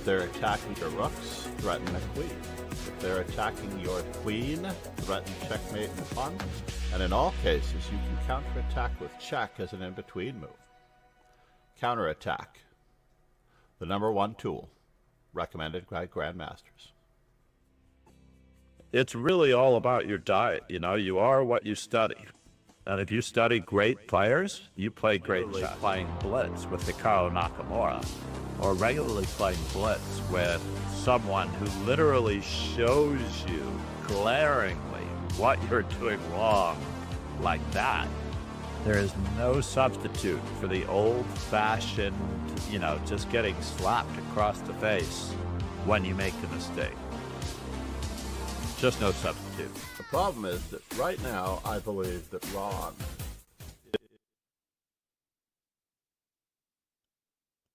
they're attacking your rooks, threaten a queen. If they're attacking your queen, threaten checkmate and pawn. And in all cases, you can counterattack with check as an in-between move. Counterattack, the #1 tool, recommended by grandmasters. It's really all about your diet. You know, you are what you study. And if you study great players, you play great chess. Playing blitz with Hikaru Nakamura, or regularly playing blitz with someone who literally shows you glaringly what you're doing wrong like that. There is no substitute for the old-fashioned, you know, just getting slapped across the face when you make a mistake. Just no substitute. The problem is that right now, I believe that Ron...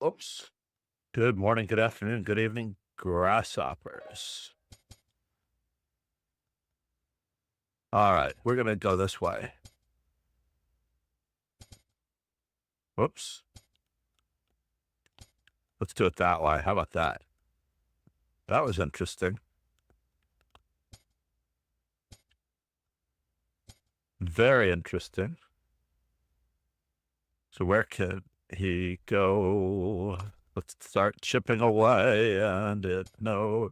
Oops. Good morning, good afternoon, good evening, grasshoppers. All right, we're going to go this way. Whoops. Let's do it that way. How about that? That was interesting. Very interesting. So where can he go? Let's start chipping away and no.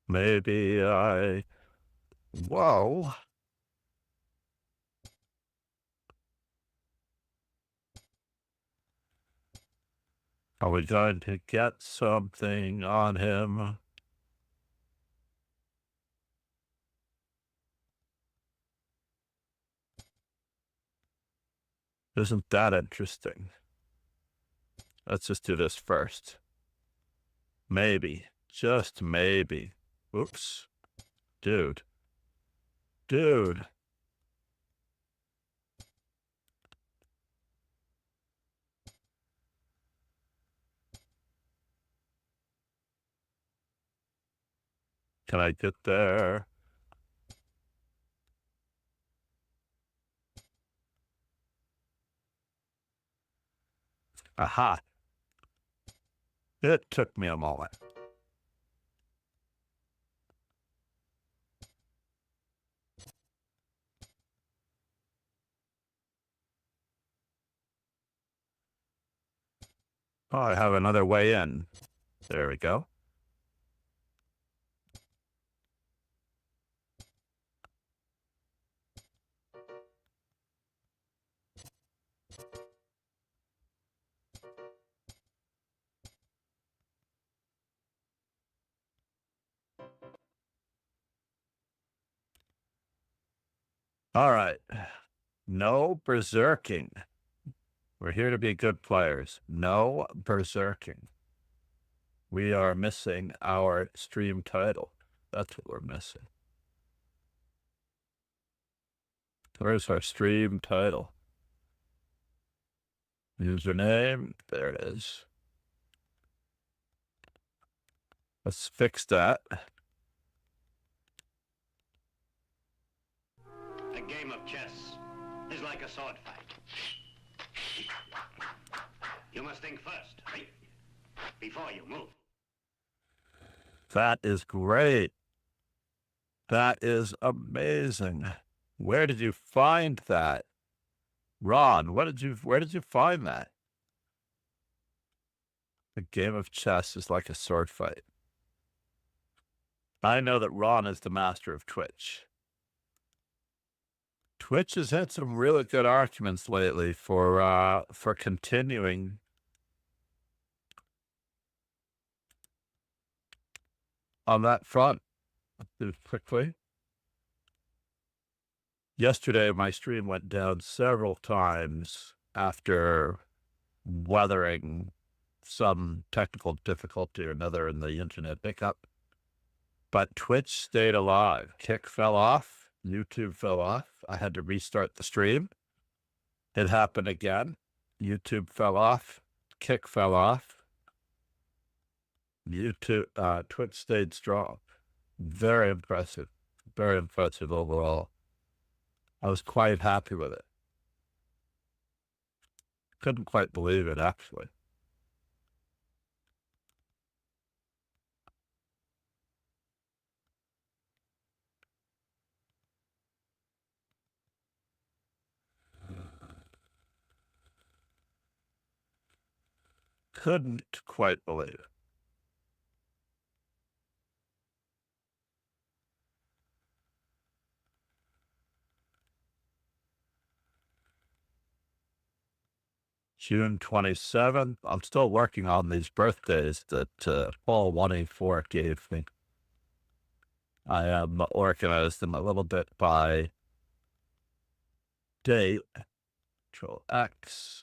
Maybe whoa. Are we going to get something on him? Isn't that interesting? Let's just do this first. Maybe, just maybe. Oops. Dude. Dude. Can I get there? Aha. It took me a moment. Oh, I have another way in. There we go. All right. No berserking. We're here to be good players. No berserking. We are missing our stream title. That's what we're missing. Where's our stream title? Username. There it is. Let's fix that. A game of chess is like a sword fight. You must think first, right? Before you move. That is great. That is amazing. Where did you find that? Ron, where did you find that? A game of chess is like a sword fight. I know that Ron is the master of Twitch. Twitch has had some really good arguments lately for continuing on that front. Let's do it quickly. Yesterday, my stream went down several times after weathering some technical difficulty or another in the internet pickup. But Twitch stayed alive. Kick fell off. YouTube fell off. I had to restart the stream. It happened again. YouTube fell off. Kick fell off. YouTube, Twitch stayed strong. Very impressive. Very impressive overall. I was quite happy with it. Couldn't quite believe it, actually. Couldn't quite believe it. June 27th. I'm still working on these birthdays that Paul 184 gave me. I am organized them a little bit by date. Control X.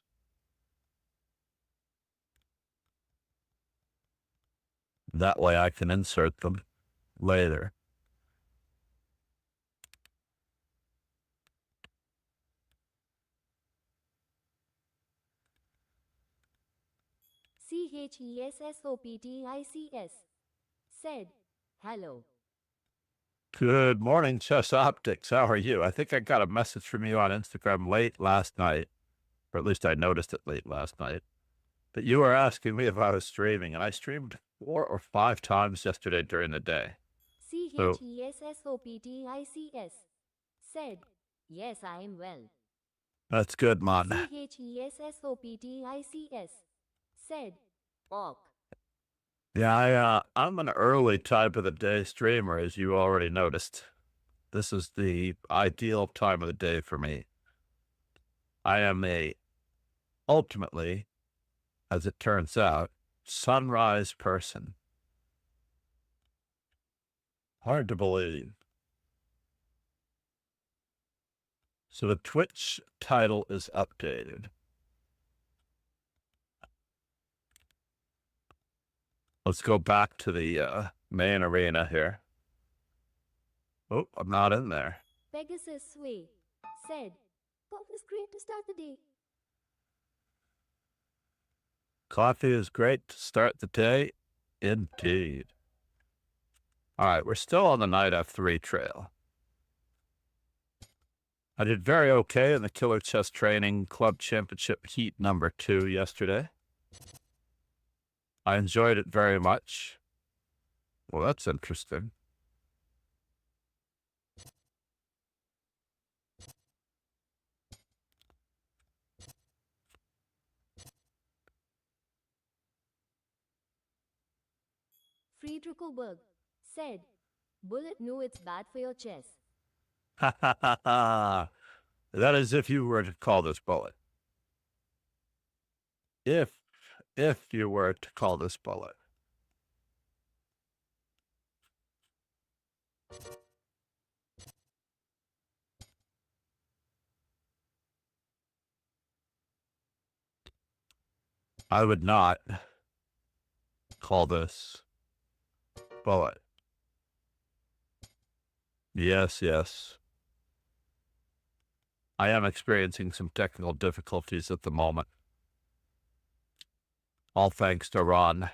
That way I can insert them later. CHESSOPTICS said, hello. Good morning, Chess Optics. How are you? I think I got a message from you on Instagram late last night, or at least I noticed it late last night. But you were asking me if I was streaming, and I streamed 4 or 5 times yesterday during the day. CHESSOPTICS said, yes, I am well. That's good, man. CHESSOPTICS said, ok. Yeah, I'm an early type of the day streamer, as you already noticed. This is the ideal time of the day for me. I am ultimately, as it turns out, sunrise person. Hard to believe. So the Twitch title is updated. Let's go back to the main arena here. Oh, I'm not in there. Pegasus Sway said, coffee is great to start the day. Coffee is great to start the day. Indeed. All right, we're still on the knight f3 trail. I did very okay in the Killer Chess Training Club Championship Heat number 2 yesterday. I enjoyed it very much. Well, that's interesting. Friedrichsburg said, Bullet knew it's bad for your chess. That is if you were to call this bullet. If you were to call this bullet. I would not call this bullet. Yes. I am experiencing some technical difficulties at the moment. All thanks to Ron.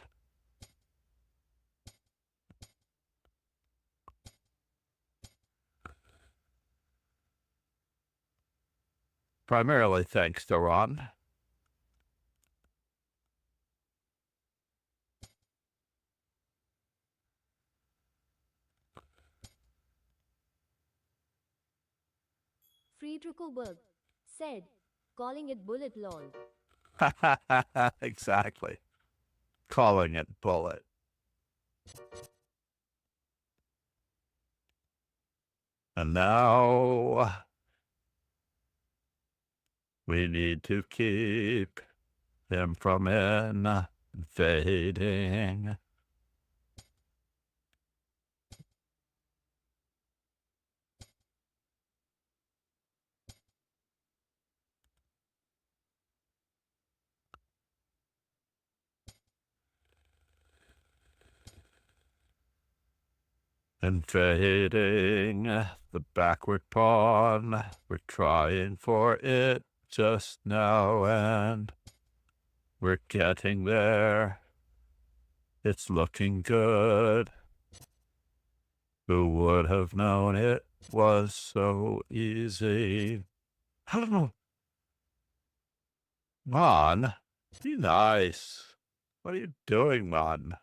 Primarily thanks to Ron. Friedrichsburg said, calling it bullet lol. Exactly. Calling it bullet. And now we need to keep him from invading. Invading the backward pawn. We're trying for it just now, and we're getting there. It's looking good. Who would have known it was so easy? Mon, be nice. What are you doing, Mon?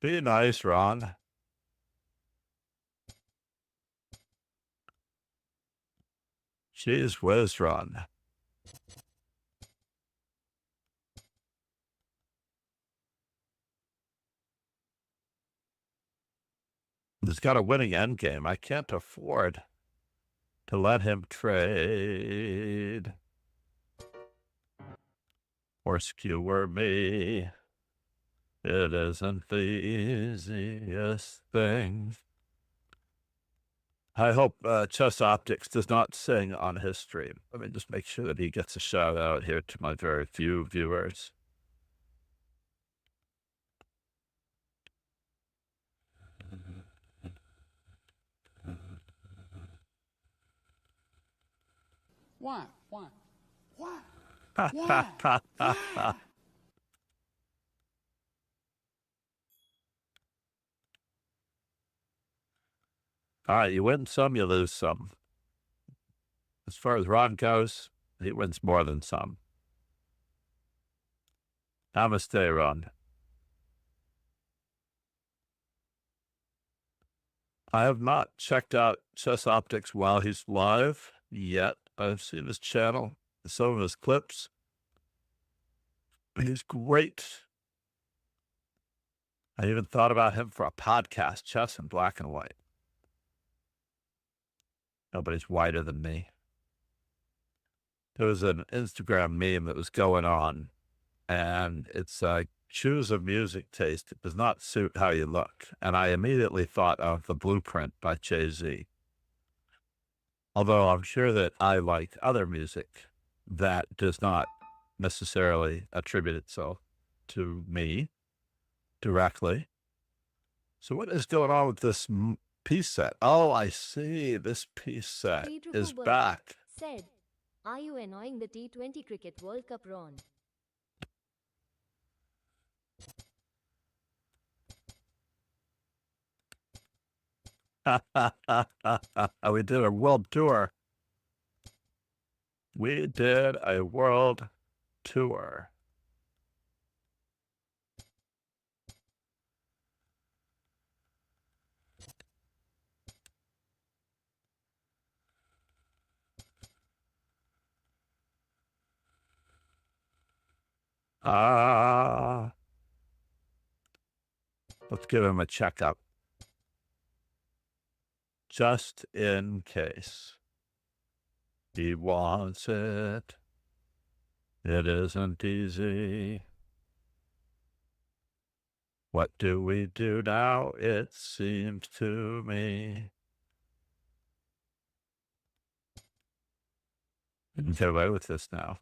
Be nice, Ron. Jeez whiz, Ron. He's got a winning endgame. I can't afford to let him trade or skewer me. It isn't the easiest thing. I hope Chess Optics does not sing on his stream. Let me just make sure that he gets a shout out here to my very few viewers. Why? Why? Why? All right, you win some, you lose some. As far as Ron goes, he wins more than some. Namaste, Ron. I have not checked out Chess Optics while he's live yet. I've seen his channel, some of his clips. He's great. I even thought about him for a podcast, Chess in Black and White. Nobody's whiter than me. There was an Instagram meme that was going on, and it's like, choose a music taste. It does not suit how you look. And I immediately thought of The Blueprint by Jay-Z. Although I'm sure that I like other music that does not necessarily attribute itself to me directly. So what is going on with this piece set? Oh, I see. This piece set is back. Said, are you annoying the T20 Cricket World Cup, Ron? We did a world tour. We did a world tour. Let's give him a checkup. Just in case he wants it. It isn't easy. What do we do now? It seems to me. We can get away with this now.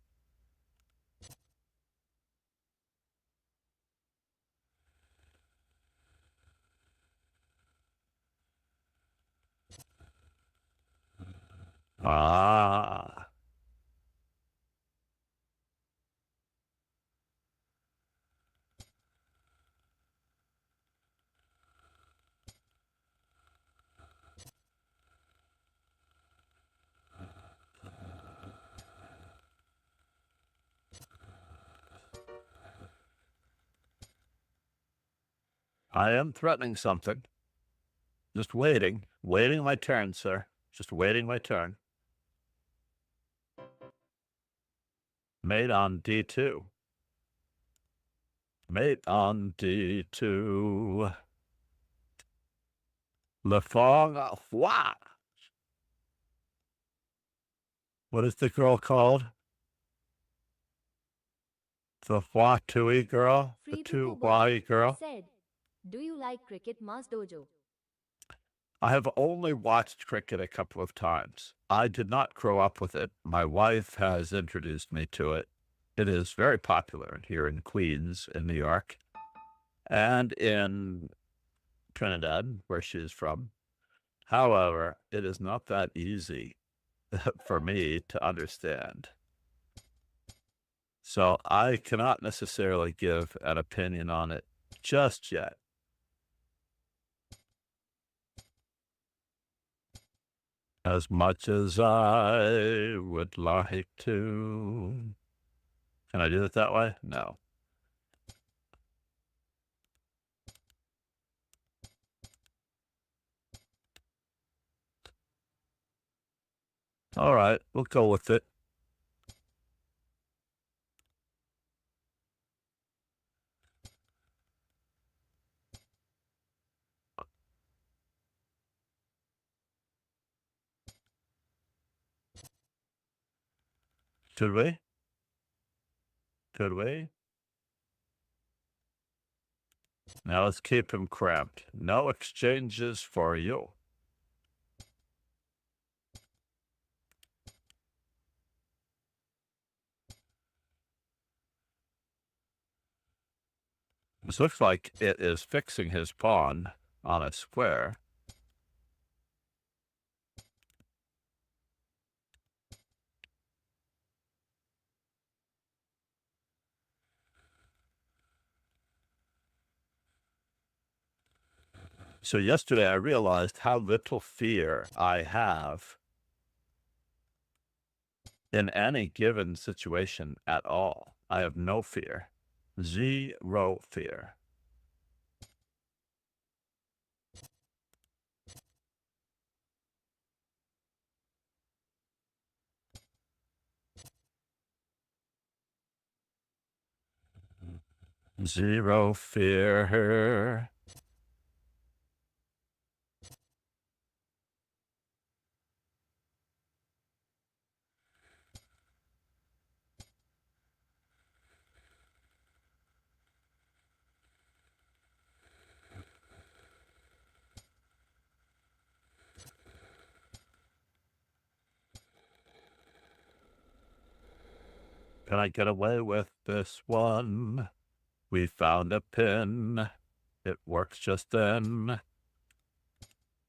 I am threatening something. Just waiting my turn, sir. Just waiting my turn. Mate on D2. Mate on D2. Le Fong Hua. What is the girl called? The Hua Tui girl? The Tu Huai girl? Said, do you like cricket, Mas Dojo? I have only watched cricket a couple of times. I did not grow up with it. My wife has introduced me to it. It is very popular here in Queens, in New York, and in Trinidad, where she is from. However, it is not that easy for me to understand. So I cannot necessarily give an opinion on it just yet. as much as I would like to. Can I do it that way? No. All right, we'll go with it. Could we? Could we? Now let's keep him cramped. No exchanges for you. This looks like it is fixing his pawn on a square. So yesterday I realized how little fear I have in any given situation at all. I have no fear. Zero fear. Zero fear. Can I get away with this one? We found a pin. It works just then.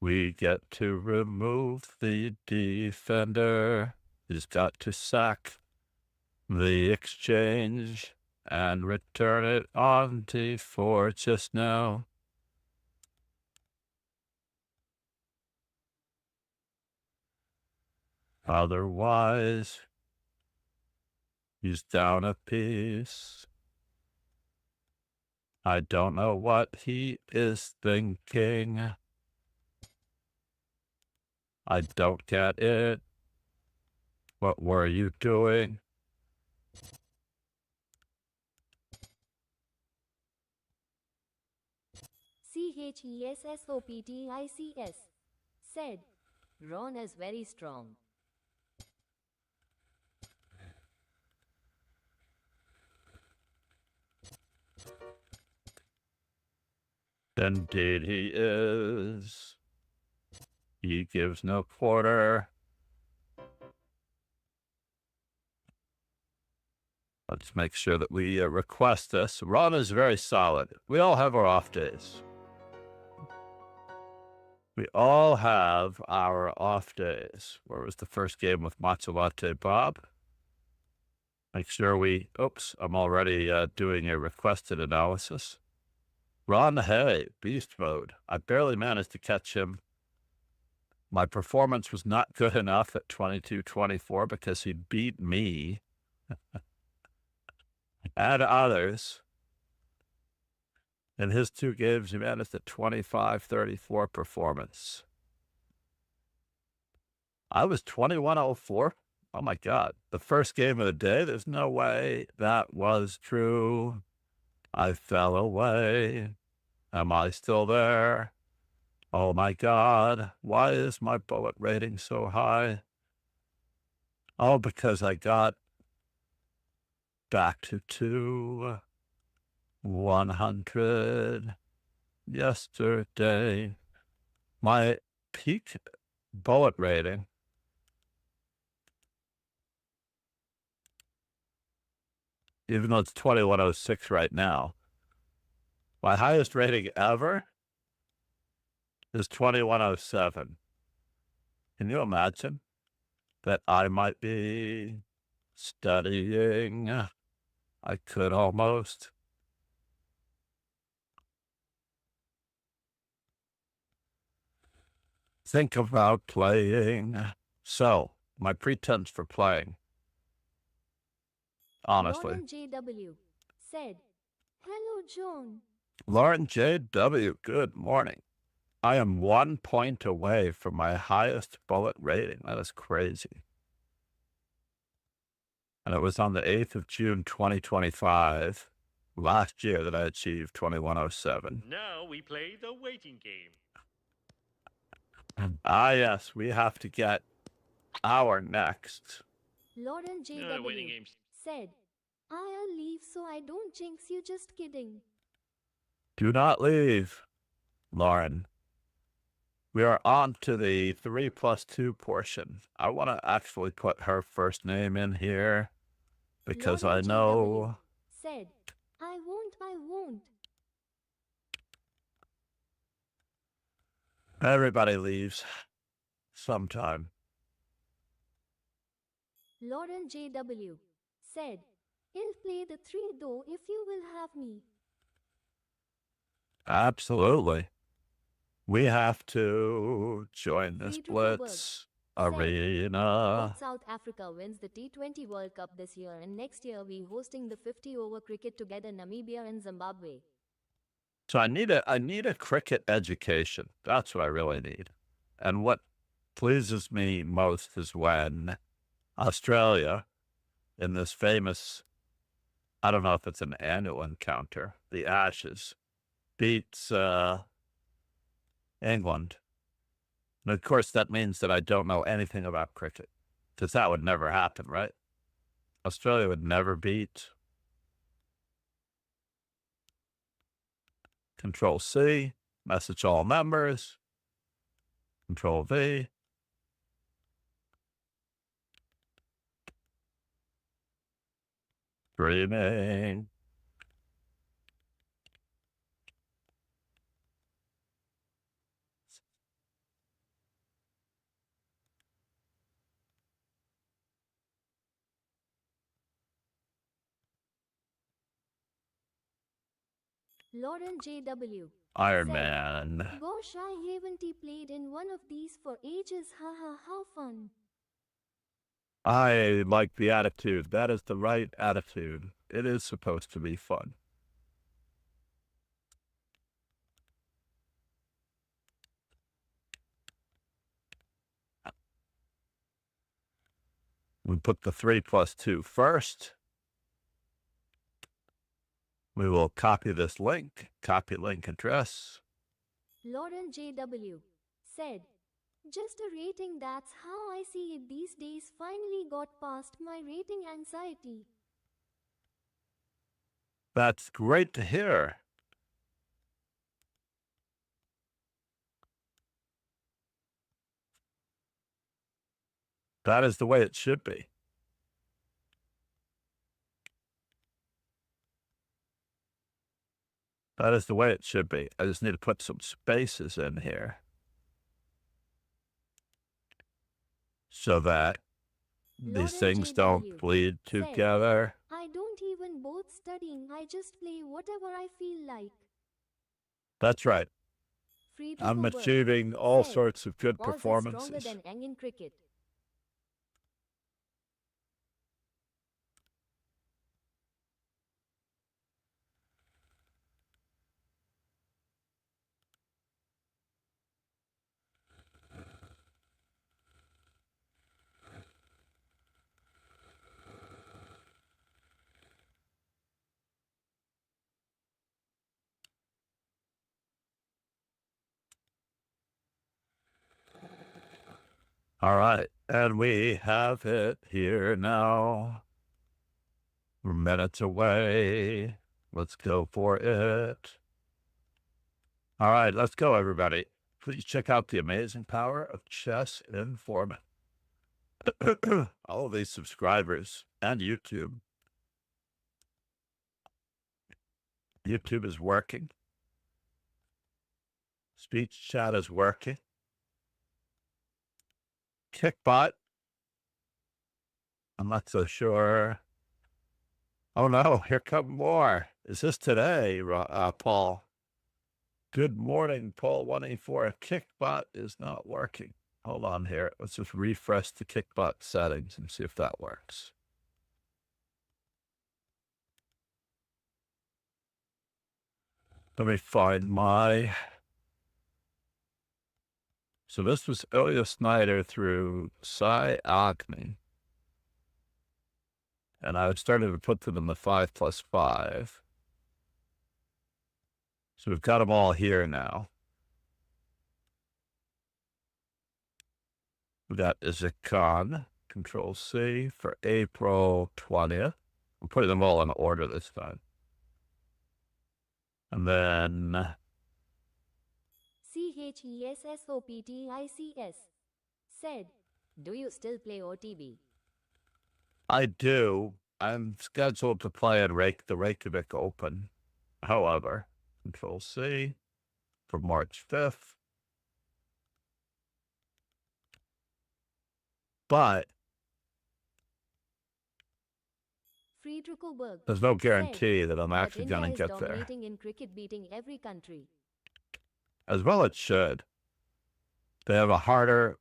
We get to remove the defender. He's got to sack the exchange and return it on D4 just now. Otherwise, he's down a piece. I don't know what he is thinking. I don't get it. What were you doing? CHESSOPTICS said, Ron is very strong. Indeed he is. He gives no quarter. Let's make sure that we request this. Ron is very solid. We all have our off days. We all have our off days. Where was the first game with Matcha Latte Bob? Make sure we... Oops, I'm already doing a requested analysis. Ron Hay, beast mode. I barely managed to catch him. My performance was not good enough at 22-24 because he beat me and others. In his two games, he managed a 25-34 performance. I was 21-04. Oh my God. The first game of the day, there's no way that was true. I fell away. Am I still there? Oh my God. Why is my bullet rating so high? Oh, because I got back to 100 yesterday. My peak bullet rating even though it's 2106 right now, my highest rating ever is 2107. Can you imagine that I might be studying? I could almost. think about playing. So, my pretense for playing, honestly. Lauren JW said, "Hello, John." Lauren J.W., good morning. I am 1 point away from my highest bullet rating. That is crazy. And it was on the 8th of June, 2025, last year, that I achieved 2107. Now we play the waiting game. Ah, yes, we have to get our next. Lauren Waiting JW games. said, "I'll leave so I don't jinx you, just kidding." Do not leave, Lauren. We are on to the 3+2 portion. I want to actually put her first name in here because Lauren I know. said, I won't. Everybody leaves sometime. Lauren JW said, "I'll play the 3 though if you will have me." Absolutely. We have to join this Friedrich Blitz Oberg arena. Both South Africa wins the T20 World Cup this year, and next year we hosting the 50-over cricket together, Namibia and Zimbabwe. So I need a cricket education. That's what I really need. And what pleases me most is when Australia, in this famous, I don't know if it's an annual encounter, the Ashes, beats England. And of course, that means that I don't know anything about cricket, because that would never happen, right? Australia would never beat. Control C, message all members. Control V. Streaming. Lauren JW Iron said, Man. "Gosh, I haven't played in one of these for ages. Haha, how fun." I like the attitude. That is the right attitude. It is supposed to be fun. We put the 3+2 first. We will copy this link, copy link address. Lauren JW said, "Just a rating, that's how I see it these days. Finally got past my rating anxiety." That's great to hear. That is the way it should be. That is the way it should be. I just need to put some spaces in here so that these Lauren things JW don't bleed said, together. "I don't even both studying, I just play whatever I feel like." That's right. Friedrich I'm Oberg achieving all said, sorts of good "Balls are performances. stronger than Yang in cricket." All right. And we have it here now. We're minutes away. Let's go for it. All right, let's go, everybody. Please check out the amazing power of Chess Informant. All of these subscribers and YouTube. YouTube is working. Speech chat is working. Kickbot. I'm not so sure. Oh no, here come more. Is this today, Paul? Good morning, Paul 184. Kickbot is not working. Hold on here. Let's just refresh the Kickbot settings and see if that works. Let me find my... So this was Ilya Snyder through Cy Agni. And I started to put them in the 5+5. So we've got them all here now. We got Isaac Khan, Control C for April 20th. I'm putting them all in order this time. And then CHESSOPTICS said, do you still play OTB? I do. I'm scheduled to play at the Reykjavik Open. However, Control C for March 5th. But there's no guarantee that I'm actually going to get there. Dominating in cricket, beating every country. As well it should. They have a harder,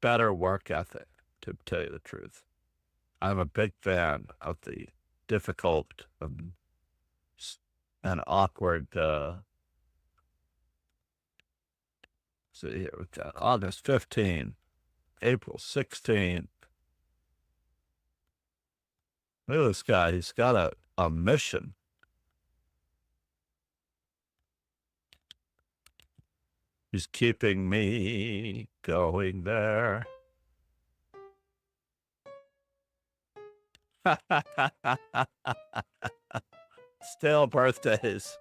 better work ethic, to tell you the truth. I'm a big fan of the difficult and awkward, see here, we've got August 15th, April 16th. Look at this guy, he's got a mission. He's keeping me going there. Still birthdays.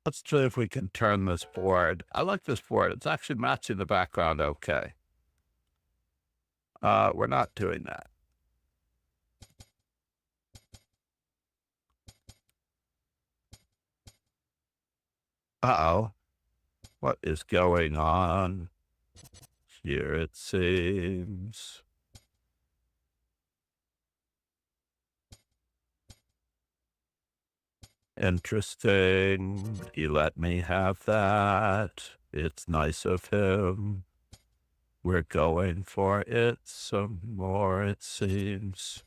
Let's see if we can turn this board. I like this board. It's actually matching the background okay. We're not doing that. Uh-oh. What is going on? Here it seems. Interesting. He let me have that. It's nice of him. We're going for it some more, it seems.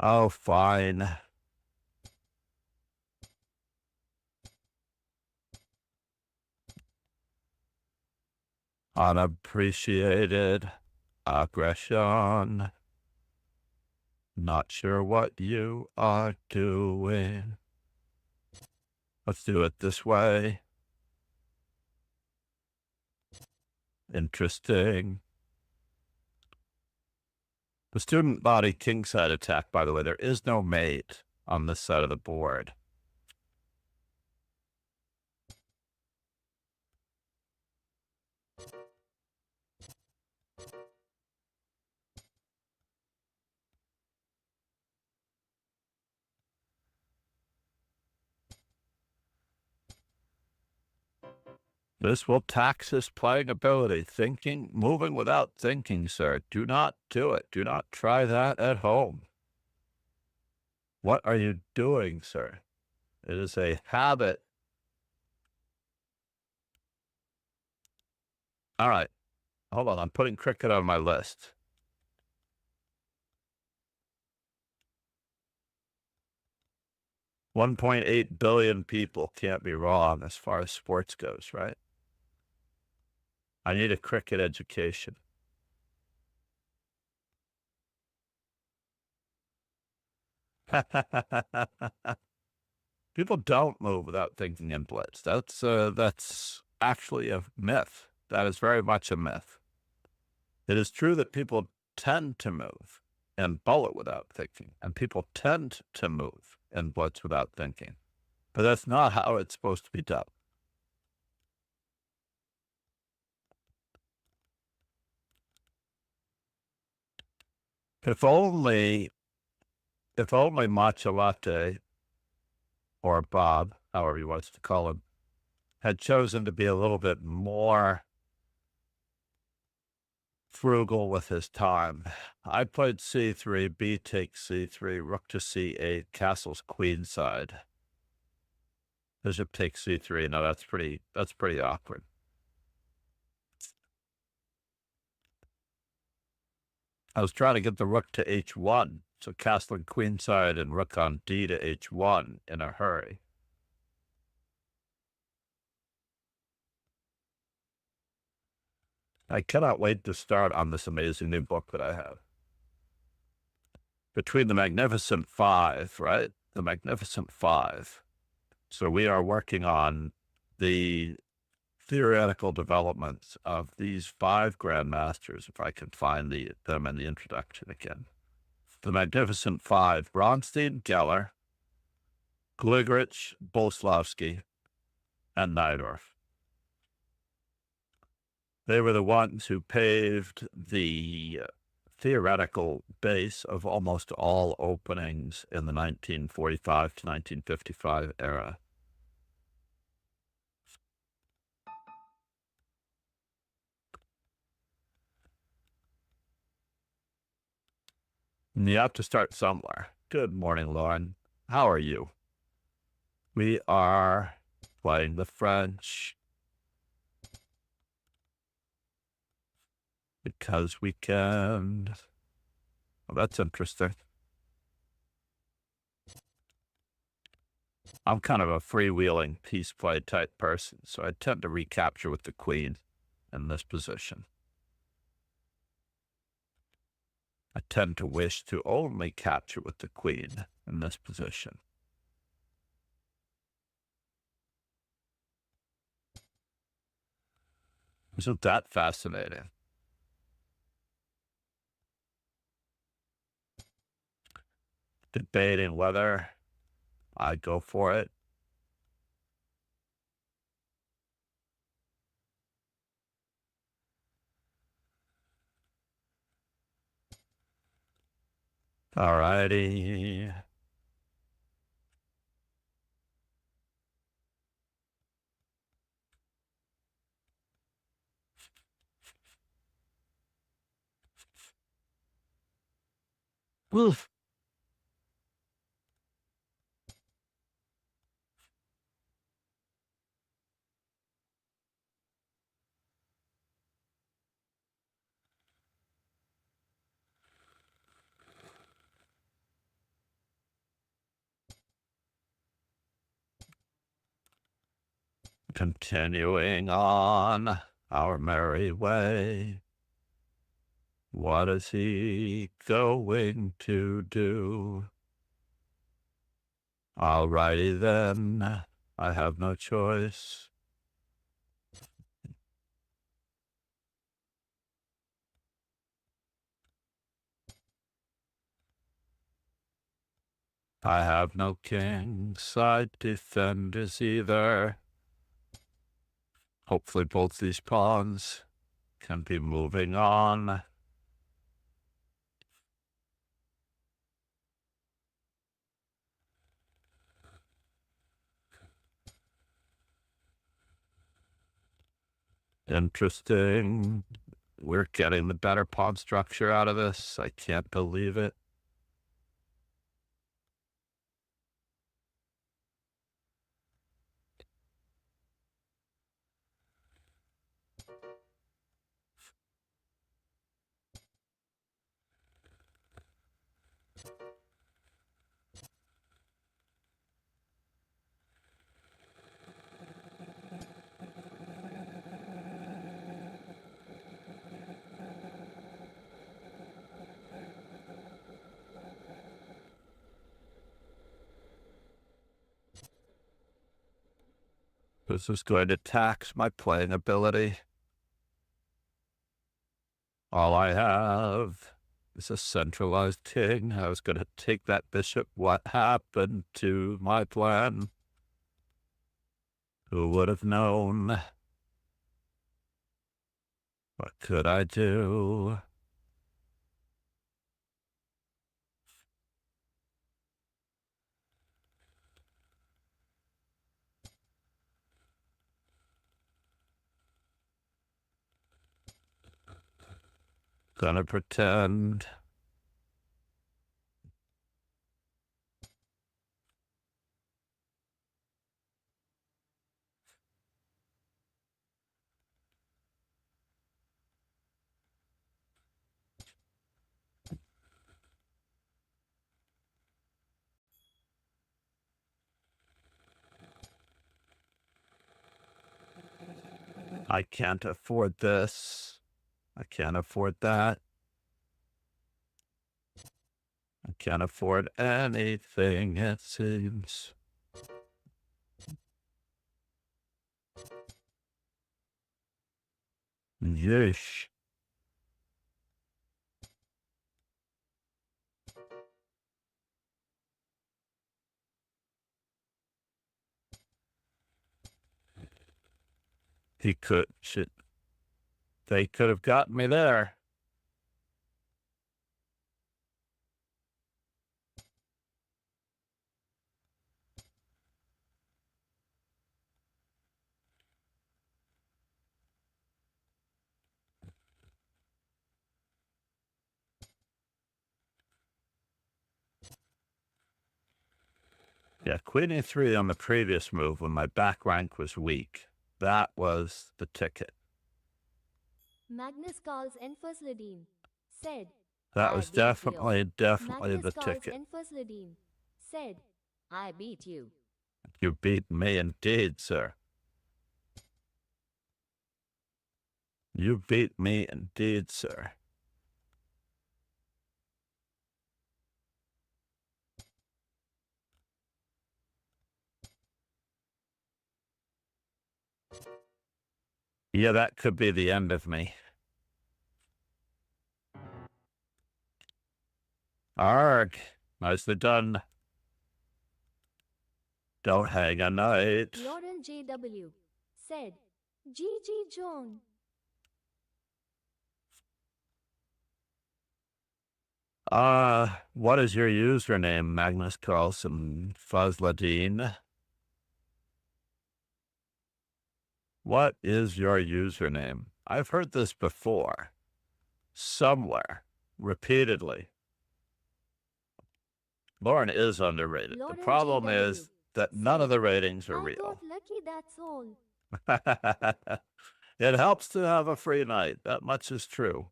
Oh, fine. Unappreciated aggression. Not sure what you are doing. Let's do it this way. Interesting. The student body kingside attack, by the way, there is no mate on this side of the board. This will tax his playing ability. Thinking, moving without thinking, sir. Do not do it. Do not try that at home. What are you doing, sir? It is a habit. All right. Hold on. I'm putting cricket on my list. $1.8 billion people can't be wrong as far as sports goes, right? I need a cricket education. People don't move without thinking in blitz. That's actually a myth. That is very much a myth. It is true that people tend to move and bullet without thinking, and people tend to move and blitz without thinking. But that's not how it's supposed to be done. If only Matcha Latte, or Bob, however he wants to call him, had chosen to be a little bit more frugal with his time. I played c3, b takes c3, rook to c8, castle's queenside. Bishop takes c3. No, that's pretty awkward. I was trying to get the rook to h1, so castling queenside and rook on d to h1 in a hurry. I cannot wait to start on this amazing new book that I have. Between the Magnificent Five, right? The Magnificent Five. So we are working on the theoretical developments of these 5 grandmasters, if I can find them in the introduction again. The Magnificent Five: Bronstein, Geller, Gligrich, Boleslavsky, and Najdorf. They were the ones who paved the theoretical base of almost all openings in the 1945 to 1955 era. And you have to start somewhere. Good morning, Lauren. How are you? We are playing the French because we can. Well, that's interesting. I'm kind of a freewheeling piece play type person, so I tend to recapture with the queen in this position. I tend to wish to only capture with the queen in this position. Isn't that fascinating? Debating whether I'd go for it. Alrighty. Woof. Continuing on our merry way. What is he going to do? Alrighty then. I have no choice. I have no king, side defenders either. Hopefully both these pawns can be moving on. Interesting. We're getting the better pawn structure out of this. I can't believe it. This is going to tax my playing ability. All I have is a centralized king. I was going to take that bishop. What happened to my plan? Who would have known? What could I do? Gonna pretend. I can't afford this. I can't afford that. I can't afford anything, it seems. Yeesh. They could have gotten me there. Yeah, queen e3 on the previous move when my back rank was weak. That was the ticket. Magnus Carl's Enfursledine said, That I was beat you. definitely Magnus the Carl's ticket. Enfursledine said, I beat you. You beat me indeed, sir. You beat me indeed, sir. Yeah, that could be the end of me. Arg. Nicely done. Don't hang a knight. Lauren JW said, GG John. What is your username, Magnus Carlsen Fazladine? What is your username? I've heard this before. Somewhere. Repeatedly. Lauren is underrated. Lauren The problem JW is that none of the ratings are I real. got lucky, that's all. It helps to have a free night. That much is true.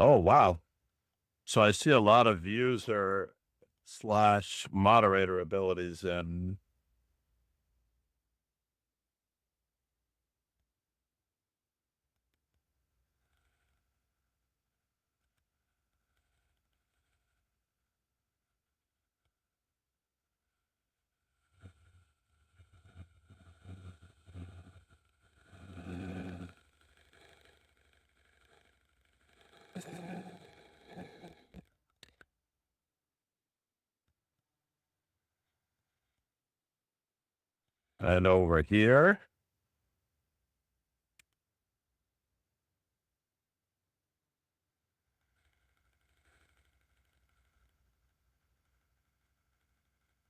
Oh, wow. So I see a lot of user / moderator abilities in and over here.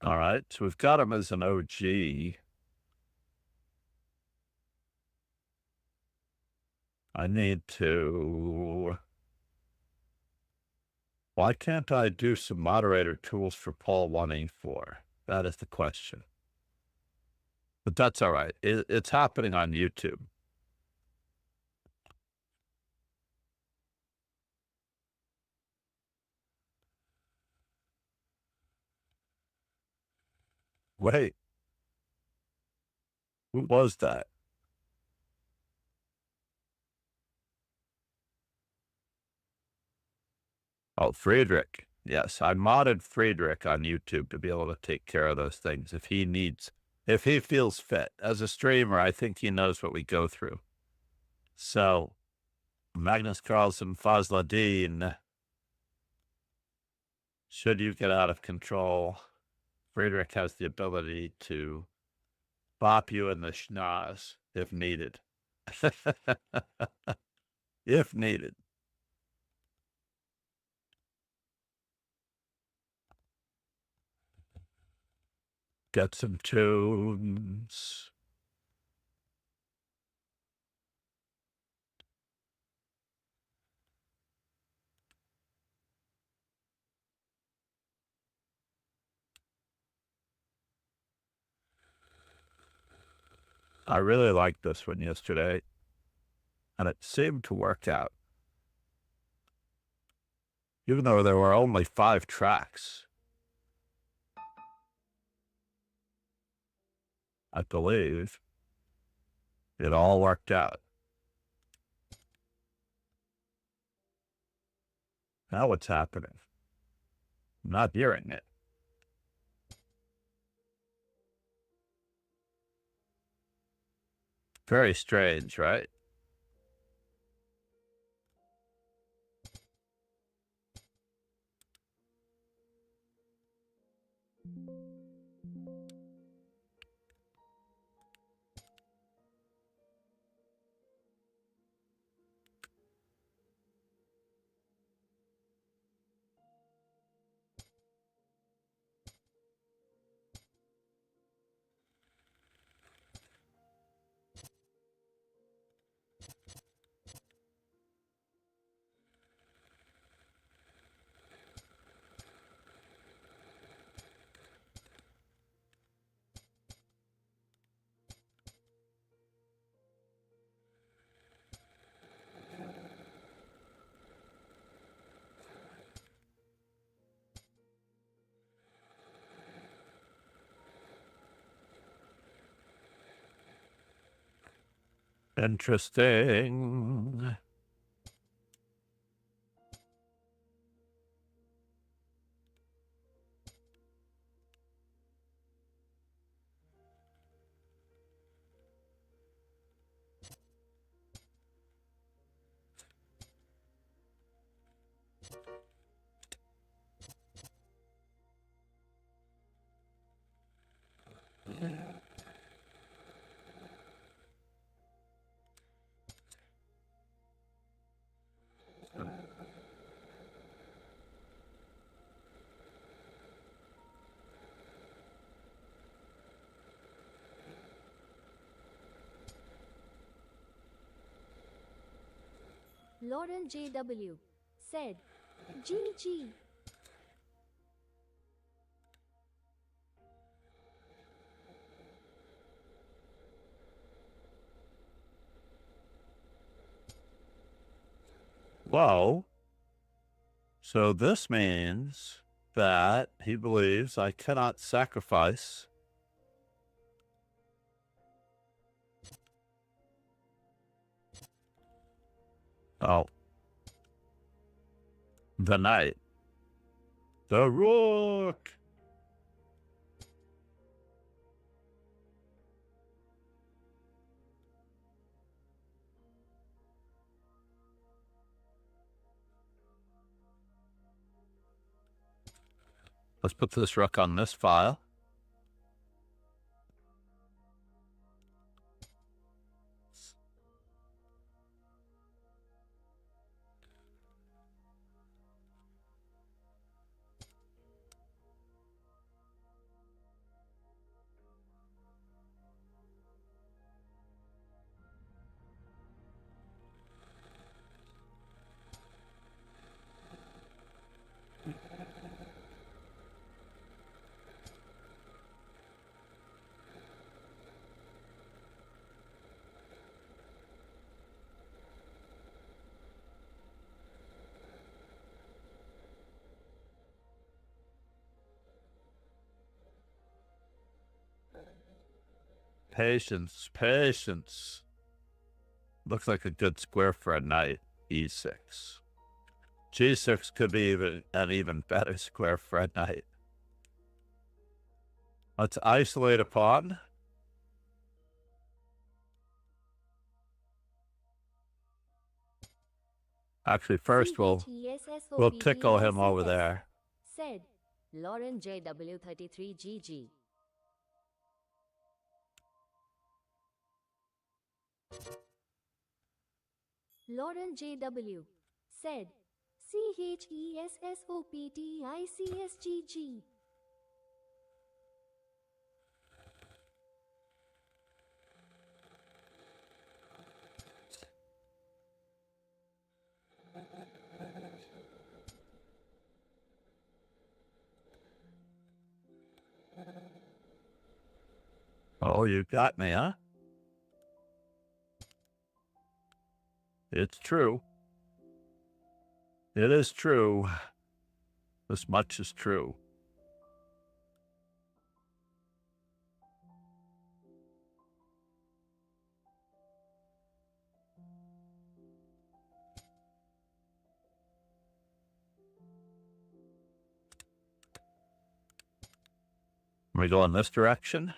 All right, so we've got him as an OG. I need to... Why can't I do some moderator tools for Paul 1E4? That is the question. But that's all right. It's happening on YouTube. Wait. Who was that? Oh, Friedrich. Yes, I modded Friedrich on YouTube to be able to take care of those things if he feels fit. As a streamer, I think he knows what we go through. So, Magnus Carlsen Fazladine, should you get out of control, Friedrich has the ability to bop you in the schnoz if needed. If needed. Get some tunes. I really liked this one yesterday, and it seemed to work out. Even though there were only 5 tracks, I believe it all worked out. Now what's happening? I'm not hearing it. Very strange, right? Interesting. Lauren JW said, GG. Well, so this means that he believes I cannot sacrifice the knight. The rook. Let's put this rook on this file. Patience, patience. Looks like a good square for a knight. E6. G6 could be an even better square for a knight. Let's isolate a pawn. Actually, first we'll tickle him over there. Said Lauren JW33 GG. Lauren JW said, CHESSOPTICSGG. Oh, you got me, huh? It's true. It is true. This much is true. We go in this direction.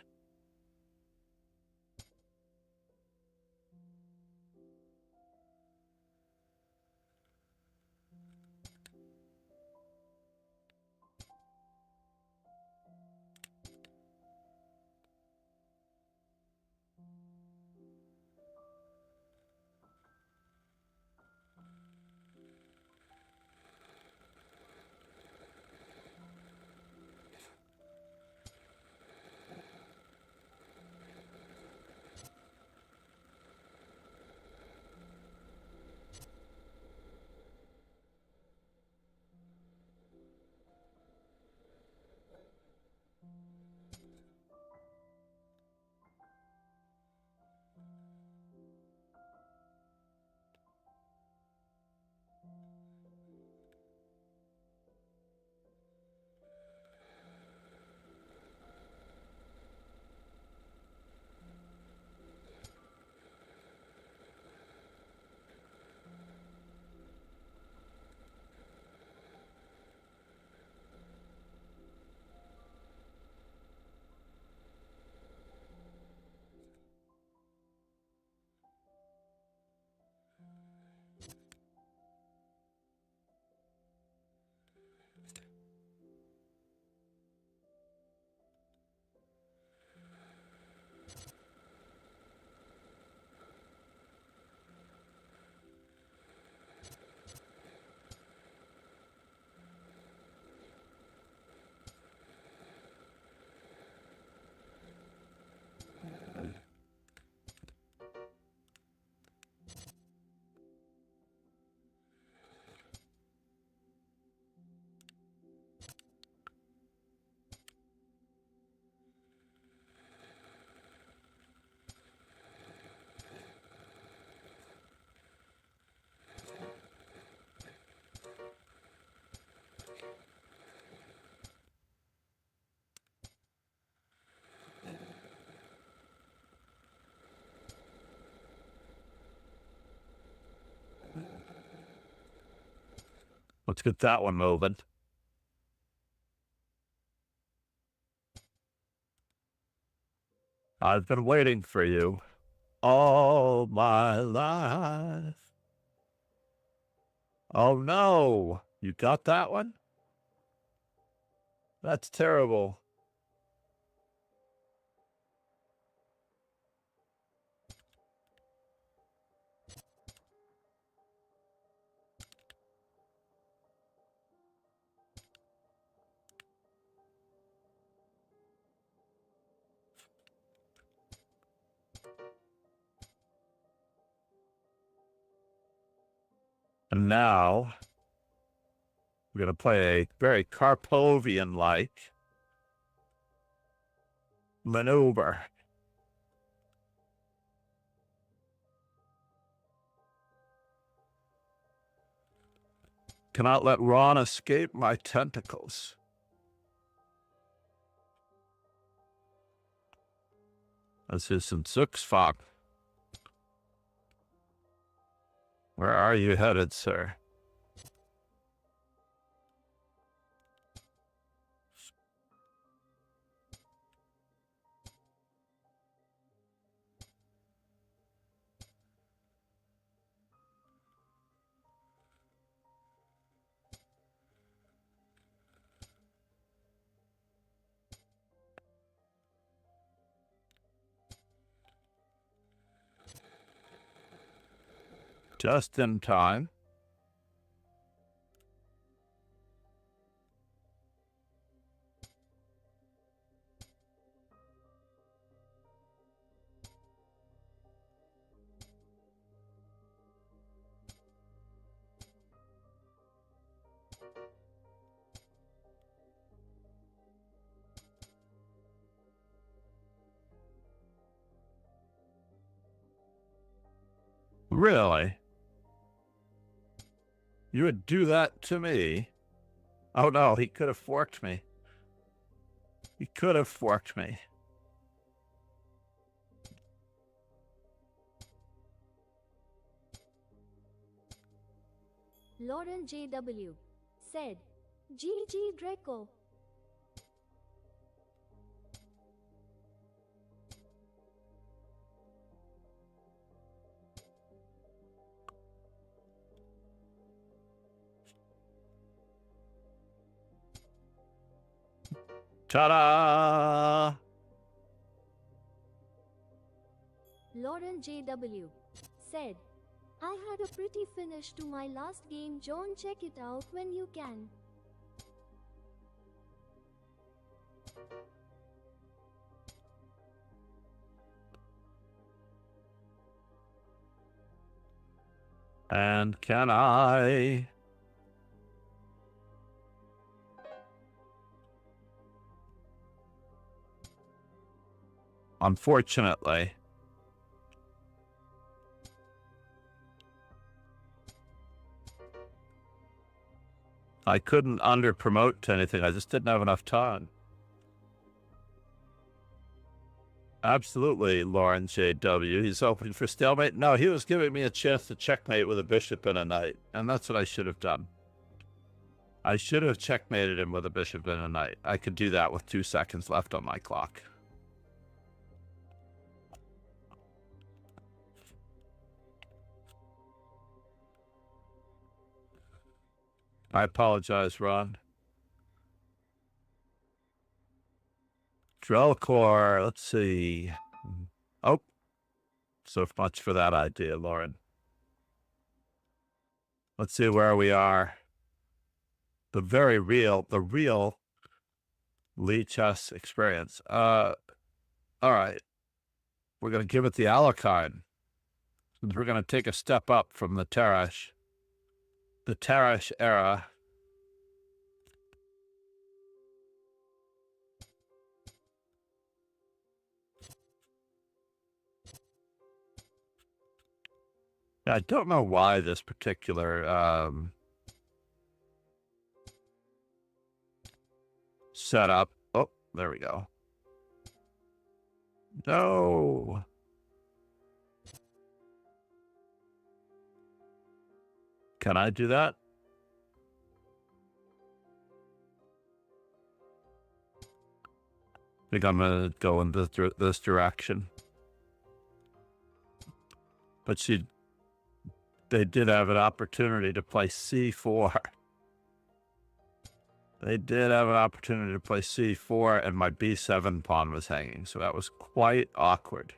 Let's get that one moving. I've been waiting for you all my life. Oh no, you got that one? That's terrible. And now we're going to play a very Karpovian-like maneuver. Cannot let Ron escape my tentacles. This is some Zuxfog. Where are you headed, sir? Just in time. Really? You would do that to me? Oh no, he could have forked me. He could have forked me. Lauren JW said, GG Draco. Ta-da! Lauren JW said, I had a pretty finish to my last game, John. Check it out when you can. And can I? Unfortunately. I couldn't under-promote to anything. I just didn't have enough time. Absolutely, Lauren JW. He's hoping for stalemate. No, he was giving me a chance to checkmate with a bishop and a knight. And that's what I should have done. I should have checkmated him with a bishop and a knight. I could do that with 2 seconds left on my clock. I apologize, Ron. Drellcore, let's see. Oh, so much for that idea, Lauren. Let's see where we are. The real Lee chess experience. All right. We're going to give it the Alekhine. We're going to take a step up from the Tarrasch era. I don't know why this particular setup. Oh, there we go. No. Can I do that? I think I'm going to go in this direction. But they did have an opportunity to play c4. They did have an opportunity to play c4, and my b7 pawn was hanging, so that was quite awkward.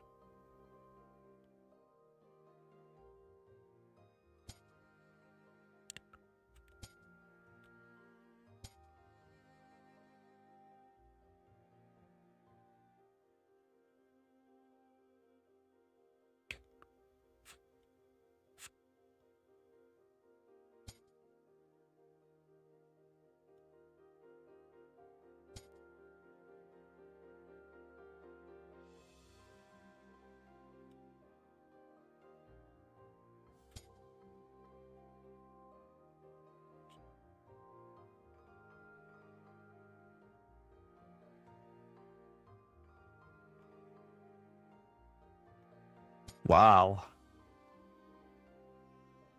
Wow.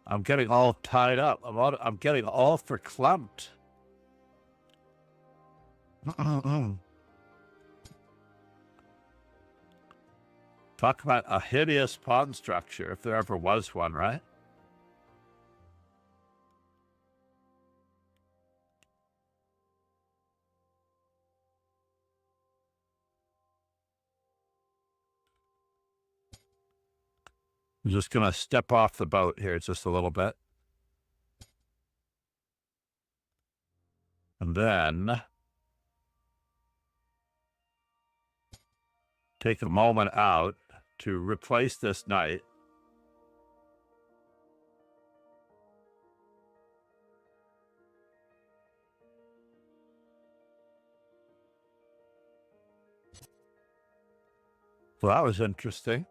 I'm getting all tied up. I'm getting all verklempt. Talk about a hideous pawn structure, if there ever was one, right? I'm just going to step off the boat here just a little bit. And then take a moment out to replace this knight. Well, that was interesting.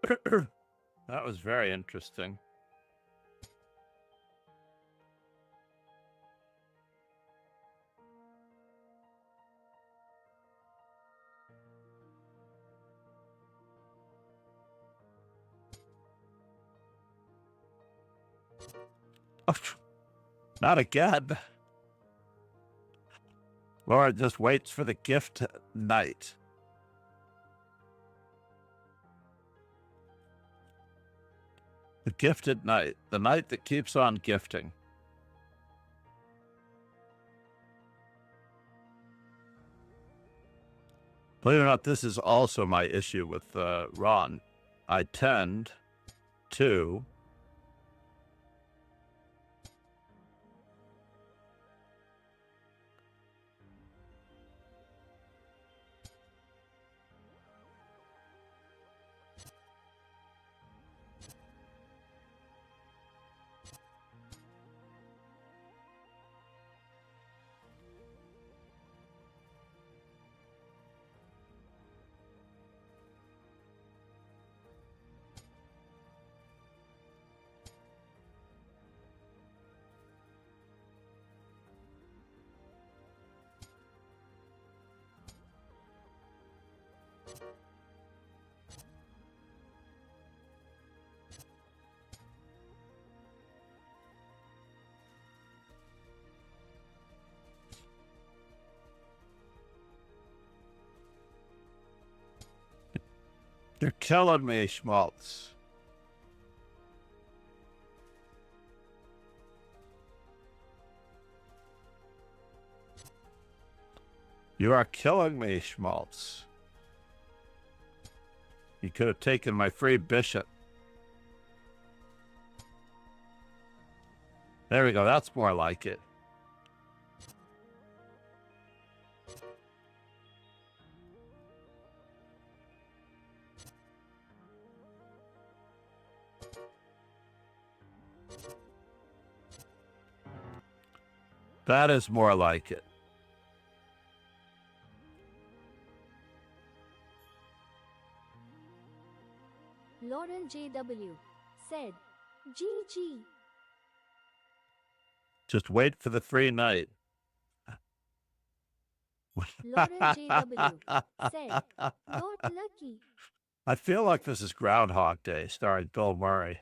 That was very interesting. Oh, not again. Laura just waits for the gift knight. The gifted knight. The knight that keeps on gifting. Believe it or not, this is also my issue with Ron. I tend to You're killing me, Schmaltz. You are killing me, Schmaltz. You could have taken my free bishop. There we go. That's more like it. That is more like it. Lauren JW said, GG. Just wait for the free knight. Lauren JW said, got lucky. I feel like this is Groundhog Day, starring Bill Murray.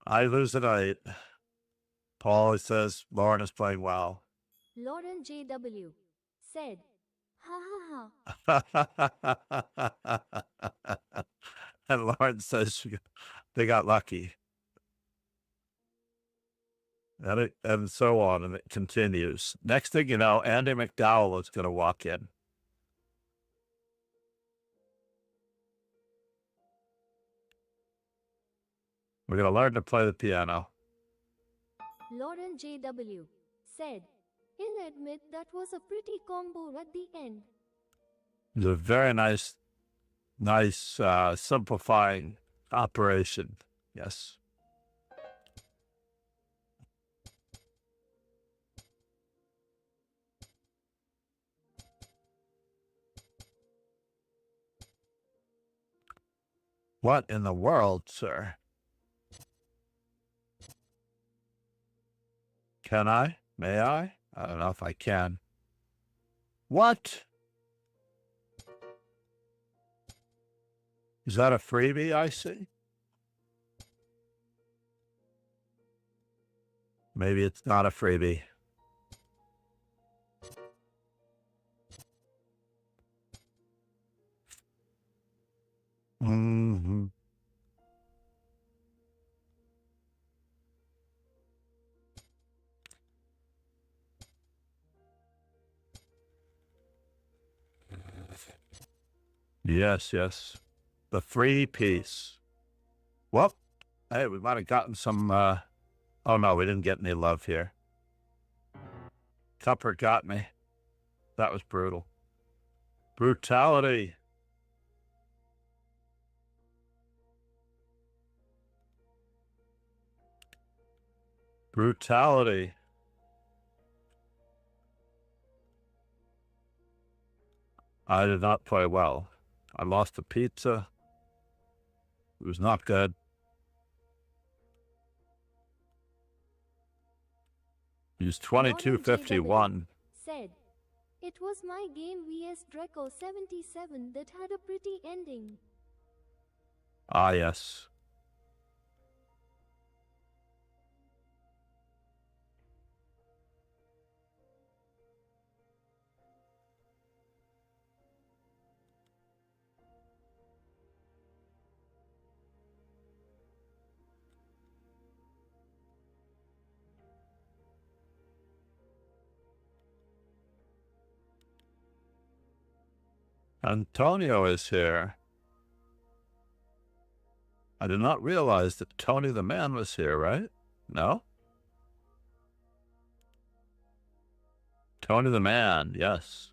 I lose a knight. Paul says Lauren is playing well. Lauren JW said, ha ha ha. And Lauren says they got lucky. And so on, and it continues. Next thing you know, Andy McDowell is going to walk in. We're going to learn to play the piano. Lauren JW said, he'll admit that was a pretty combo at the end. It's a very nice simplifying operation. Yes. What in the world, sir? Can I? May I? I don't know if I can. What? Is that a freebie I see? Maybe it's not a freebie. Mm-hmm. Yes, yes. The free piece. Well, hey, we might have gotten some, oh no, we didn't get any love here. Tupper got me. That was brutal. Brutality. Brutality. I did not play well. I lost the pizza. It was not good. He was 2251. Said, it was my game vs Draco 77 that had a pretty ending. Ah, yes. Antonio is here. I did not realize that Tony the Man was here, right? No? Tony the Man, yes.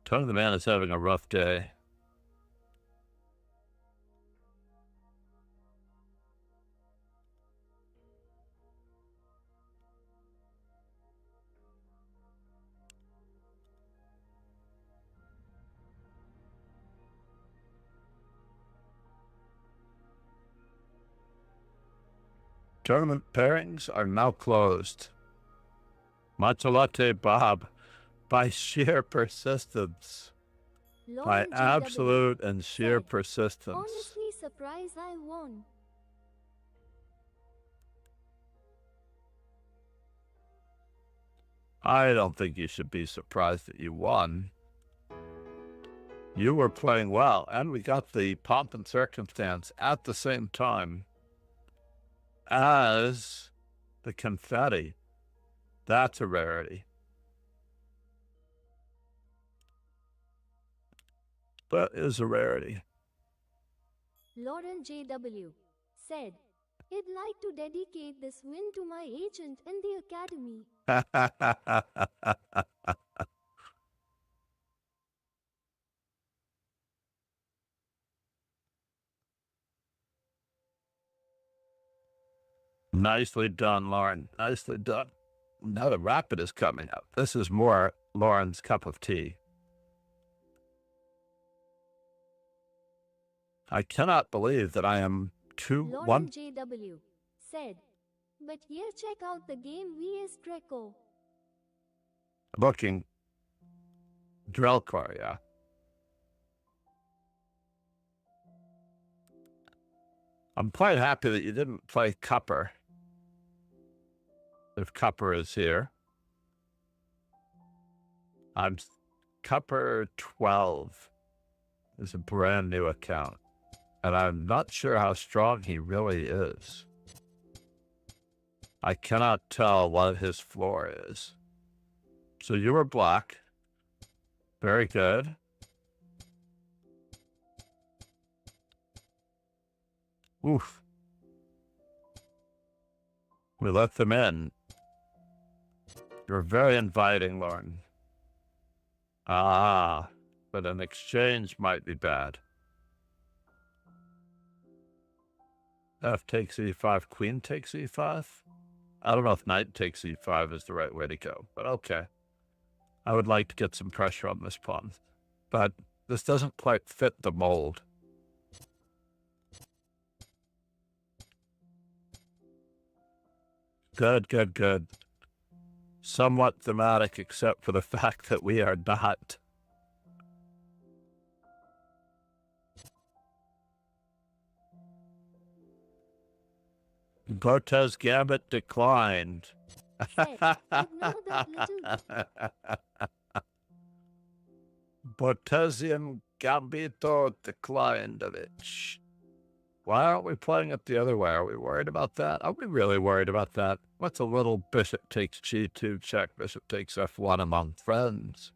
Tony the Man is having a rough day. Tournament pairings are now closed. Matcha Bob, by sheer persistence. By Lauren JW absolute and sheer said, persistence. honestly surprised I won. I don't think you should be surprised that you won. You were playing well, and we got the pomp and circumstance at the same time as the confetti. That's a rarity. That is a rarity. Lauren JW said, I'd like to dedicate this win to my agent in the academy. Nicely done, Lauren. Nicely done. Now the rapid is coming up. This is more Lauren's cup of tea. I cannot believe that I am 2-1. Lauren JW said, but here check out the game vs Draco. Looking. Drelkor, yeah. I'm quite happy that you didn't play Cupper. If Cupper is here. I'm Cupper 12 is a brand new account. And I'm not sure how strong he really is. I cannot tell what his floor is. So you were black. Very good. Oof. We let them in. You're very inviting, Lauren. Ah, but an exchange might be bad. F takes e5, queen takes e5. I don't know if knight takes e5 is the right way to go, but okay. I would like to get some pressure on this pawn, but this doesn't quite fit the mold. Good, good, good. Somewhat thematic, except for the fact that we are not. Cortez Gambit declined. Said, ignore that little... Bortesian Gambito declined of it. Why aren't we playing it the other way? Are we worried about that? Are we really worried about that? What's a little bishop takes g2 check, bishop takes f1 among friends?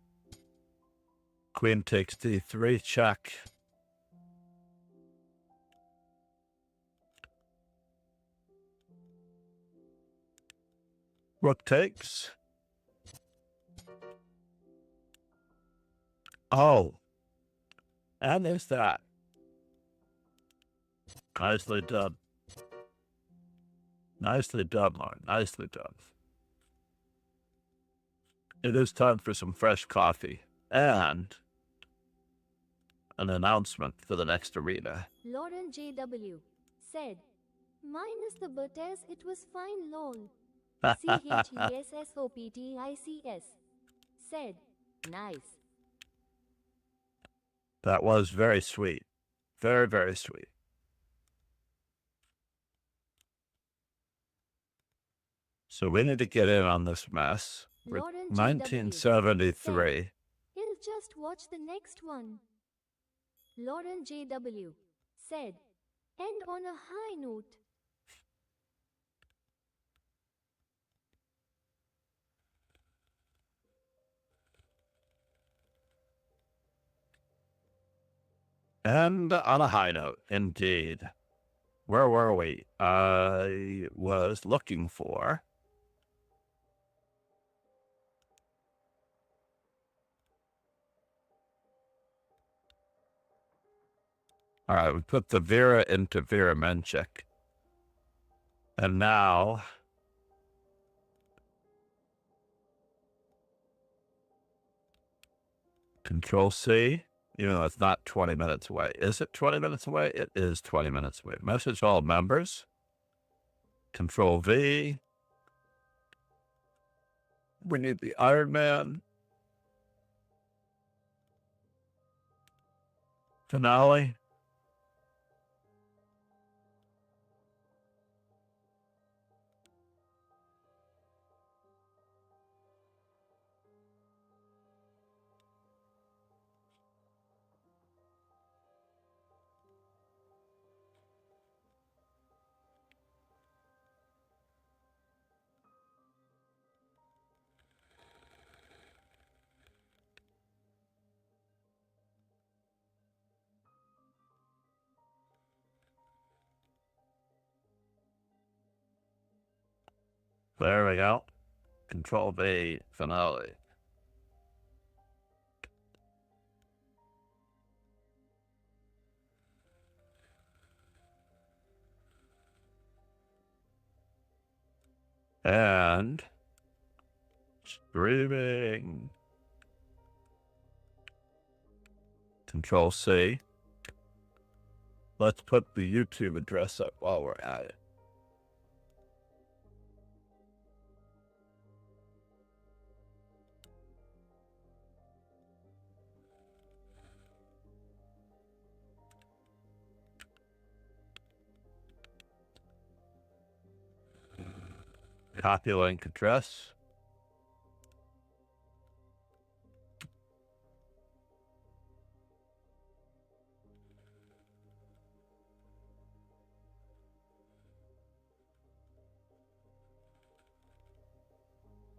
Queen takes d3, check. Rook takes. Oh. And there's that. Nicely done. Nicely done, Lauren. Nicely done. It is time for some fresh coffee and an announcement for the next arena. Lauren JW said, minus the butters, it was fine lol. CHESSOPTICS said, nice. That was very sweet. Very, very sweet. So we need to get in on this mess. With Lauren 1973. He'll just watch the next one. Lauren JW said, end on a high note. And on a high note, indeed. Where were we? I was looking for... All right, we put the Vera into Vera Menchik. And now... Control C, even though it's not 20 minutes away. Is it 20 minutes away? It is 20 minutes away. Message all members. Control V. We need the Iron Man. Finale. There we go. Control V, finale. And streaming. Control C. Let's put the YouTube address up while we're at it. Copy link address.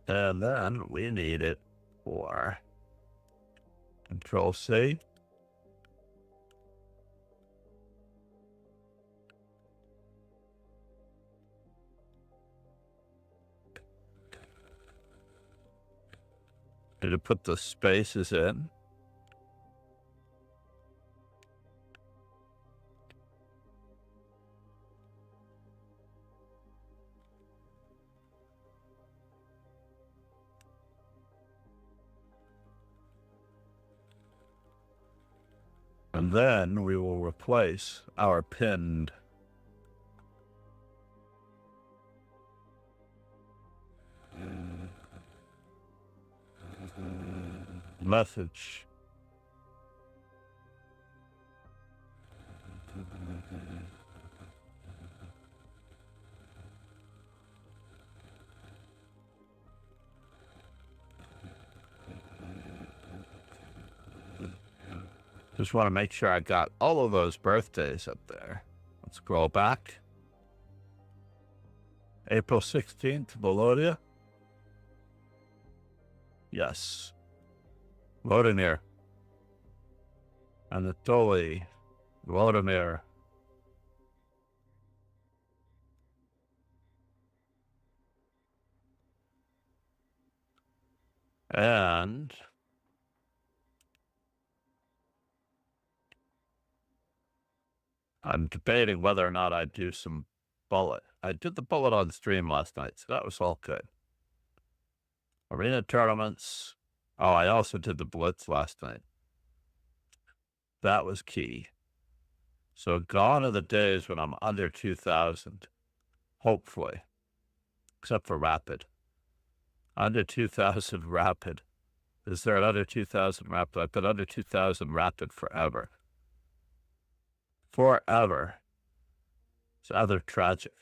And then we need it for Control C. Need to put the spaces in. And then we will replace our pinned message. Just want to make sure I got all of those birthdays up there. Let's scroll back. April 16th, Melodia. Yes. Loading here. Anatoly Vladimir. And I'm debating whether or not I do some bullet. I did the bullet on stream last night, so that was all good. Arena tournaments. Oh, I also did the blitz last night. That was key. So gone are the days when I'm under 2,000, hopefully, except for rapid. Under 2,000 rapid. Is there an under 2,000 rapid? I've been under 2,000 rapid forever. Forever. It's rather tragic.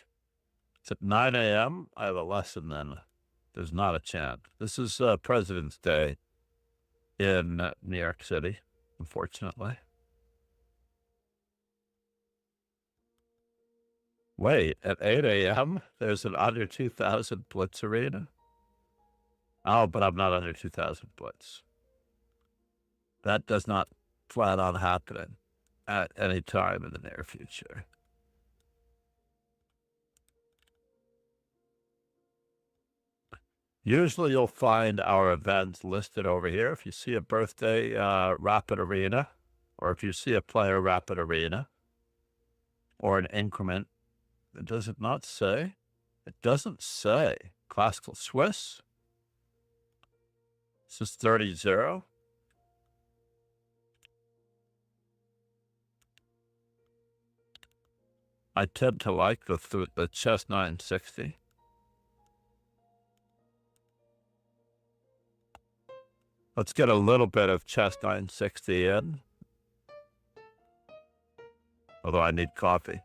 It's at 9 a.m. I have a lesson then. There's not a chance. This is President's Day in New York City, unfortunately. Wait, at 8 a.m., there's an under 2,000 blitz arena? Oh, but I'm not under 2,000 blitz. That does not plan on happening at any time in the near future. Usually you'll find our events listed over here. If you see a birthday rapid arena, or if you see a player rapid arena, or an increment, does it not say? It doesn't say. Classical Swiss. This is 30-0. I tend to like the chess 960. Let's get a little bit of chess 960 in. Although I need coffee.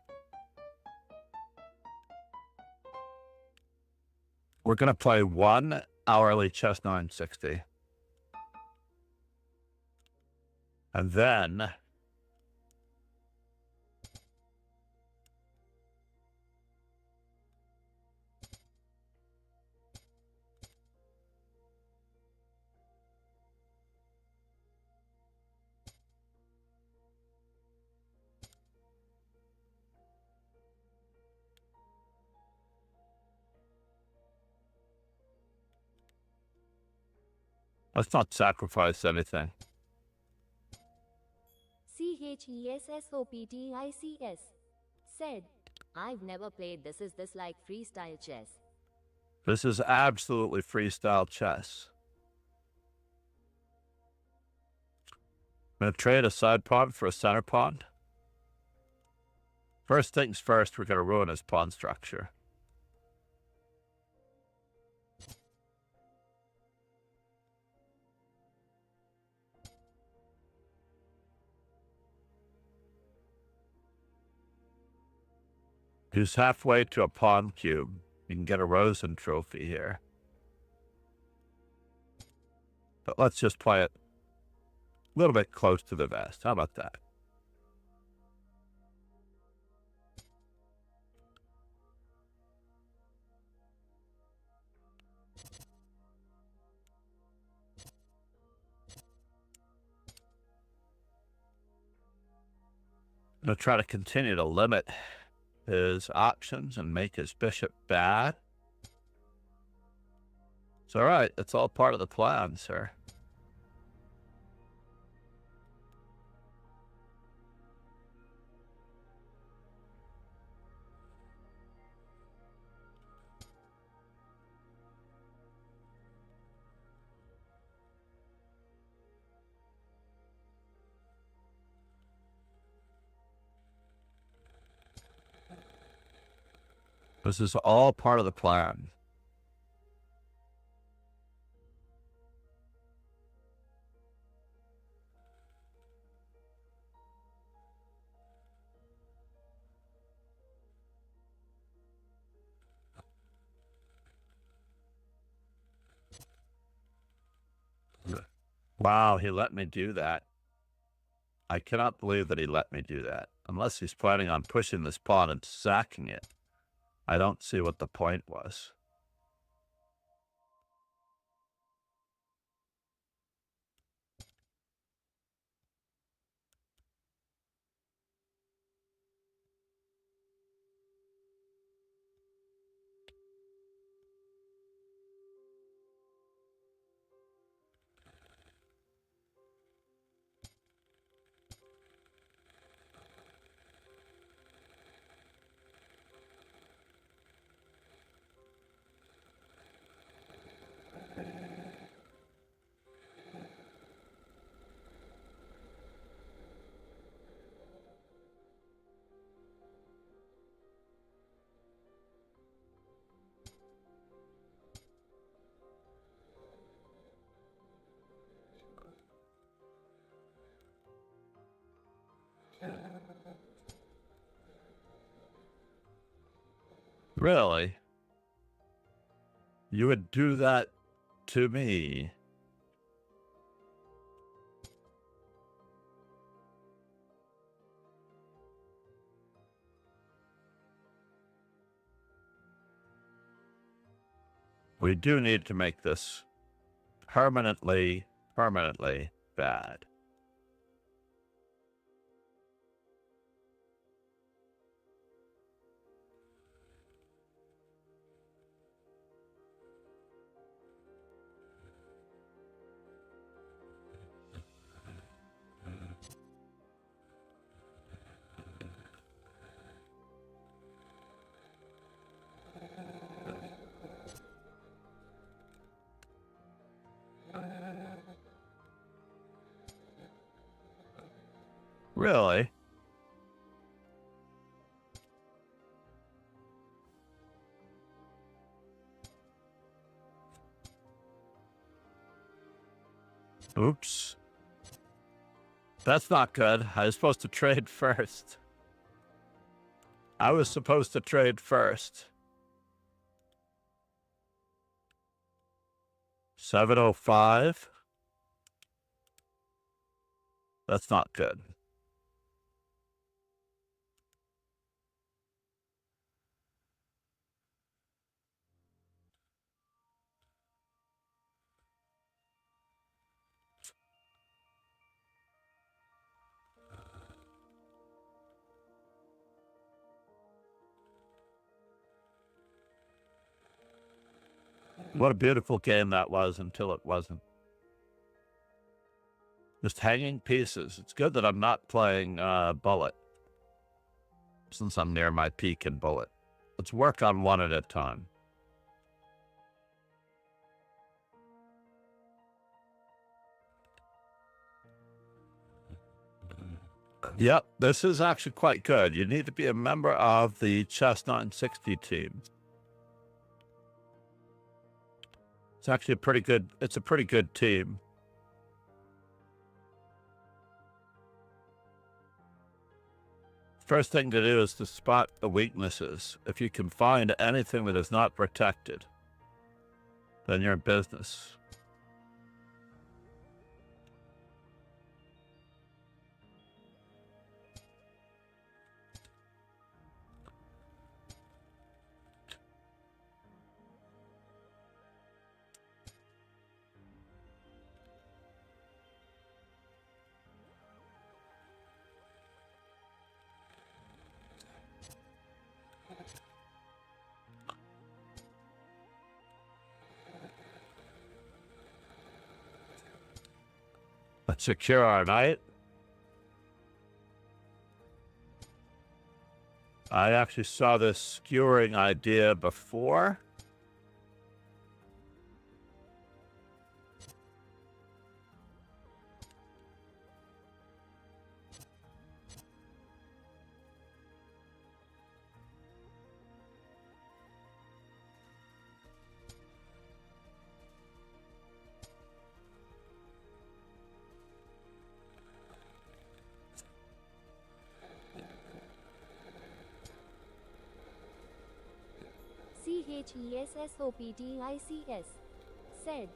We're going to play 1 hourly chess 960. And then let's not sacrifice anything. CHESSOPTICS said, I've never played this. Is this like freestyle chess? This is absolutely freestyle chess. I'm going to trade a side pawn for a center pawn. First things first, we're going to ruin his pawn structure. He's halfway to a pawn cube. You can get a Rosen trophy here. But let's just play it a little bit close to the vest. How about that? I'm going to try to continue to limit his options and make his bishop bad. It's all right. It's all part of the plan, sir. This is all part of the plan. Wow, he let me do that. I cannot believe that he let me do that. Unless he's planning on pushing this pawn and sacking it. I don't see what the point was. Really? You would do that to me? We do need to make this permanently bad. Really? Oops. That's not good. I was supposed to trade first. I was supposed to trade first. 705. That's not good. What a beautiful game that was until it wasn't. Just hanging pieces. It's good that I'm not playing bullet, since I'm near my peak in bullet. Let's work on one at a time. Yep, this is actually quite good. You need to be a member of the Chess 960 team. It's actually a pretty good team. First thing to do is to spot the weaknesses. If you can find anything that is not protected, then you're in business. Let's secure our knight. I actually saw this skewering idea before. CHESSOPTICS said,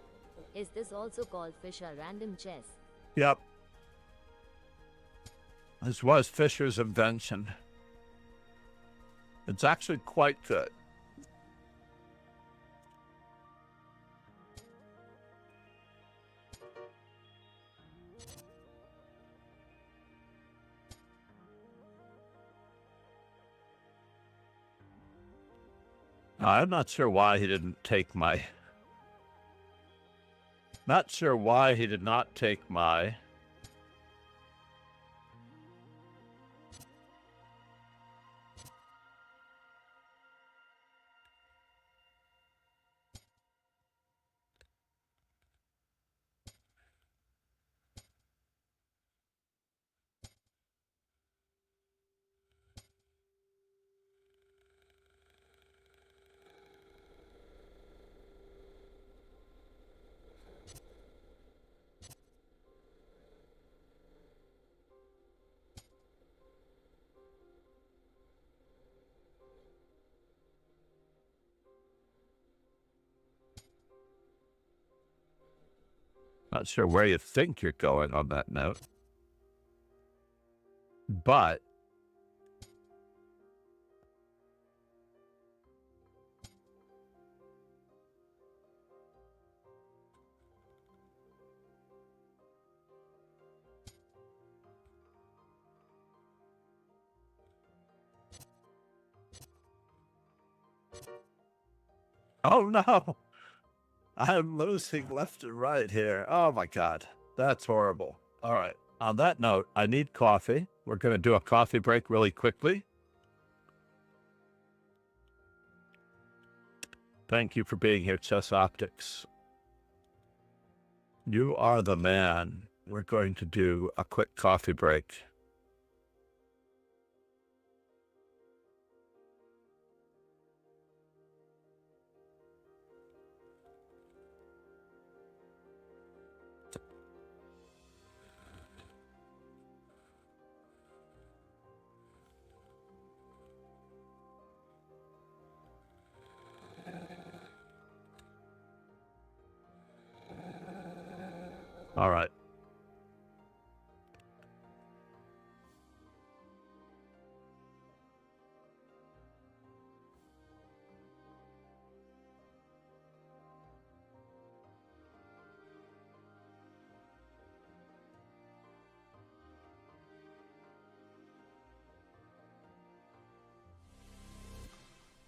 is this also called Fisher random chess? Yep. This was Fisher's invention. It's actually quite good. I'm not sure why he didn't take my... Not sure why he did not take my... Not sure where you think you're going on that note. But oh no, I'm losing left and right here. Oh my God, that's horrible. All right. On that note, I need coffee. We're going to do a coffee break really quickly. Thank you for being here, Chess Optics. You are the man. We're going to do a quick coffee break. All right.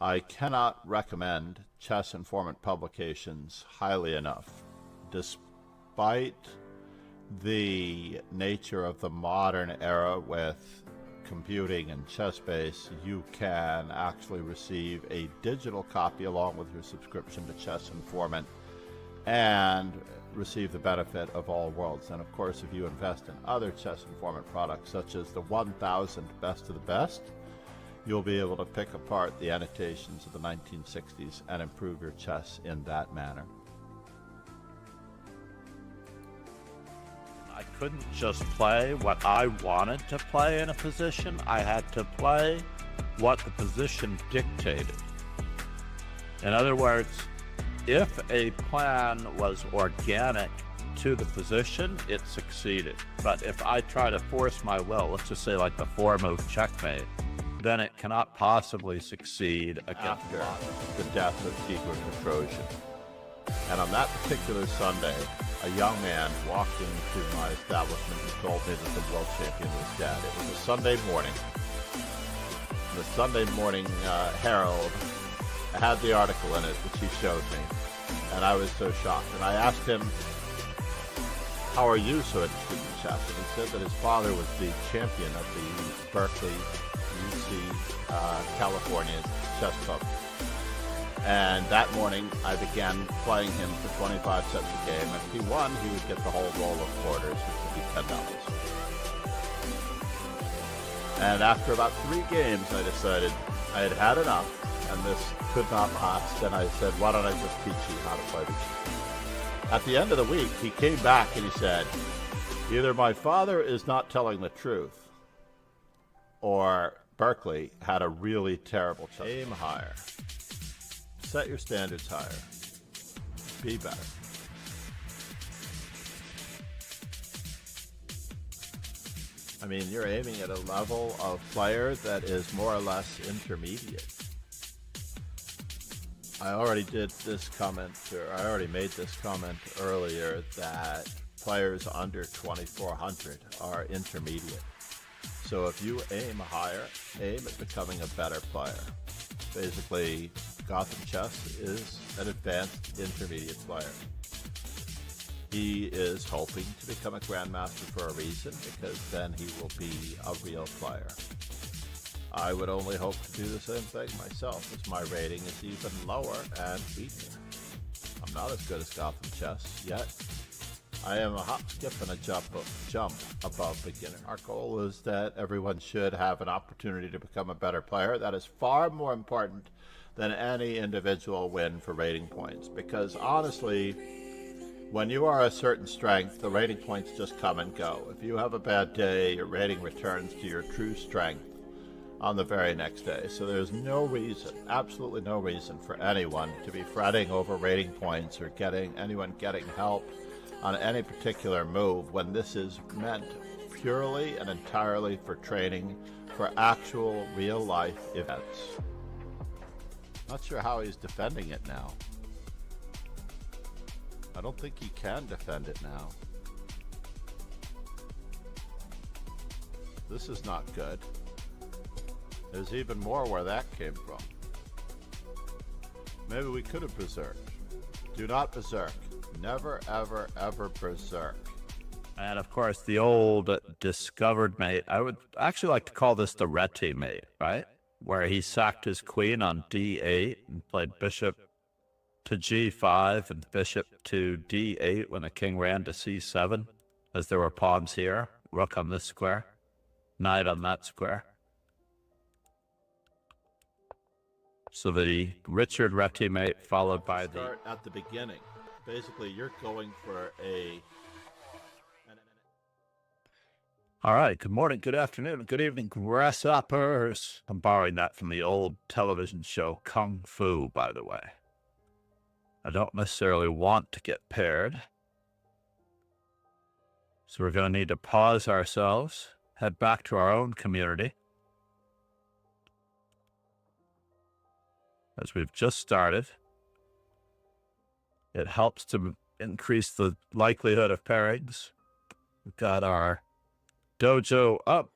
I cannot recommend Chess Informant publications highly enough. Despite the nature of the modern era with computing and ChessBase, you can actually receive a digital copy along with your subscription to Chess Informant and receive the benefit of all worlds. And of course, if you invest in other Chess Informant products, such as the 1000 Best of the Best, you'll be able to pick apart the annotations of the 1960s and improve your chess in that manner. I couldn't just play what I wanted to play in a position. I had to play what the position dictated. In other words, if a plan was organic to the position, it succeeded. But if I try to force my will, let's just say like the 4-move checkmate, then it cannot possibly succeed against after the death of Tigran the Trojan. And on that particular Sunday, a young man walked into my establishment and told me that the world champion was dead. It was a Sunday morning. The Sunday morning Herald had the article in it, which he showed me, and I was so shocked. And I asked him, how are you so interested in chess? And he said that his father was the champion of the Berkeley UC California chess club. And that morning, I began playing him for 25 cents a game. And if he won, he would get the whole roll of quarters, which would be $10. And after about 3 games, I decided I had had enough, and this could not last. And I said, why don't I just teach you how to play the game? At the end of the week, he came back and he said, either my father is not telling the truth, or Berkeley had a really terrible chess. Aim higher. Set your standards higher. Be better. I mean, you're aiming at a level of player that is more or less intermediate. I already made this comment earlier that players under 2400 are intermediate. So if you aim higher, aim at becoming a better player. Basically, Gotham Chess is an advanced intermediate player. He is hoping to become a grandmaster for a reason, because then he will be a real player. I would only hope to do the same thing myself, as my rating is even lower and weaker. I'm not as good as Gotham Chess yet. I am a hop, skip, and a jump above beginner. Our goal is that everyone should have an opportunity to become a better player. That is far more important than any individual win for rating points, because honestly, when you are a certain strength, the rating points just come and go. If you have a bad day, your rating returns to your true strength on the very next day. So there's no reason, absolutely no reason for anyone to be fretting over rating points or anyone getting help on any particular move when this is meant purely and entirely for training for actual real-life events. Not sure how he's defending it now. I don't think he can defend it now. This is not good. There's even more where that came from. Maybe we could have berserked. Do not berserk. Never, ever, ever berserk. And of course, the old discovered mate. I would actually like to call this the Reti mate, right? Where he sacked his queen on d8 and played bishop to g5 and bishop to d8 when the king ran to c7, as there were pawns here, rook on this square, knight on that square. So the Richard Reti mate followed by the... Start at the beginning. Basically, you're going for a... All right, good morning, good afternoon, good evening, grasshoppers. I'm borrowing that from the old television show Kung Fu, by the way. I don't necessarily want to get paired. So we're going to need to pause ourselves, head back to our own community. As we've just started. It helps to increase the likelihood of pairings. We've got our dojo up.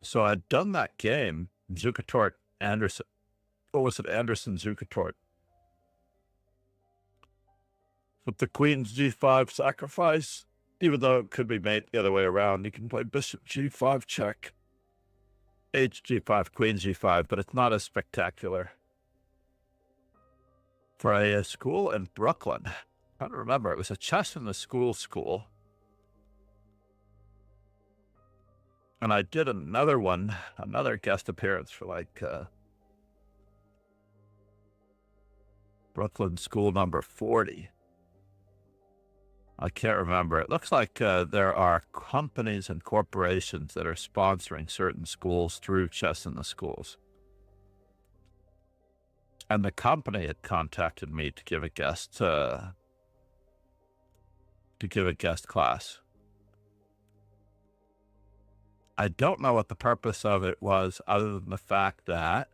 So I'd done that game, Zukertort Anderson. What was it? Anderson Zukertort. With the queen's g5 sacrifice, even though it could be made the other way around, you can play bishop g5 check. H-G5, Queen G5, but it's not as spectacular. For a school in Brooklyn, I don't remember, it was a chess in the school. And I did another one, another guest appearance for like Brooklyn school number 40. I can't remember. It looks like there are companies and corporations that are sponsoring certain schools through Chess in the Schools. And the company had contacted me to give a guest class. I don't know what the purpose of it was, other than the fact that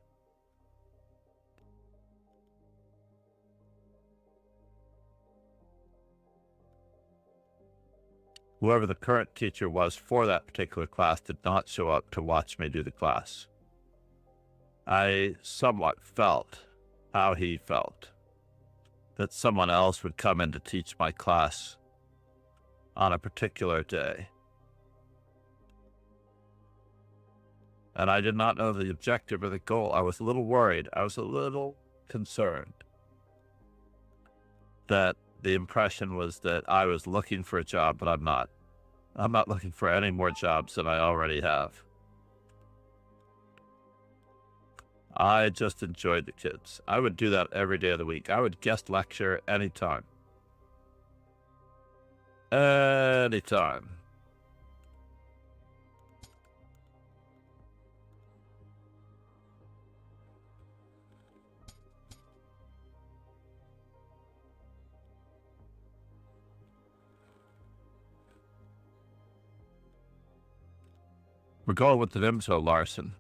whoever the current teacher was for that particular class did not show up to watch me do the class. I somewhat felt how he felt, that someone else would come in to teach my class on a particular day. And I did not know the objective or the goal. I was a little worried. I was a little concerned that the impression was that I was looking for a job, but I'm not. I'm not looking for any more jobs than I already have. I just enjoyed the kids. I would do that every day of the week. I would guest lecture anytime. Anytime. We're going with the Vimso Larson.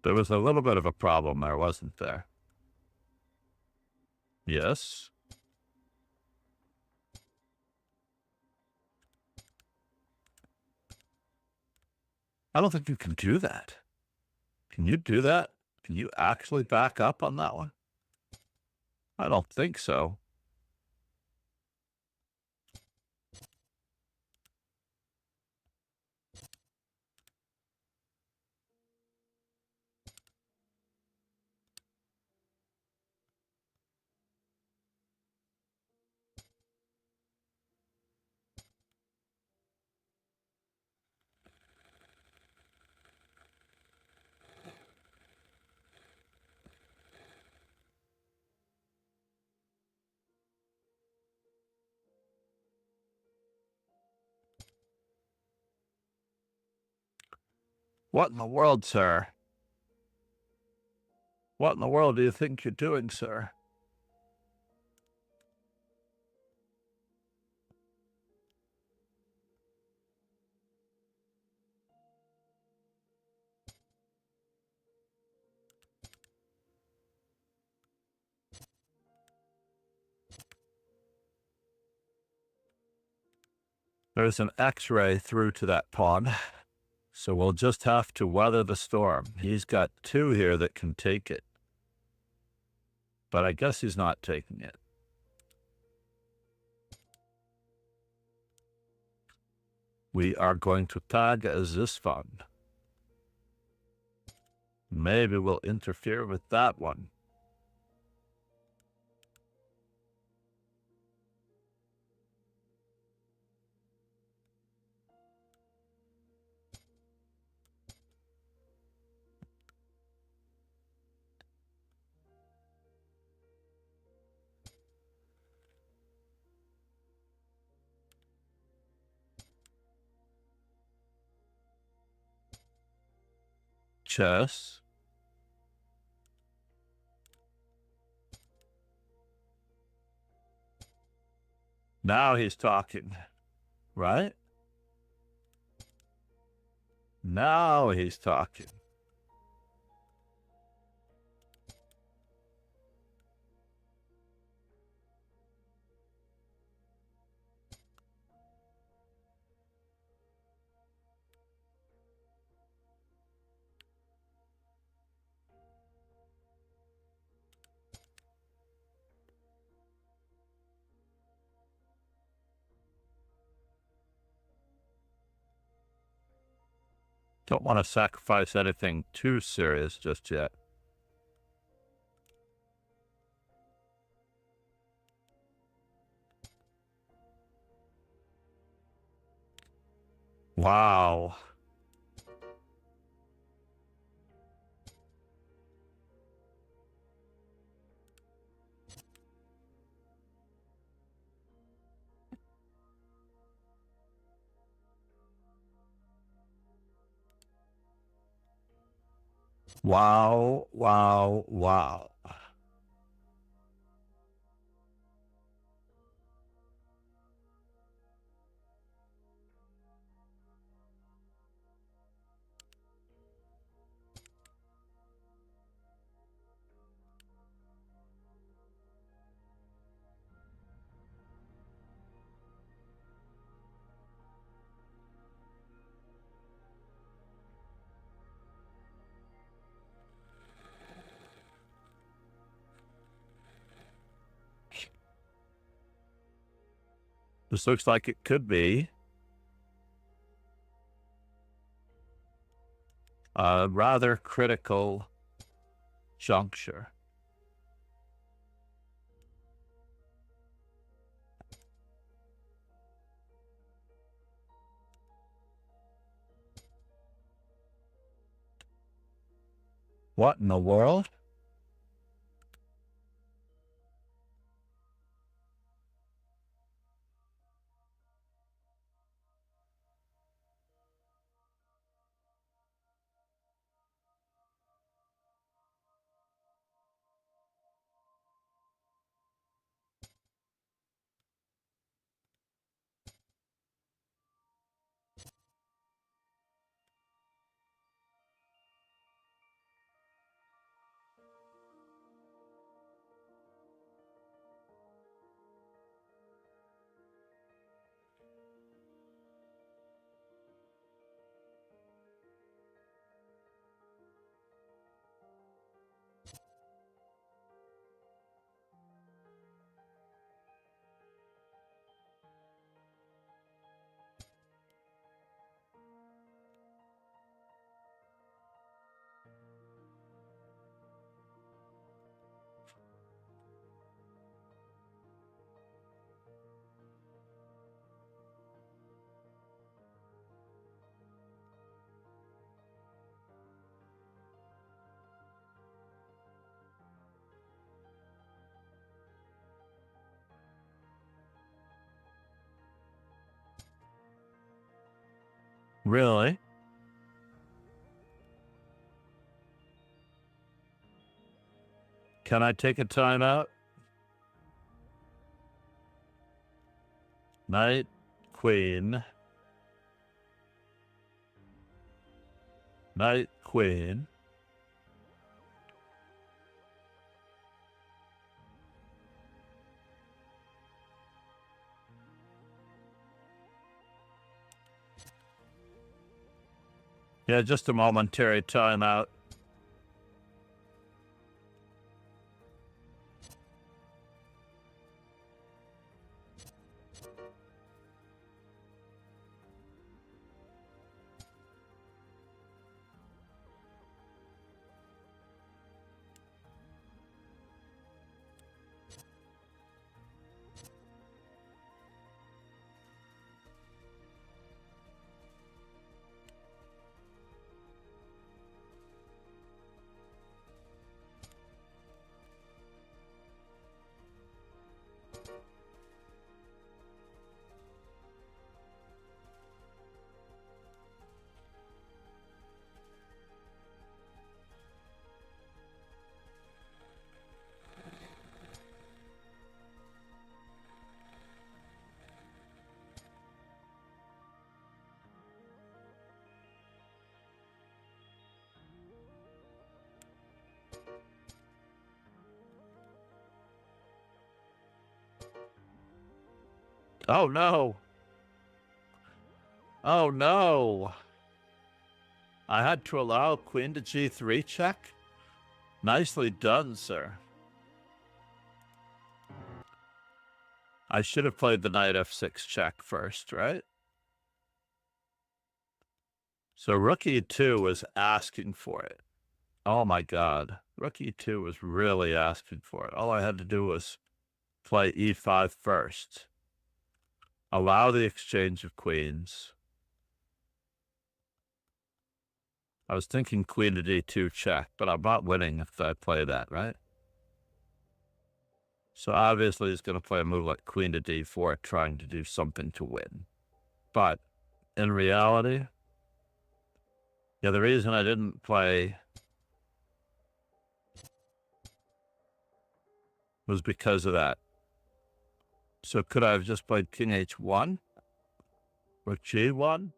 There was a little bit of a problem there, wasn't there? Yes. I don't think you can do that. Can you do that? Can you actually back up on that one? I don't think so. What in the world, sir? What in the world do you think you're doing, sir? There's an X-ray through to that pawn, so we'll just have to weather the storm. He's got two here that can take it, but I guess he's not taking it. We are going to tag as this fun. Maybe we'll interfere with that one. Chess. Now he's talking, right? Now he's talking. Don't want to sacrifice anything too serious just yet. Wow. Wow, wow, wow. This looks like it could be a rather critical juncture. What in the world? Really? Can I take a timeout? Knight, queen. Knight, queen. Yeah, just a momentary timeout. Oh no. Oh no. I had to allow queen to g3 check? Nicely done, sir. I should have played the knight f6 check first, right? So rook e2 was asking for it. Oh my god. Rook e2 was really asking for it. All I had to do was play e5 first. Allow the exchange of queens. I was thinking queen to d2 check, but I'm not winning if I play that, right? So obviously he's going to play a move like queen to d4, trying to do something to win. But in reality, yeah, the reason I didn't play was because of that. So could I have just played king h1? Or g1?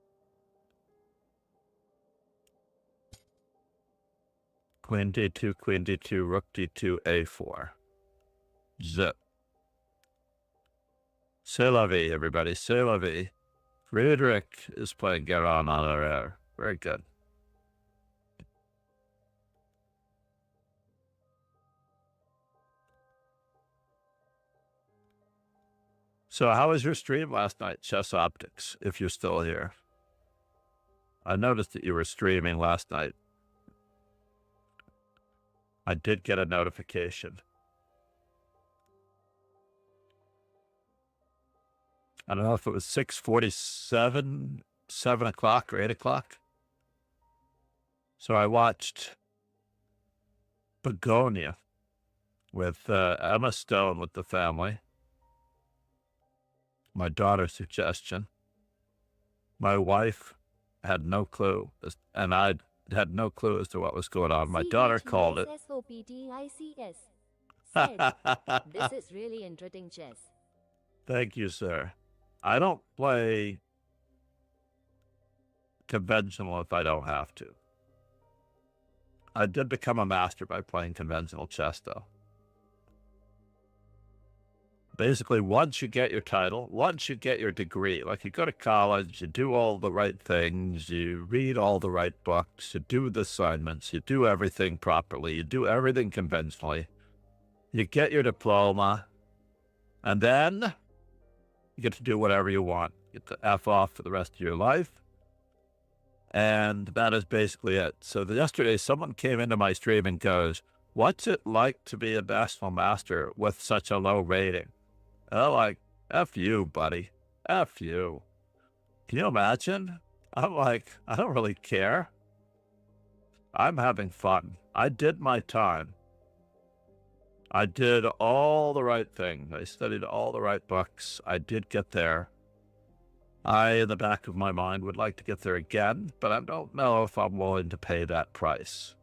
Queen d2, rook d2, a4. Zip. C'est la vie, everybody. C'est la vie. Friedrich is playing Garon on our air. Very good. So how was your stream last night, Chess Optics, if you're still here? I noticed that you were streaming last night. I did get a notification. I don't know if it was 6:47, 7 o'clock or 8 o'clock. So I watched Begonia with Emma Stone with the family. My daughter's suggestion. My wife had no clue, and I had no clue as to what was going on. My daughter called it. Said, this is really interesting chess. Thank you, sir. I don't play conventional if I don't have to. I did become a master by playing conventional chess, though. Basically, once you get your title, once you get your degree, like you go to college, you do all the right things, you read all the right books, you do the assignments, you do everything properly, you do everything conventionally, you get your diploma, and then you get to do whatever you want. You get to F off for the rest of your life. And that is basically it. So yesterday, someone came into my stream and goes, what's it like to be a national master with such a low rating? And I'm like, F you, buddy. F you. Can you imagine? I'm like, I don't really care. I'm having fun. I did my time. I did all the right things. I studied all the right books. I did get there. I, in the back of my mind, would like to get there again, but I don't know if I'm willing to pay that price.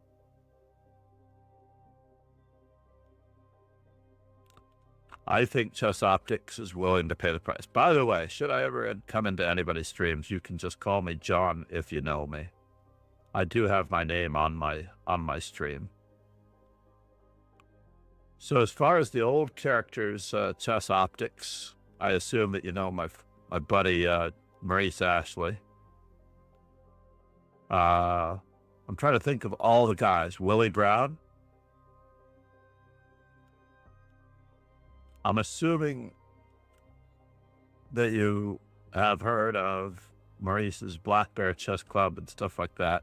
I think Chess Optics is willing to pay the price. By the way, should I ever come into anybody's streams, you can just call me John if you know me. I do have my name on my stream. So as far as the old characters, Chess Optics, I assume that you know my buddy Maurice Ashley. I'm trying to think of all the guys. Willie Brown. I'm assuming that you have heard of Maurice's Black Bear Chess Club and stuff like that.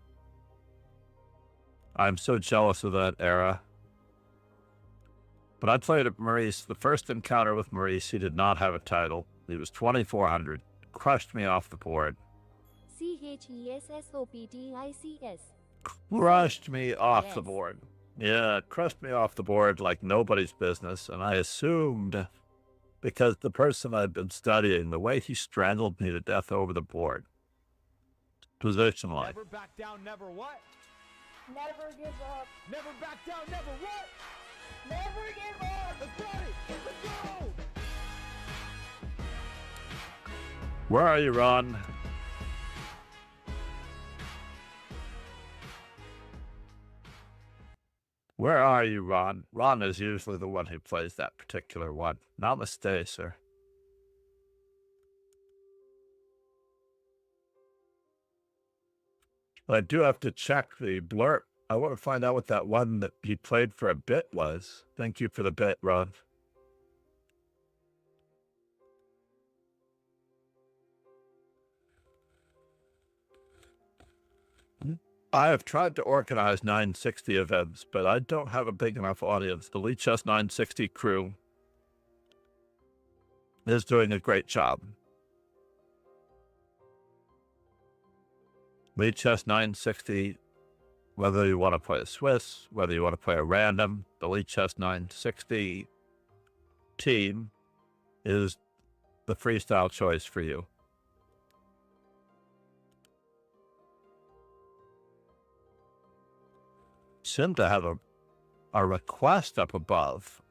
I'm so jealous of that era. But I played at Maurice. The first encounter with Maurice, he did not have a title. He was 2,400. Crushed me off the board. CHESSOPTICS. Crushed me off the board. Yeah, crushed me off the board like nobody's business. And I assumed, because the person I'd been studying, the way he strangled me to death over the board. Positionally. Never back down, never what? Never give up. Never back down, never what? Never give up. Let's got it. Let's go. Where are you, Ron? Where are you, Ron? Ron is usually the one who plays that particular one. Namaste, sir. I do have to check the blurb. I want to find out what that one that he played for a bit was. Thank you for the bit, Ron. I have tried to organize 960 events, but I don't have a big enough audience. The Lead Chess 960 crew is doing a great job. Lead Chess 960, whether you want to play a Swiss, whether you want to play a random, the Lead Chess 960 team is the freestyle choice for you. Seem to have a request up above.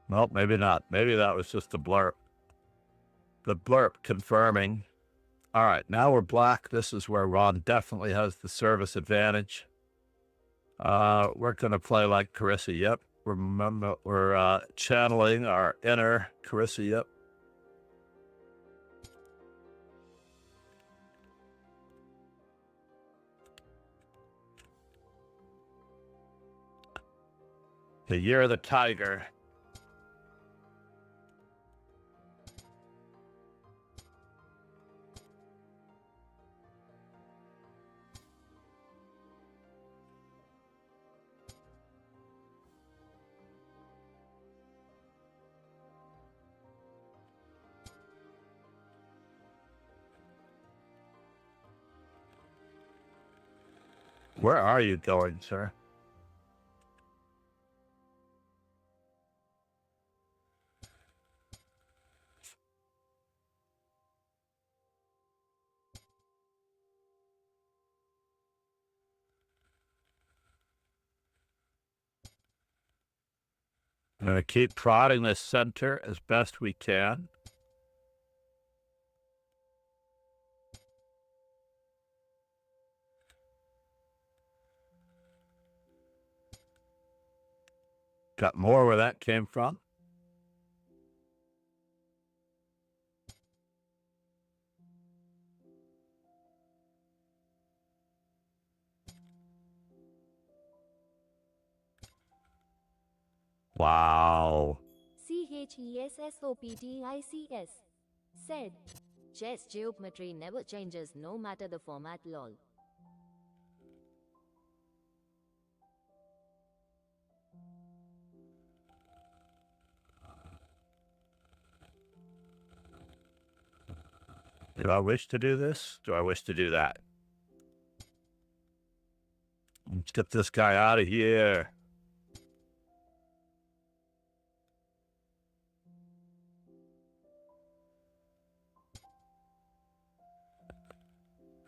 Well, maybe not. Maybe that was just a blurb. The blurb confirming. All right, now we're black. This is where Ron definitely has the service advantage. We're going to play like Carissa Yip. Remember, we're channeling our inner Carissa Yip. The Year of the Tiger. Where are you going, sir? I'm going to keep prodding this center as best we can. Got more where that came from. Wow. CHESSOPTICS. Said. Chess geometry never changes no matter the format lol. Do I wish to do this? Do I wish to do that? Let's get this guy out of here.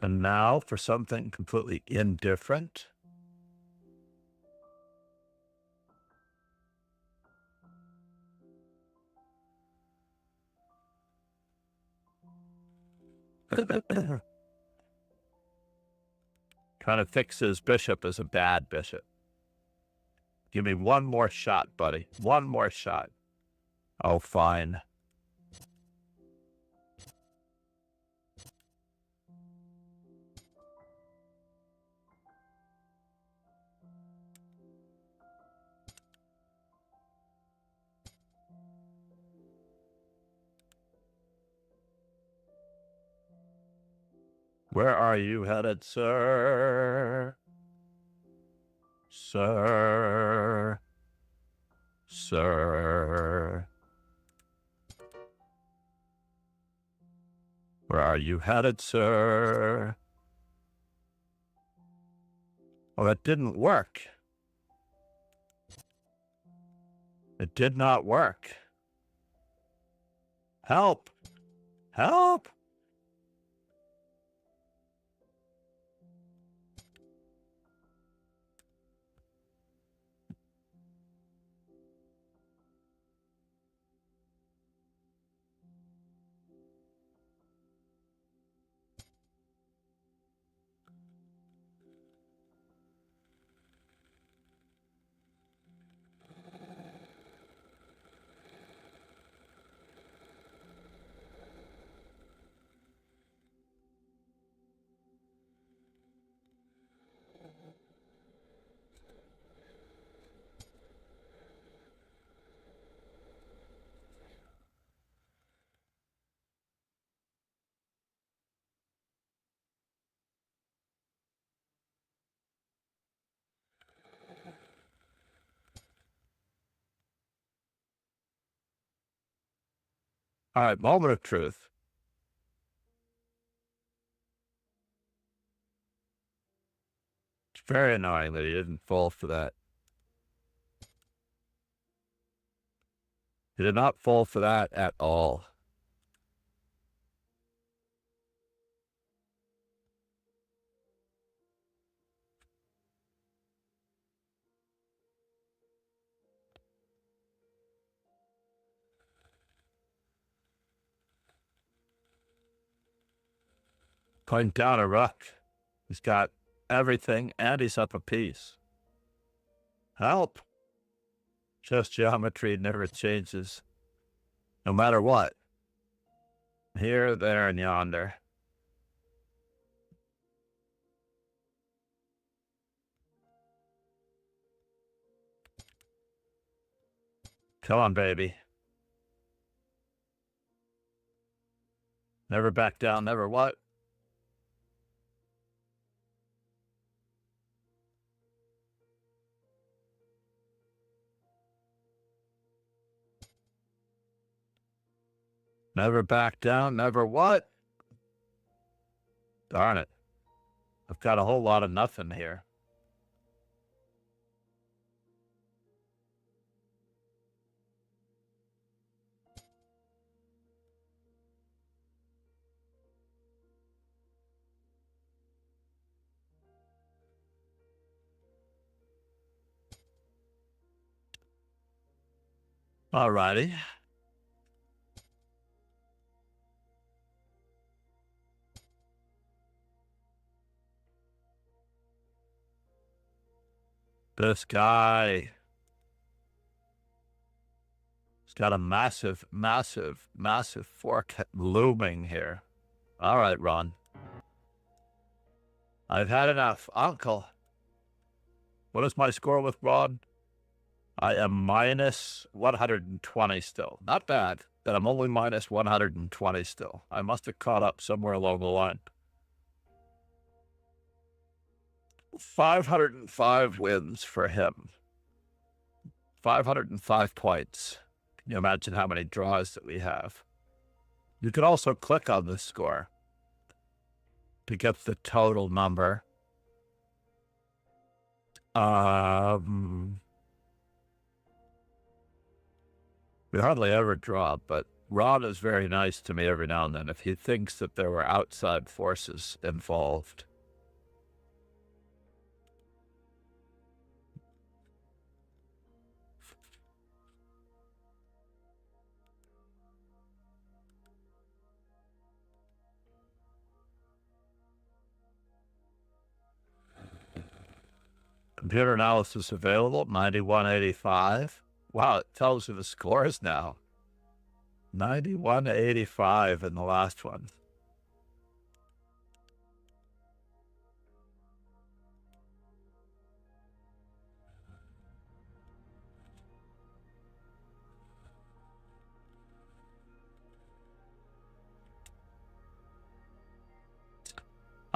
And now for something completely indifferent. Trying to fix his bishop is a bad bishop. Give me one more shot, buddy. One more shot. Oh, fine. Where are you headed, sir? Sir. Sir. Where are you headed, sir? Oh, that didn't work. It did not work. Help! Help! All right, moment of truth. It's very annoying that he didn't fall for that. He did not fall for that at all. Going down a rook. He's got everything and he's up a piece. Help! Chess geometry never changes. No matter what. Here, there, and yonder. Come on, baby. Never back down, never what? Never back down, never what? Darn it. I've got a whole lot of nothing here. Alrighty. This guy. He's got a massive, massive, massive fork looming here. All right, Ron. I've had enough. Uncle. What is my score with Ron? I am minus 120 still. Not bad, but I'm only minus 120 still. I must have caught up somewhere along the line. 505 wins for him. 505 points. Can you imagine how many draws that we have? You can also click on this score to get the total number. We hardly ever draw, but Ron is very nice to me every now and then if he thinks that there were outside forces involved. Computer analysis available, 9185. Wow, it tells you the scores now. 9185 in the last one.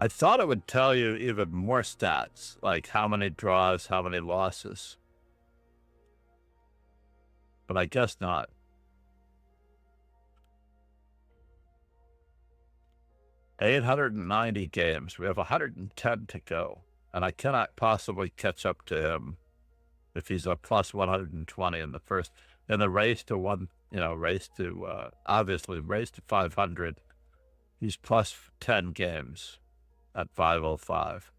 I thought it would tell you even more stats, like how many draws, how many losses. But I guess not. $890 games. We have 110 to go. And I cannot possibly catch up to him if he's a plus 120 in the first. In the race to obviously race to 500, he's plus 10 games at 505.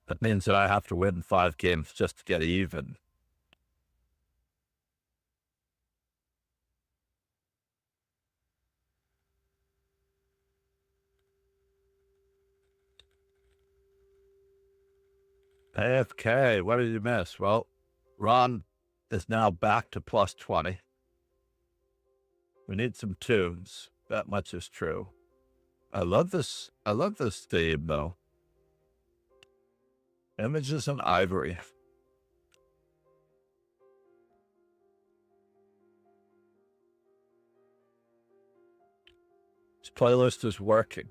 That means that I have to win 5 games just to get even. AFK, what did you miss? Well, Ron is now back to plus 20. We need some tunes. That much is true. I love this theme, though. Images and ivory. This playlist is working.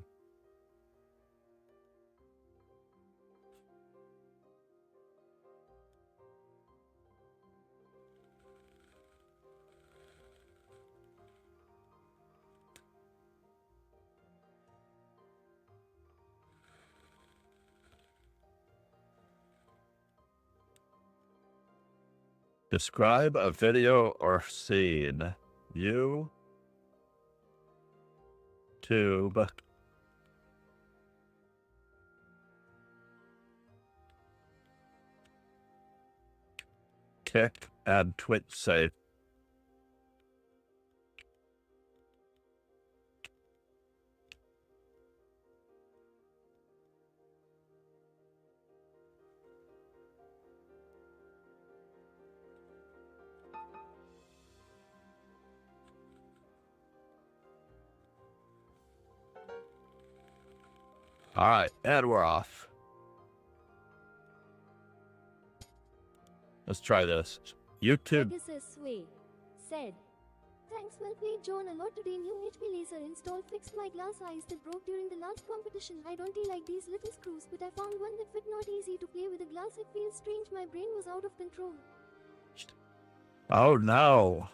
Describe a video or scene. YouTube. Kick and Twitch safe. All right, and we're off. Let's try this. YouTube. Pegasus Sway said, "Thanks, well played, John. A lot today. New HP laser install fixed my glass eyes that broke during the last competition. I don't like these little screws, but I found one that fit. Not easy to play with the glass. It feels strange. My brain was out of control." Oh no.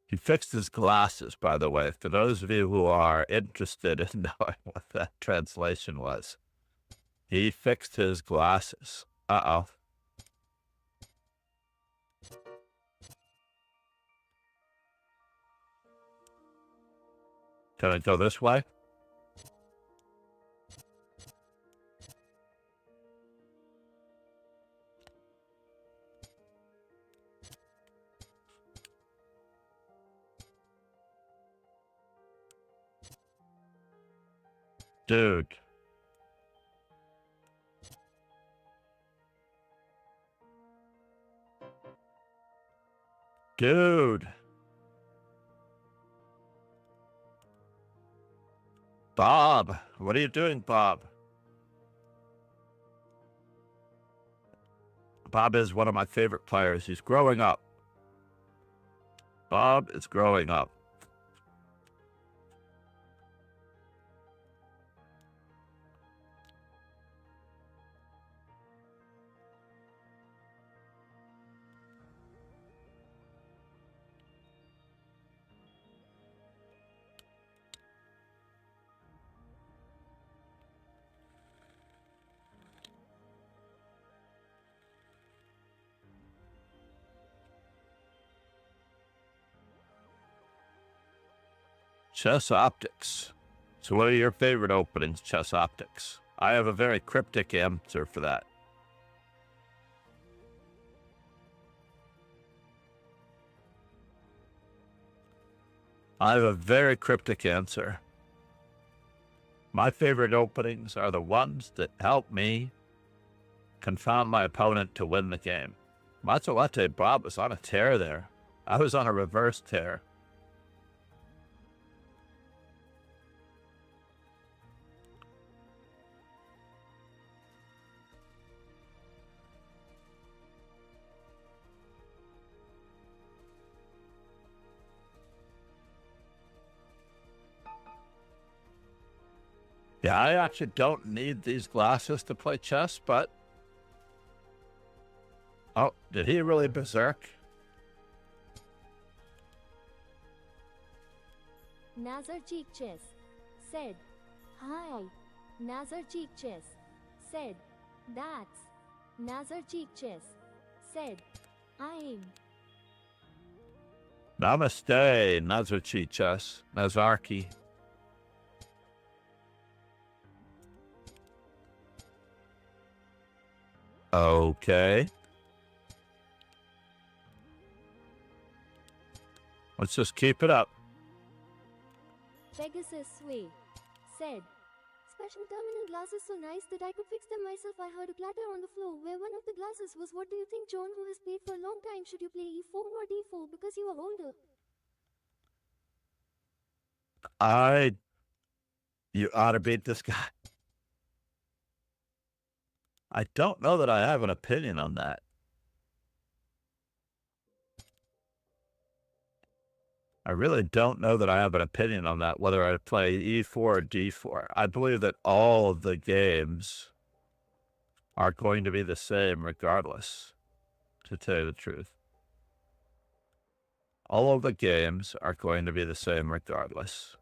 He fixed his glasses, by the way, for those of you who are interested in knowing what that translation was. He fixed his glasses. Uh-oh. Can I go this way? Dude. Dude. Bob. What are you doing, Bob? Bob is one of my favorite players. He's growing up. Bob is growing up. Chess Optics. So what are your favorite openings, Chess Optics? I have a very cryptic answer for that. I have a very cryptic answer. My favorite openings are the ones that help me confound my opponent to win the game. Mazzolete Bob was on a tear there. I was on a reverse tear. Yeah, I actually don't need these glasses to play chess, but... Oh, did he really berserk? Nazar Cheek Chess said, "Hi." Nazar Cheek Chess said, "That's." Nazar Cheek Chess said, "I'm." Namaste, Nazarchi Chess, Nazarki. Okay. Let's just keep it up. Pegasus Sway said, "Special terminal glasses so nice that I could fix them myself. I heard a clatter on the floor where one of the glasses was. What do you think, John, who has played for a long time? Should you play e4 or d4 because you are older?" You ought to beat this guy. I don't know that I have an opinion on that. I really don't know that I have an opinion on that, whether I play e4 or d4. I believe that all of the games are going to be the same regardless, to tell you the truth. All of the games are going to be the same regardless.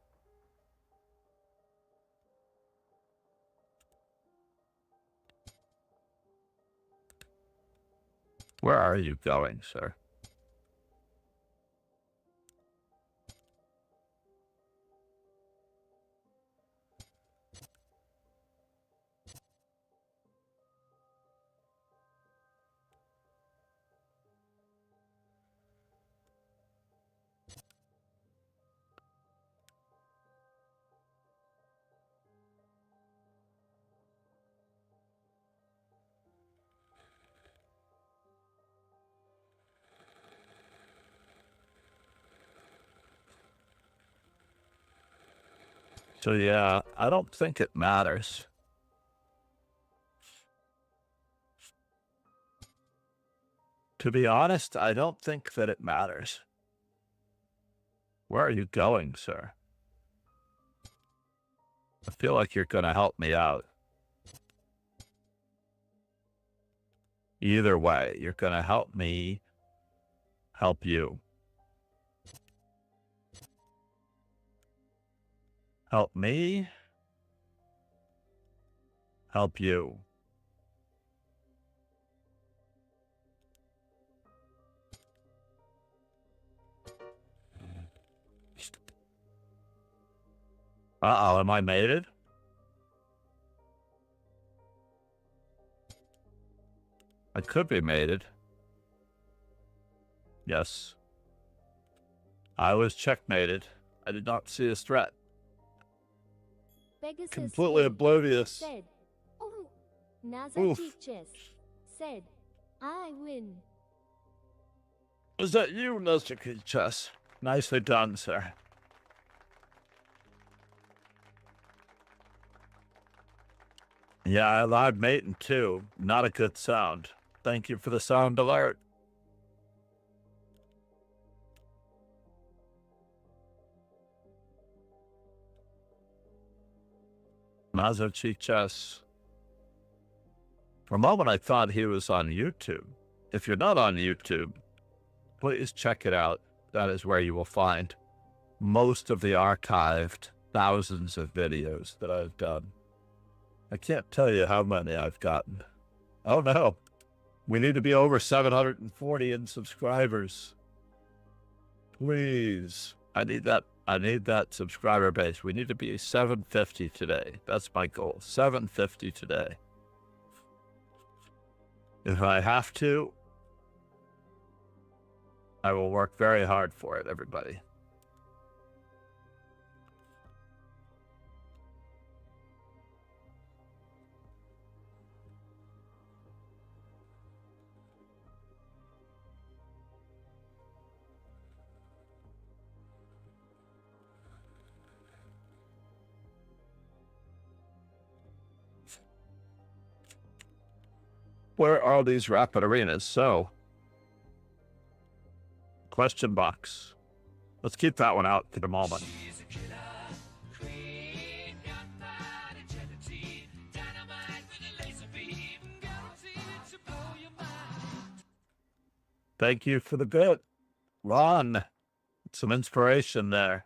Where are you going, sir? So yeah, I don't think it matters. To be honest, I don't think that it matters. Where are you going, sir? I feel like you're going to help me out. Either way, you're going to help me help you. Help me help you. Uh-oh, am I mated? I could be mated. Yes. I was checkmated. I did not see this threat. Pegasus Completely Sway oblivious. said, "Oh." Nazar Cheek Chess said, "I win." Was that you, Mr. Chess? Nicely done, sir. Yeah, I lied mating too. Not a good sound. Thank you for the sound alert. Mazochi Chess. For a moment, I thought he was on YouTube. If you're not on YouTube, please check it out. That is where you will find most of the archived thousands of videos that I've done. I can't tell you how many I've gotten. Oh no, we need to be over 740 in subscribers. Please, I need that I need that subscriber base. We need to be 750 today. That's my goal. 750 today. If I have to, I will work very hard for it, everybody. Where are these rapid arenas? So, question box. Let's keep that one out for the moment. Thank you for the bit, Ron. Some inspiration there.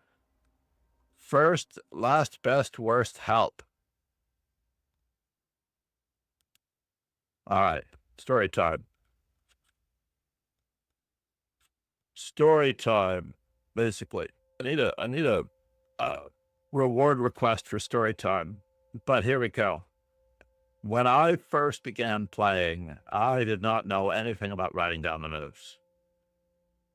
First, last, best, worst, help. All right, story time. Story time, basically. I need a reward request for story time, but here we go. When I first began playing, I did not know anything about writing down the moves.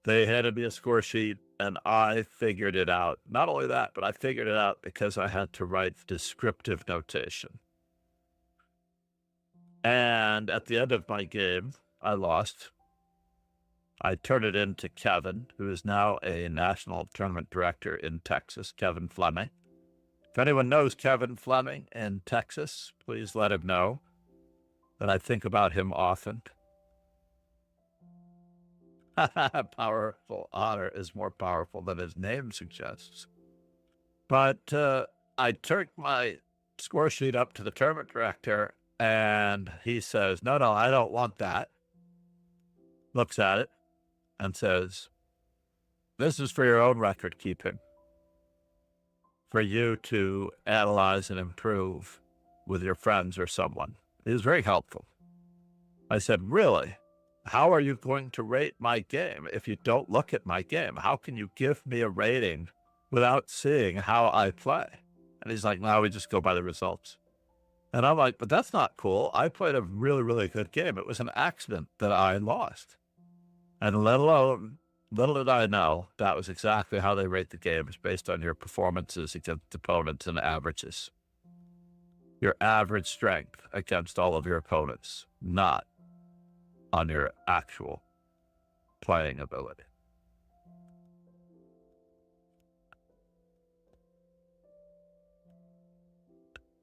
They handed me a score sheet, and I figured it out. Not only that, but I figured it out because I had to write descriptive notation. And at the end of my game, I lost. I turned it in to Kevin, who is now a national tournament director in Texas, Kevin Fleming. If anyone knows Kevin Fleming in Texas, please let him know that I think about him often. Powerful honor is more powerful than his name suggests. But I turned my score sheet up to the tournament director, and he says, no, I don't want that. Looks at it and says, this is for your own record keeping, for you to analyze and improve with your friends or someone. It was very helpful. I said, really? How are you going to rate my game if you don't look at my game? How can you give me a rating without seeing how I play? And he's like, no, we just go by the results. And I'm like, but that's not cool. I played a really, really good game. It was an accident that I lost. And little did I know, that was exactly how they rate the games, based on your performances against opponents and averages. Your average strength against all of your opponents, not on your actual playing ability.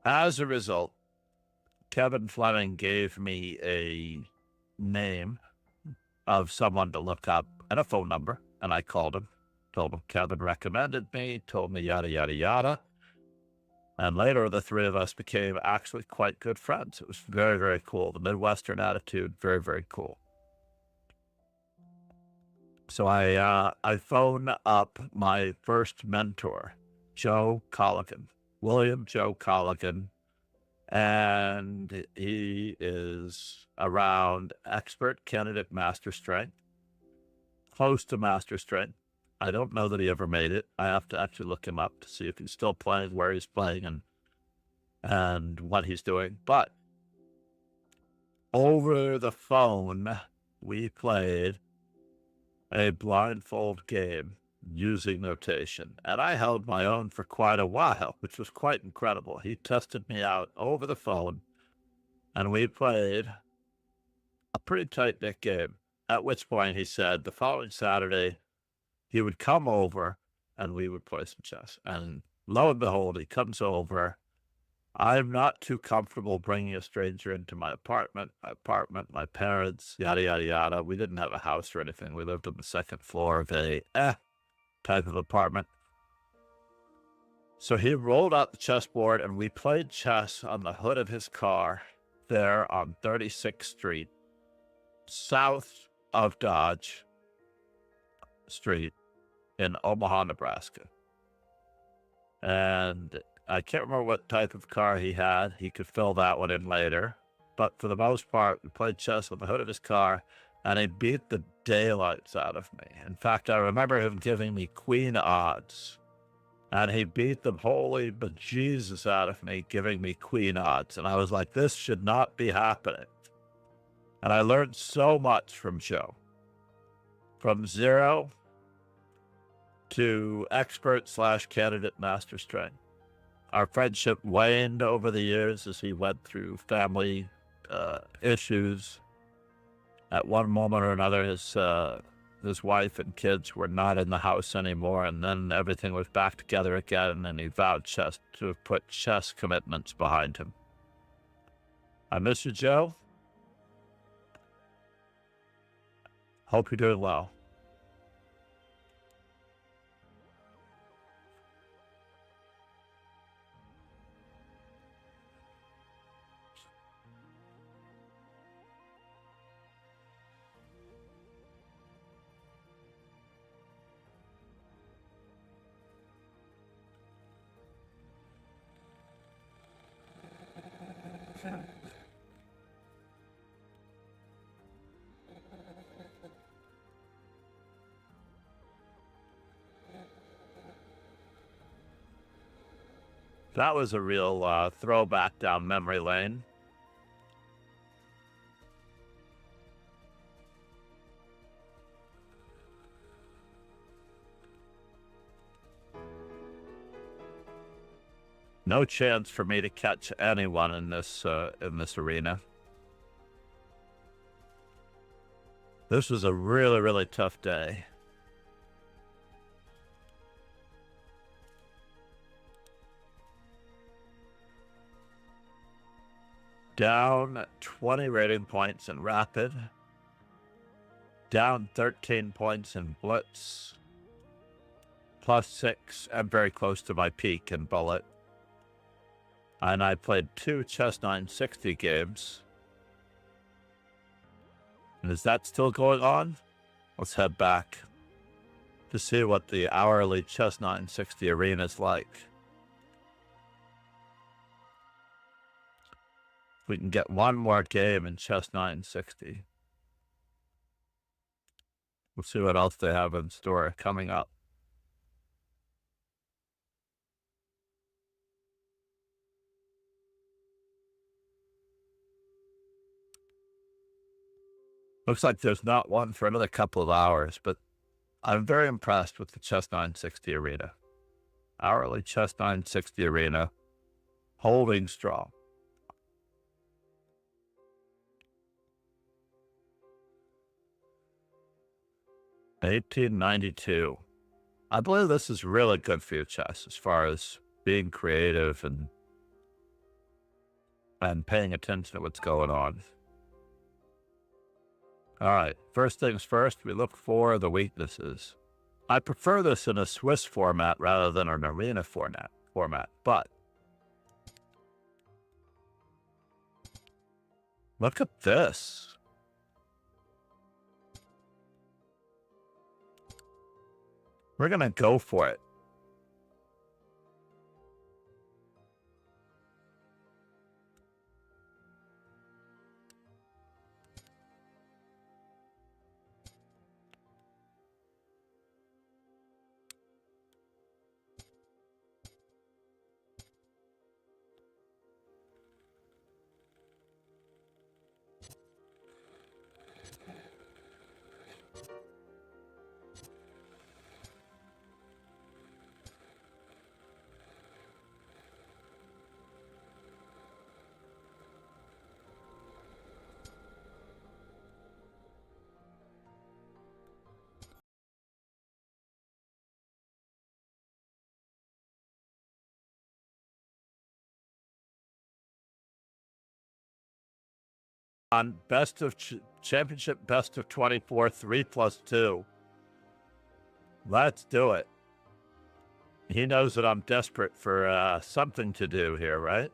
As a result, Kevin Fleming gave me a name of someone to look up and a phone number, and I called him, told him Kevin recommended me, told me yada, yada, yada. And later, the three of us became actually quite good friends. It was very, very cool. The Midwestern attitude, very, very cool. So I phoned up my first mentor, Joe Colligan, William Joe Colligan, and he is around expert candidate master strength, close to master strength. I don't know that he ever made it. I have to actually look him up to see if he's still playing, where he's playing, and what he's doing. But over the phone, we played a blindfold game using notation. And I held my own for quite a while, which was quite incredible. He tested me out over the phone, and we played a pretty tight-knit game, at which point he said the following Saturday he would come over and we would play some chess. And lo and behold, he comes over. I'm not too comfortable bringing a stranger into my apartment, my parents, yada, yada, yada. We didn't have a house or anything. We lived on the second floor of a type of apartment. So he rolled out the chessboard and we played chess on the hood of his car there on 36th Street, south of Dodge Street in Omaha, Nebraska. And I can't remember what type of car he had. He could fill that one in later. But for the most part, we played chess on the hood of his car, and he beat the daylights out of me. In fact, I remember him giving me queen odds And he beat the holy bejesus out of me, giving me queen odds. And I was like, this should not be happening. And I learned so much from Joe. From zero to expert/candidate master strength. Our friendship waned over the years as he went through family issues. At one moment or another, his wife and kids were not in the house anymore, and then everything was back together again, and he vowed to put chess commitments behind him. I miss you, Joe. Hope you're doing well. That was a real throwback down memory lane. No chance for me to catch anyone in this arena. This was a really, really tough day. Down 20 rating points in Rapid. Down 13 points in Blitz. +6, I'm very close to my peak in Bullet. And I played 2 Chess 960 games. And is that still going on? Let's head back to see what the hourly Chess 960 arena is like. We can get one more game in Chess 960. We'll see what else they have in store coming up. Looks like there's not one for another couple of hours, but I'm very impressed with the Chess 960 arena. Hourly Chess 960 arena, holding strong. $18.92. I believe this is really good for your chess as far as being creative and paying attention to what's going on. All right, first things first, we look for the weaknesses. I prefer this in a Swiss format rather than an arena format, but look at this. We're going to go for it. On best of championship, best of 24, 3+2. Let's do it. He knows that I'm desperate for something to do here, right?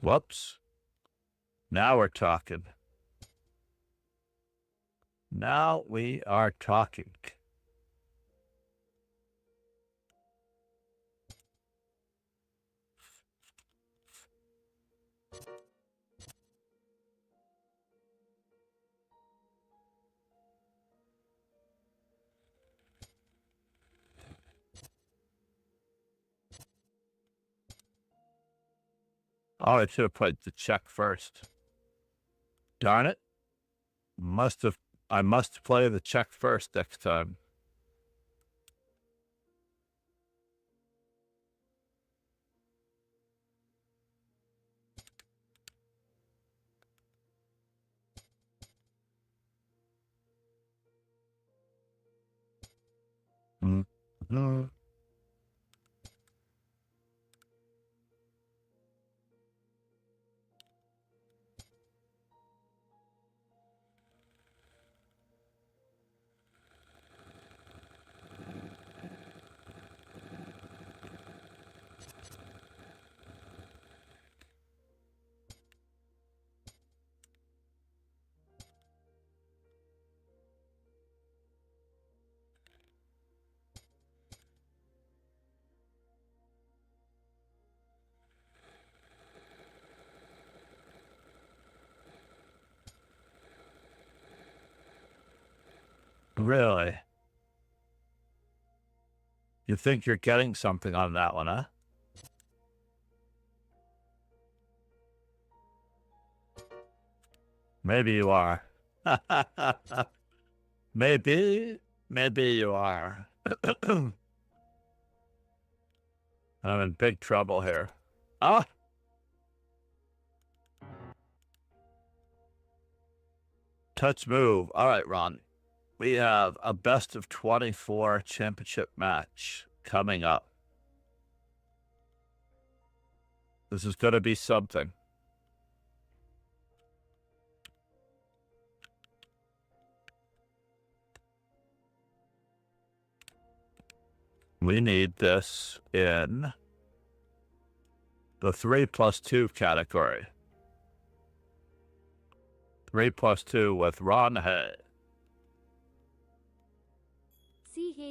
Whoops. Now we're talking. Now we are talking. Oh, I should have played the check first. Darn it. I must play the check first next time. Mm-hmm. Really? You think you're getting something on that one, huh? Maybe you are. Maybe you are. I'm in big trouble here. Ah! Touch move. All right, Ron. We have a best of 24 championship match coming up. This is going to be something. We need this in the 3+2 category. 3+2 with Ron Hay.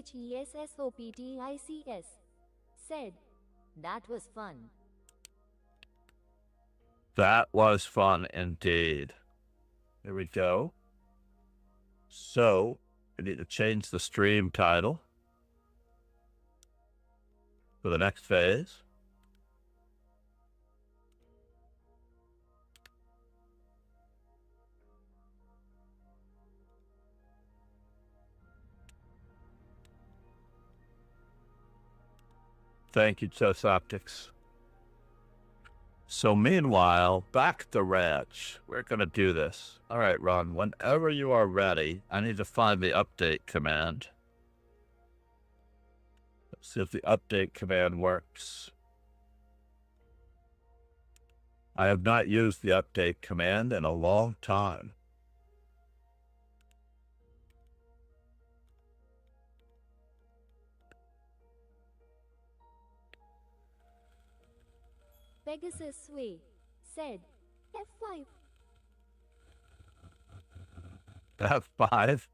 CHESSOPTICS. Said, that was fun. That was fun indeed. Here we go. So, we need to change the stream title for the next phase. Thank you, Tos Optics. So meanwhile, back at the ranch, we're going to do this. All right, Ron, whenever you are ready, I need to find the update command. Let's see if the update command works. I have not used the update command in a long time. Pegasus Sway. Said, F5. F5?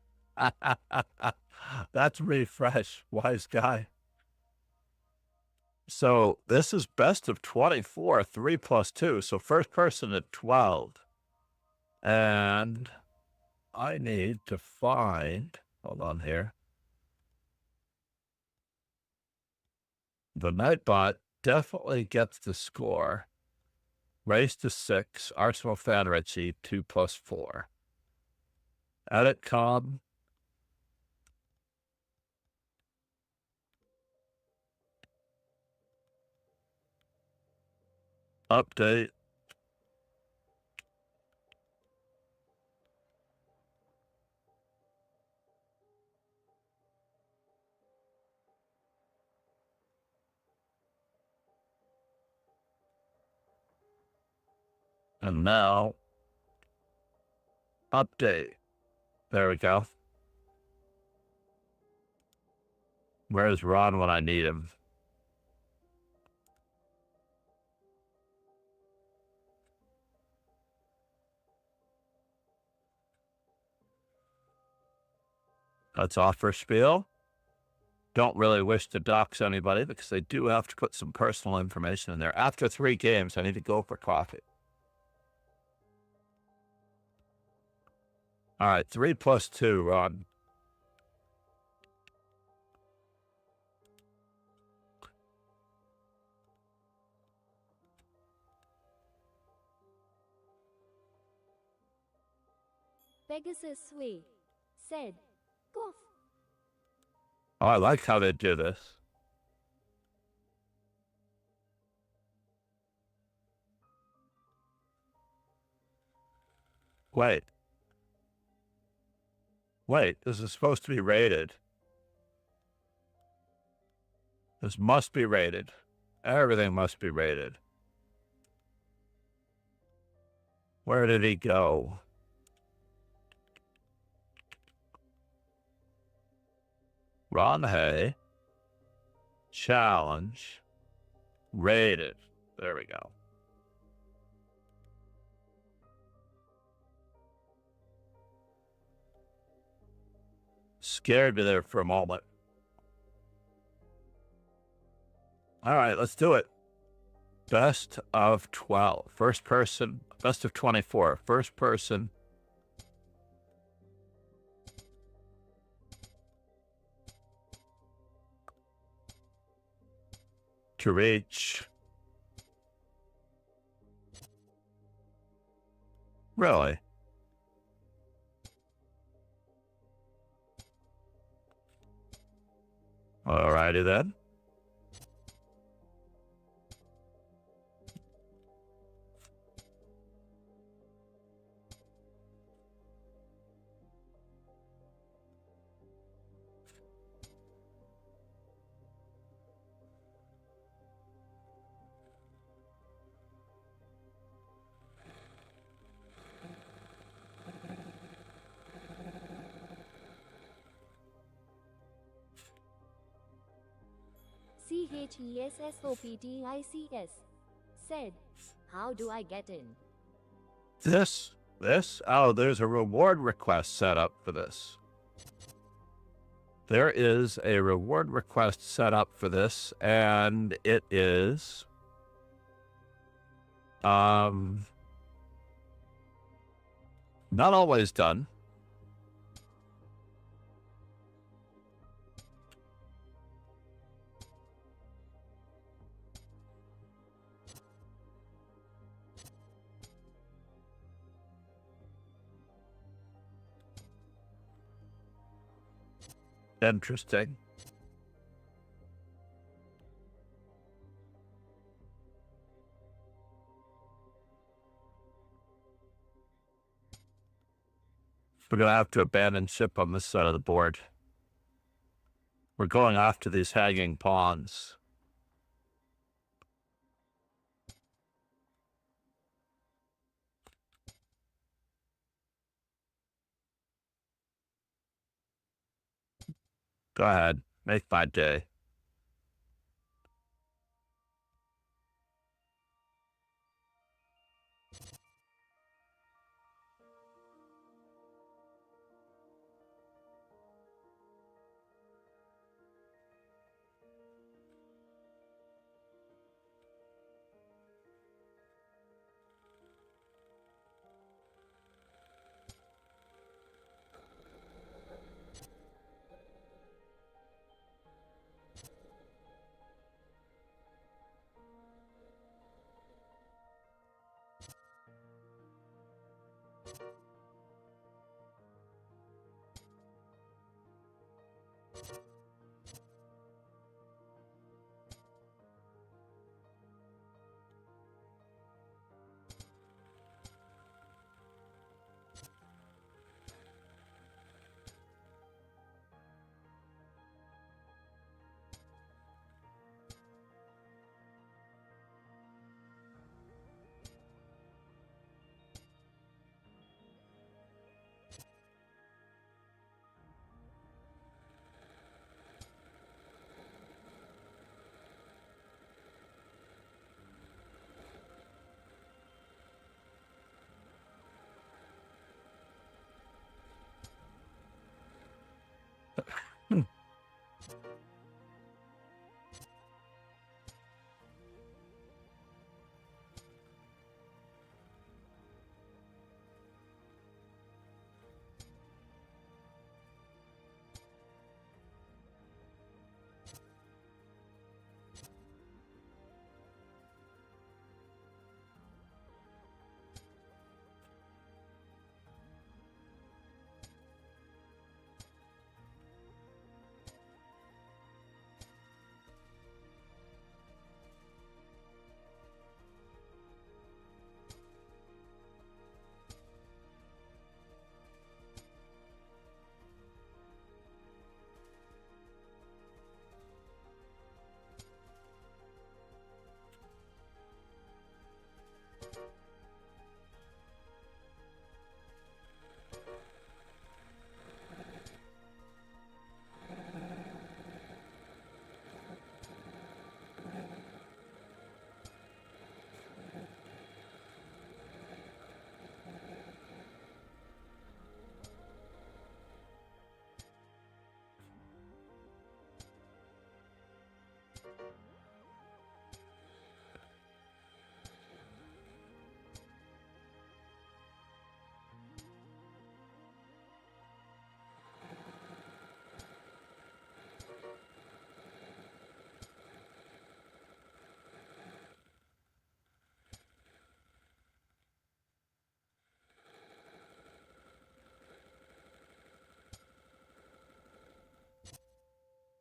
That's refresh, wise guy. So this is best of 24, 3+2. So first person at 12. And I need to find, hold on here. The Nightbot definitely gets the score. Race to 6, Arsenal Fan Richie, 2+4. Edit com. Update. And now, update. There we go. Where's Ron when I need him? Let's offer spiel. Don't really wish to dox anybody because they do have to put some personal information in there. After 3 games, I need to go for coffee. All right, 3 plus 2, Ron. Pegasus Sway said, cough. Oh, I like how they do this. Wait. Wait, this is supposed to be rated. This must be rated. Everything must be rated. Where did he go? Ron Hay. Challenge. Rated. There we go. Scared me there for a moment. All right, let's do it. Best of 12. First person. Best of 24. First person. To reach. Really? Alrighty then. CHESSOPTICS said, how do I get in? This? Oh, there's a reward request set up for this. There is a reward request set up for this, and it is... not always done. Interesting. We're going to have to abandon ship on this side of the board. We're going after these hanging pawns. Go ahead. Make my day.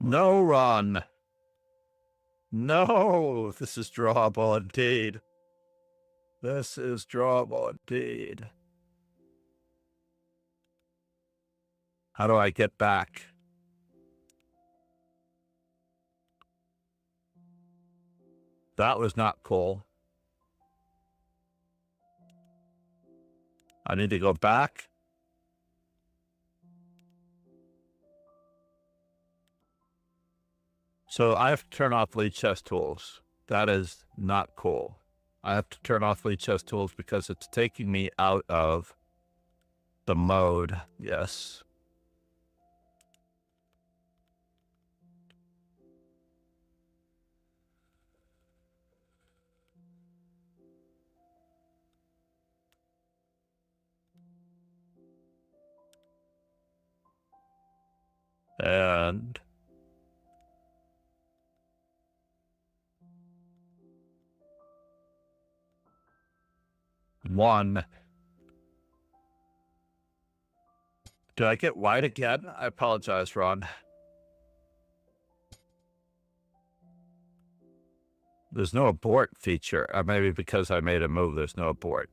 No run. No, this is drawable indeed. This is drawable indeed. How do I get back? That was not cool. I need to go back. So I have to turn off lead chess tools. That is not cool. I have to turn off lead chess tools because it's taking me out of the mode. Yes. And one. Did I get white again? I apologize, Ron. There's no abort feature. Or maybe because I made a move, there's no abort.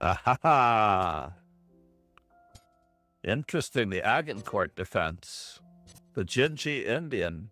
Ahaha. Interesting, the Agincourt defense. The Jinji Indian.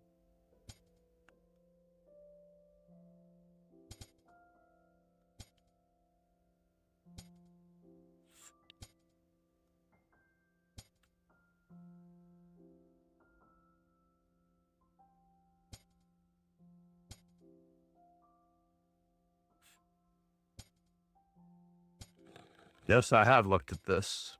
Yes, I have looked at this.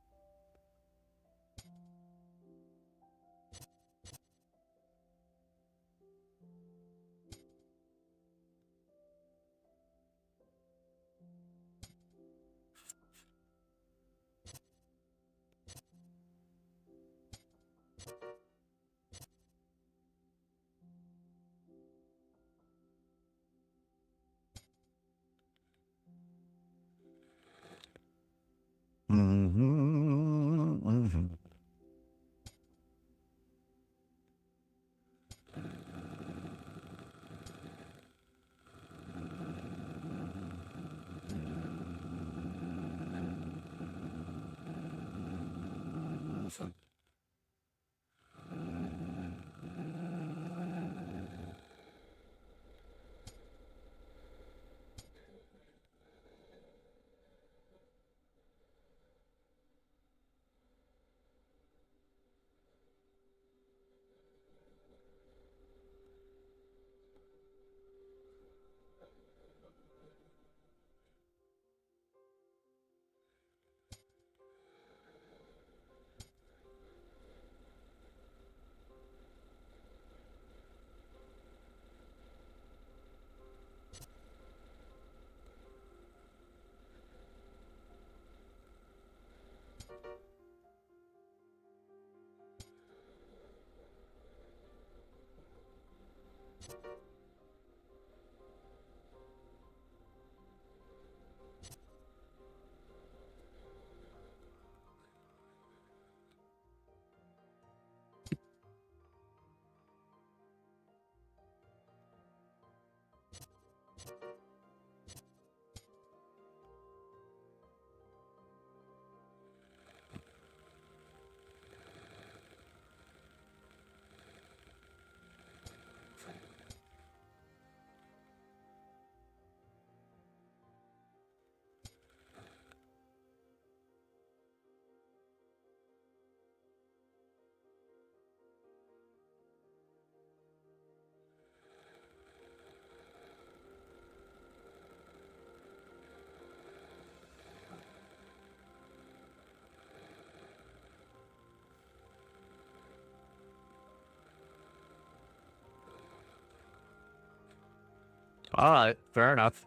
All right, fair enough.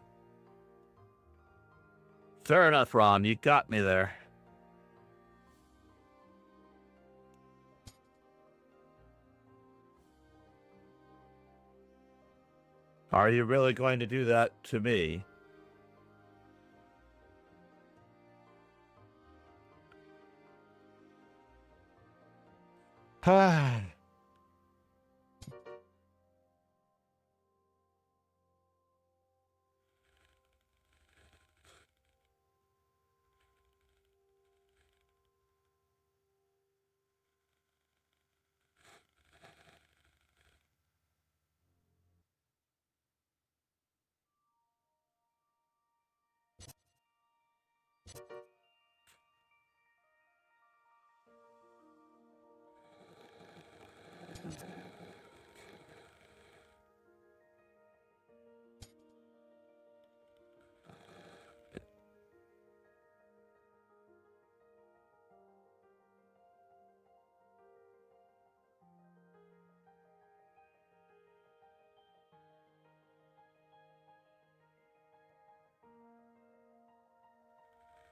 Fair enough, Ron. You got me there. Are you really going to do that to me?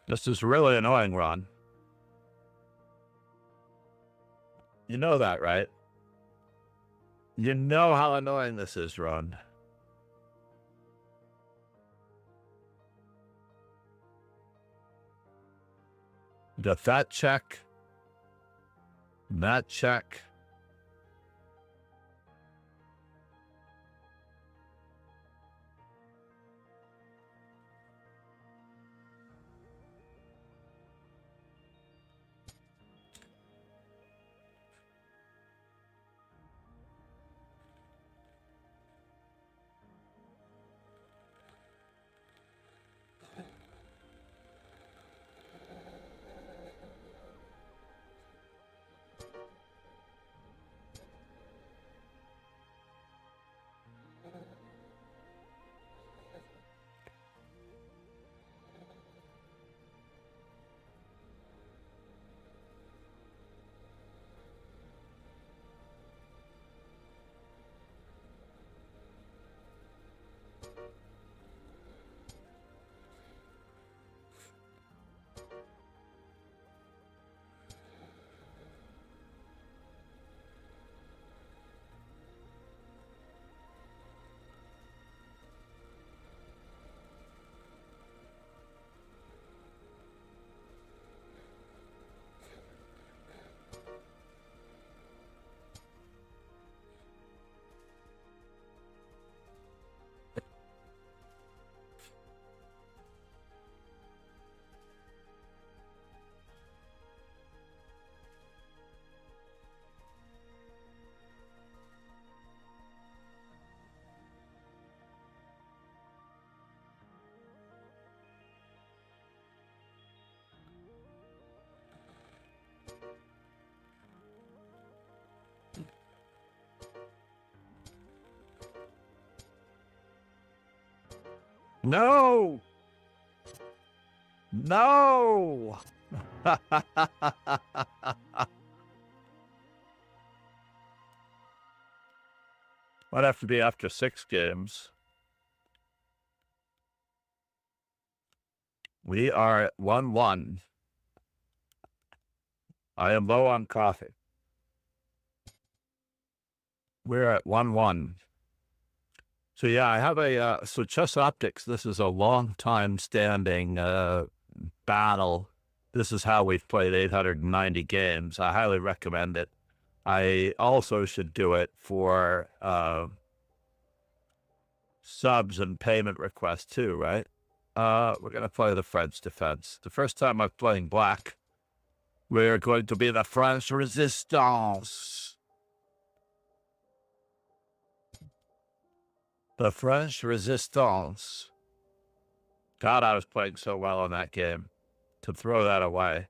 This is really annoying, Ron. You know that, right? You know how annoying this is, Ron. That check. That check. No! No! Might have to be after 6 games. We are at 1-1. I am low on coffee. We're at 1-1. So yeah, I have a, so Chess Optics, this is a long time standing battle. This is how we've played 890 games. I highly recommend it. I also should do it for subs and payment requests too, right? We're going to play the French defense. The first time I'm playing black, we're going to be the French resistance. The French resistance. God, I was playing so well in that game. To throw that away.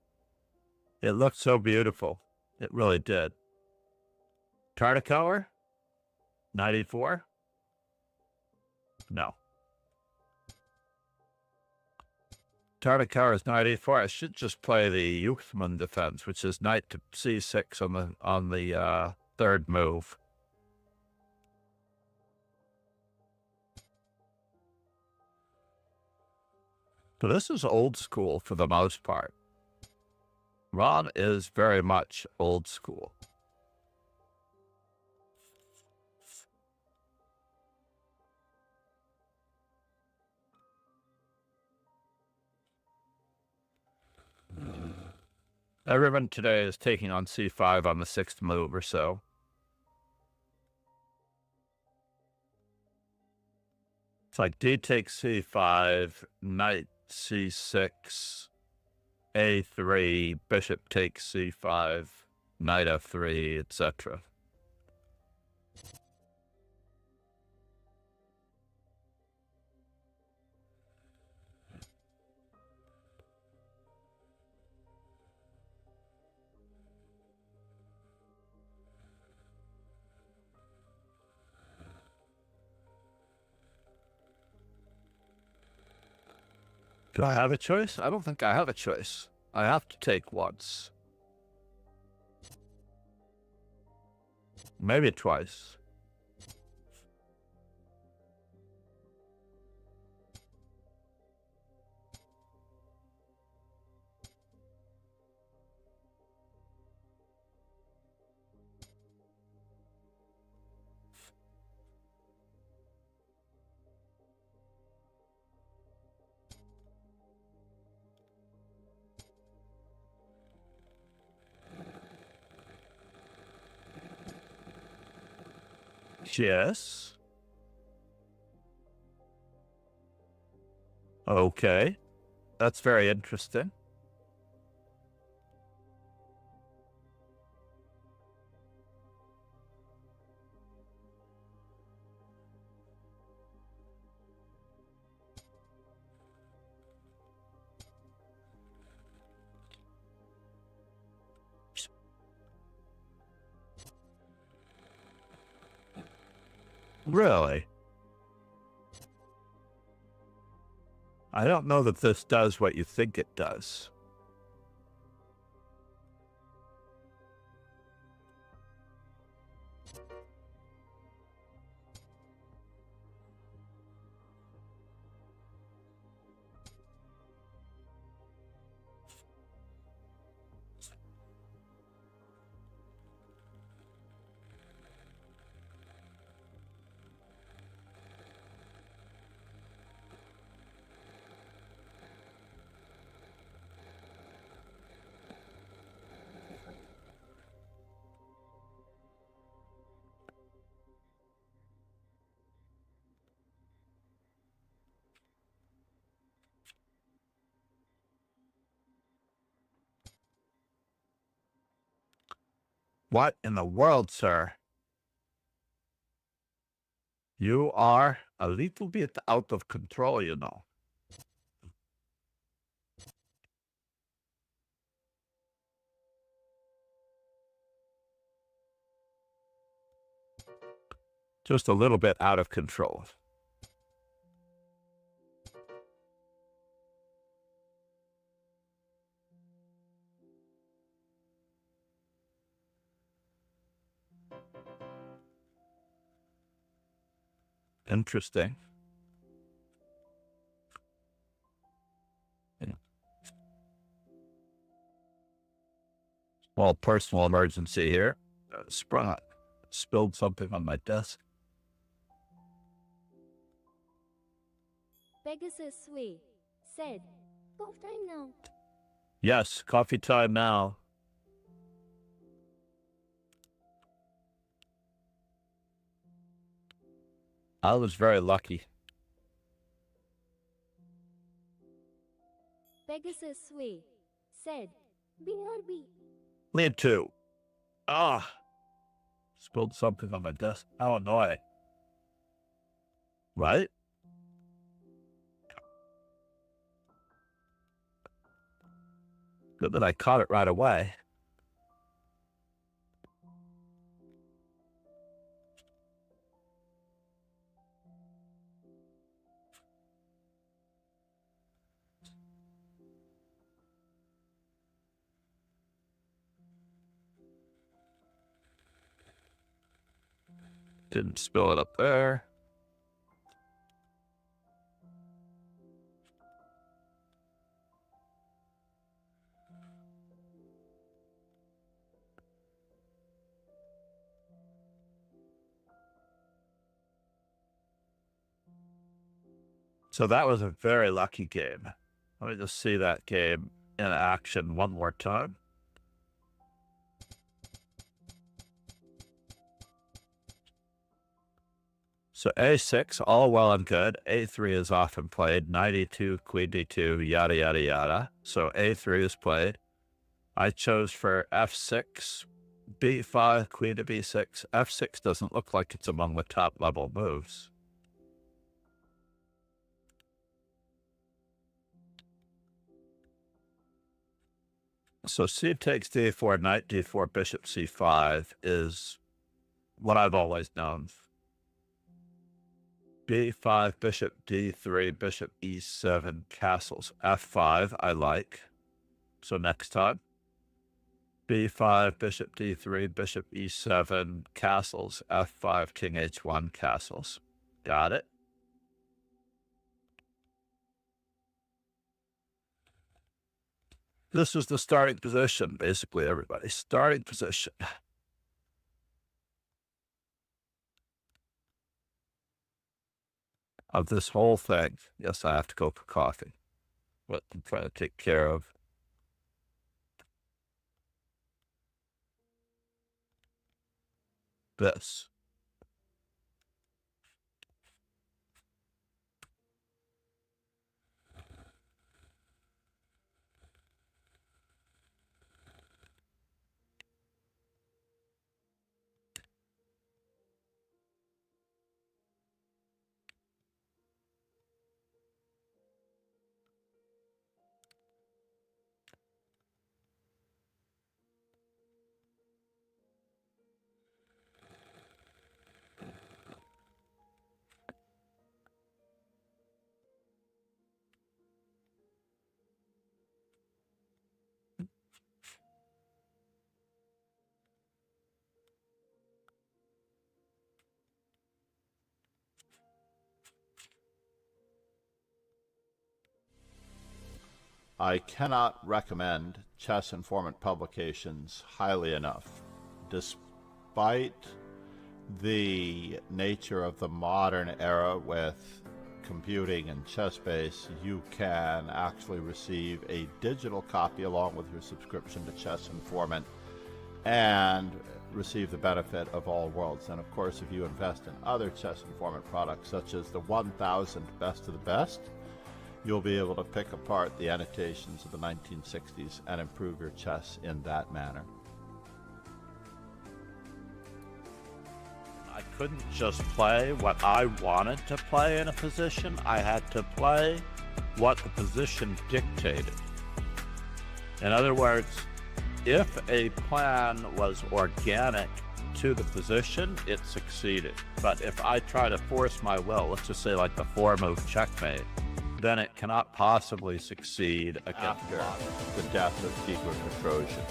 It looked so beautiful. It really did. Tartakower? 94? No. Tartakower is 94. I should just play the Youthman defense, which is knight to c6 on the third move. But this is old school for the most part. Ron is very much old school. Everyone today is taking on c5 on the 6th move or so. It's like d takes c5, knight c6, a3, bishop takes c5, knight f3, etc. Do I have a choice? I don't think I have a choice. I have to take once. Maybe twice. Yes. Okay. That's very interesting. Really? I don't know that this does what you think it does. What in the world, sir? You are a little bit out of control, you know. Just a little bit out of control. Interesting. Yeah. Small personal emergency here. Spilled something on my desk. Pegasus Sway said, "Cough time now." Yes, coffee time now. I was very lucky. Pegasus Sway said, "BRB." Lead two. Ah. Spilled something on my desk. How annoying. Right? Good that I caught it right away. Didn't spill it up there. So that was a very lucky game. Let me just see that game in action one more time. So a6, all well and good. a3 is often played. Knight e2, queen d2, yada, yada, yada. So a3 is played. I chose for f6, b5, queen to b6. f6 doesn't look like it's among the top level moves. So c takes d4, knight d4, bishop c5 is what I've always known. b5, bishop d3, bishop e7, castles. f5, I like. So next time. b5, bishop d3, bishop e7, castles. f5, king h1, castles. Got it. This is the starting position, basically, everybody. Starting position. Of this whole thing. Yes, I have to go for coffee. But I'm trying to take care of. This. I cannot recommend Chess Informant publications highly enough. Despite the nature of the modern era with computing and ChessBase, you can actually receive a digital copy along with your subscription to Chess Informant and receive the benefit of all worlds. And of course, if you invest in other Chess Informant products, such as the 1000 Best of the Best, you'll be able to pick apart the annotations of the 1960s and improve your chess in that manner. I couldn't just play what I wanted to play in a position. I had to play what the position dictated. In other words, if a plan was organic to the position, it succeeded. But if I try to force my will, let's just say like the 4-move checkmate, then it cannot possibly succeed against the death of Igor Petrosian.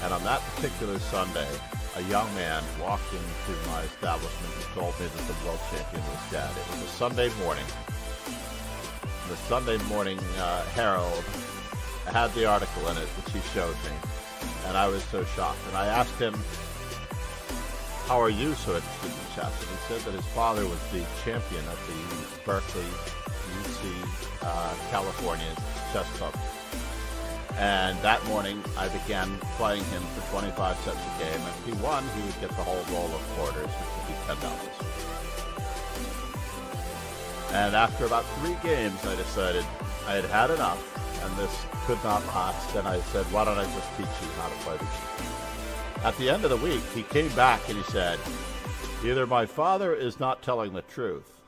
And on that particular Sunday, a young man walked into my establishment and told me that the world champion was dead. It was a Sunday morning. The Sunday morning Herald had the article in it, which he showed me, and I was so shocked. And I asked him, how are you so interested in chess? And he said that his father was the champion at the Berkeley California chess club. And that morning, I began playing him for 25 sets a game. And if he won, he would get the whole roll of quarters, which would be $10. And after about 3 games, I decided I had had enough, and this could not last. And I said, why don't I just teach you how to play the game? At the end of the week, he came back and he said, either my father is not telling the truth,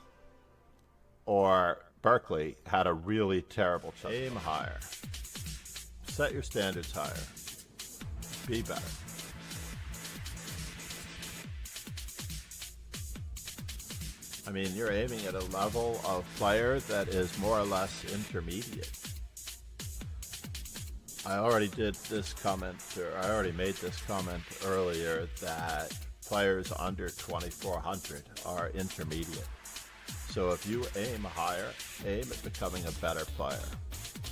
or Berkeley had a really terrible chess. Aim higher. Set your standards higher. Be better. I mean, you're aiming at a level of player that is more or less intermediate. I already did this comment, or I already made this comment earlier, that players under 2400 are intermediate. So if you aim higher, aim at becoming a better player.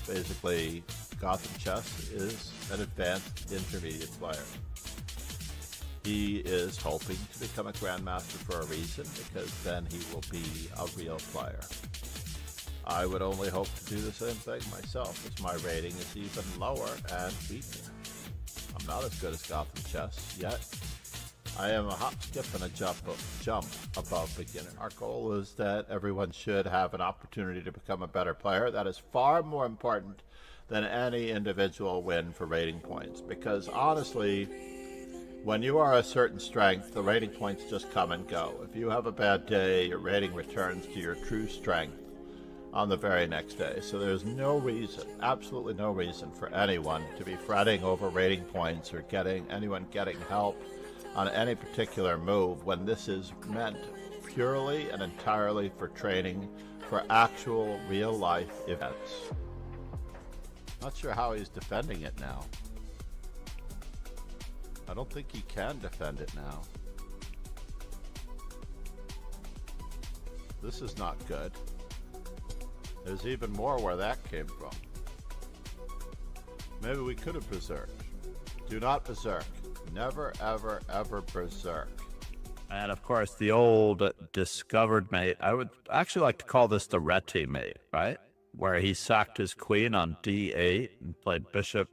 Basically, Gotham Chess is an advanced intermediate player. He is hoping to become a grandmaster for a reason, because then he will be a real player. I would only hope to do the same thing myself, as my rating is even lower and weaker. I'm not as good as Gotham Chess yet. I am a hop, skip, and a jump above beginner. Our goal is that everyone should have an opportunity to become a better player. That is far more important than any individual win for rating points, because honestly, when you are a certain strength, the rating points just come and go. If you have a bad day, your rating returns to your true strength on the very next day. So there's no reason, absolutely no reason for anyone to be fretting over rating points or anyone getting help on any particular move when this is meant purely and entirely for training for actual real life events. Not sure how he's defending it now. I don't think he can defend it now. This is not good. There's even more where that came from. Maybe we could have berserked. Do not berserk. Never, ever, ever berserk. And of course, the old discovered mate, I would actually like to call this the Reti mate, right? Where he sacked his queen on d8 and played bishop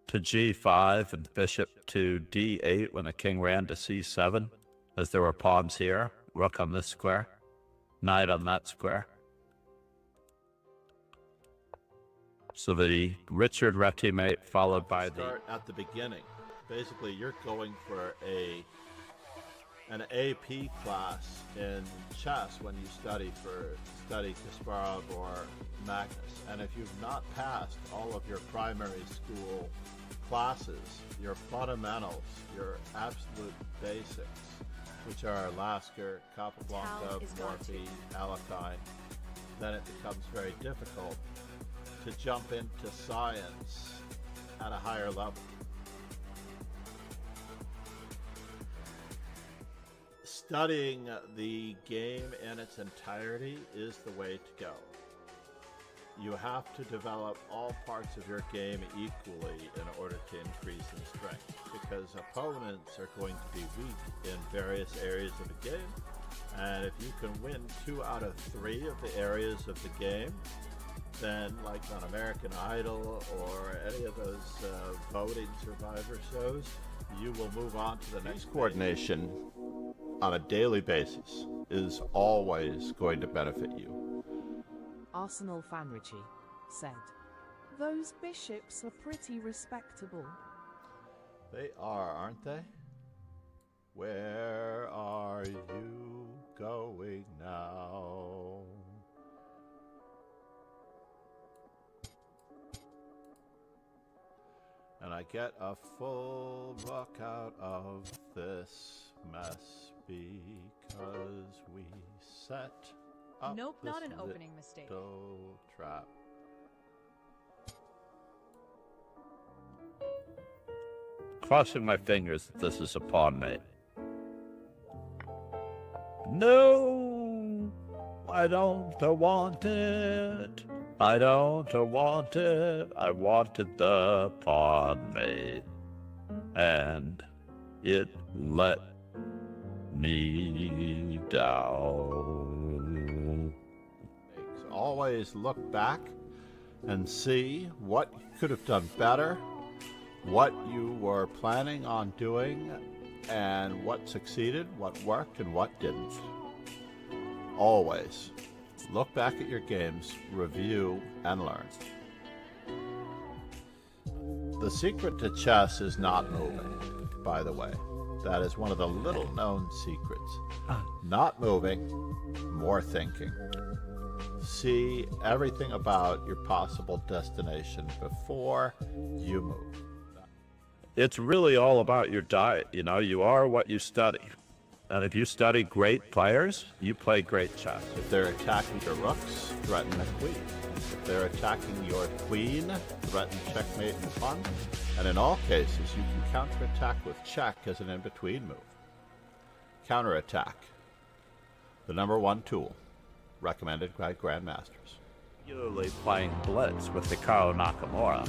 to g5 and bishop to d8 when the king ran to c7, as there were pawns here, rook on this square, knight on that square. So the Richard Reti mate followed by Start at the beginning. Basically, you're going for an AP class in chess when you study Kasparov or Magnus. And if you've not passed all of your primary school classes, your fundamentals, your absolute basics, which are Lasker, Capablanca, Morphy, Alekhine, then it becomes very difficult to jump into science at a higher level. Studying the game in its entirety is the way to go. You have to develop all parts of your game equally in order to increase in strength, because opponents are going to be weak in various areas of the game, and if you can win 2 out of 3 of the areas of the game, then like on American Idol or any of those voting survivor shows, you will move on to the next. Coordination on a daily basis is always going to benefit you. Arsenal fan Richie said, "Those bishops are pretty respectable." They are, aren't they? Where are you going now? And I get a full rook out of this mess because we set up Nope, this not an opening mistake. little trap. crossing my fingers that this is a pawn mate. No, I don't want it. I don't want it. I wanted the pawn mate, and it let me down. Always look back and see what you could have done better, what you were planning on doing, and what succeeded, what worked, and what didn't. Always look back at your games, review, and learn. The secret to chess is not moving, by the way. That is one of the little-known secrets. Not moving, more thinking. See everything about your possible destination before you move. It's really all about your diet. You know, you are what you study. And if you study great players, you play great chess. If they're attacking your rooks, threaten the queen. If they're attacking your queen, threaten checkmate and pawn. And in all cases, you can counterattack with check as an in-between move. Counterattack, the #1 tool, recommended by grandmasters. Regularly playing blitz with Hikaru Nakamura,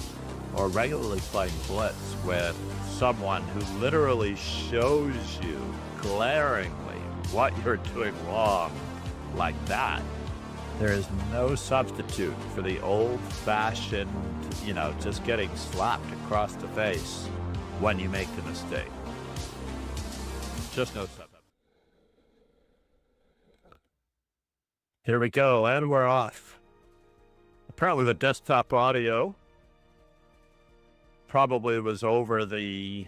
or regularly playing blitz with someone who literally shows you glaringly what you're doing wrong, like that, There is no substitute for the old-fashioned, just getting slapped across the face when you make a mistake. Just no substitute. Here we go, and we're off. Apparently the desktop audio probably was over the...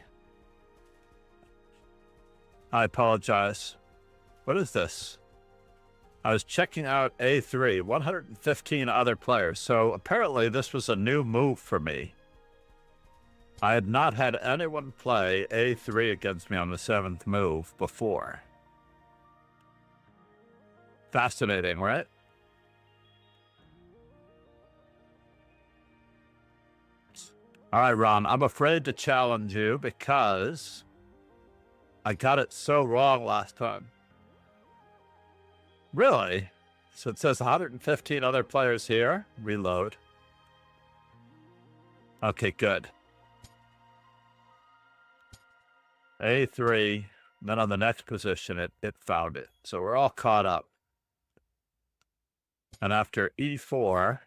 I apologize. What is this? I was checking out A3, 115 other players. So apparently this was a new move for me. I had not had anyone play A3 against me on the 7th move before. Fascinating, right? All right, Ron, I'm afraid to challenge you because I got it so wrong last time. Really? So it says 115 other players here. Reload. Okay, good. A3. Then on the next position, it found it. So we're all caught up. And after E4,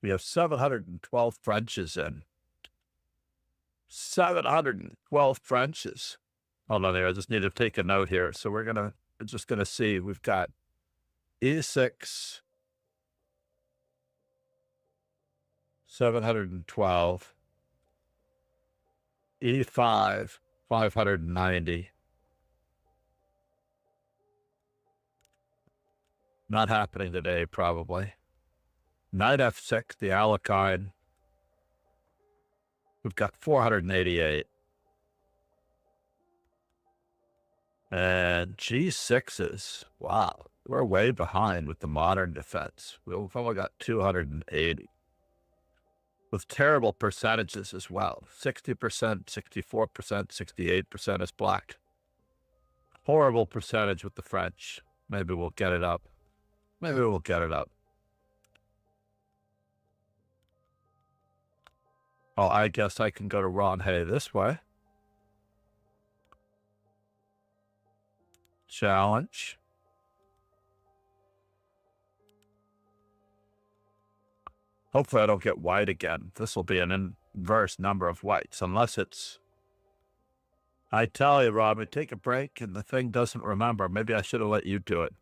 we have 712 Frenches in. 712 Frenches. Hold on there. I just need to take a note here. So we're just gonna see. We've got E6, 712, E5, 590. Not happening today, probably. Knight F6, the Alekhine. We've got 488. And G6s, wow, we're way behind with the modern defense. We've only got 280. With terrible percentages as well. 60%, 64%, 68% is black. Horrible percentage with the French. Maybe we'll get it up. Maybe we'll get it up. Oh, I guess I can go to Ron Hay this way. Challenge. Hopefully I don't get white again. This will be an inverse number of whites, unless it's... I tell you, Robin, take a break and the thing doesn't remember. Maybe I should have let you do it.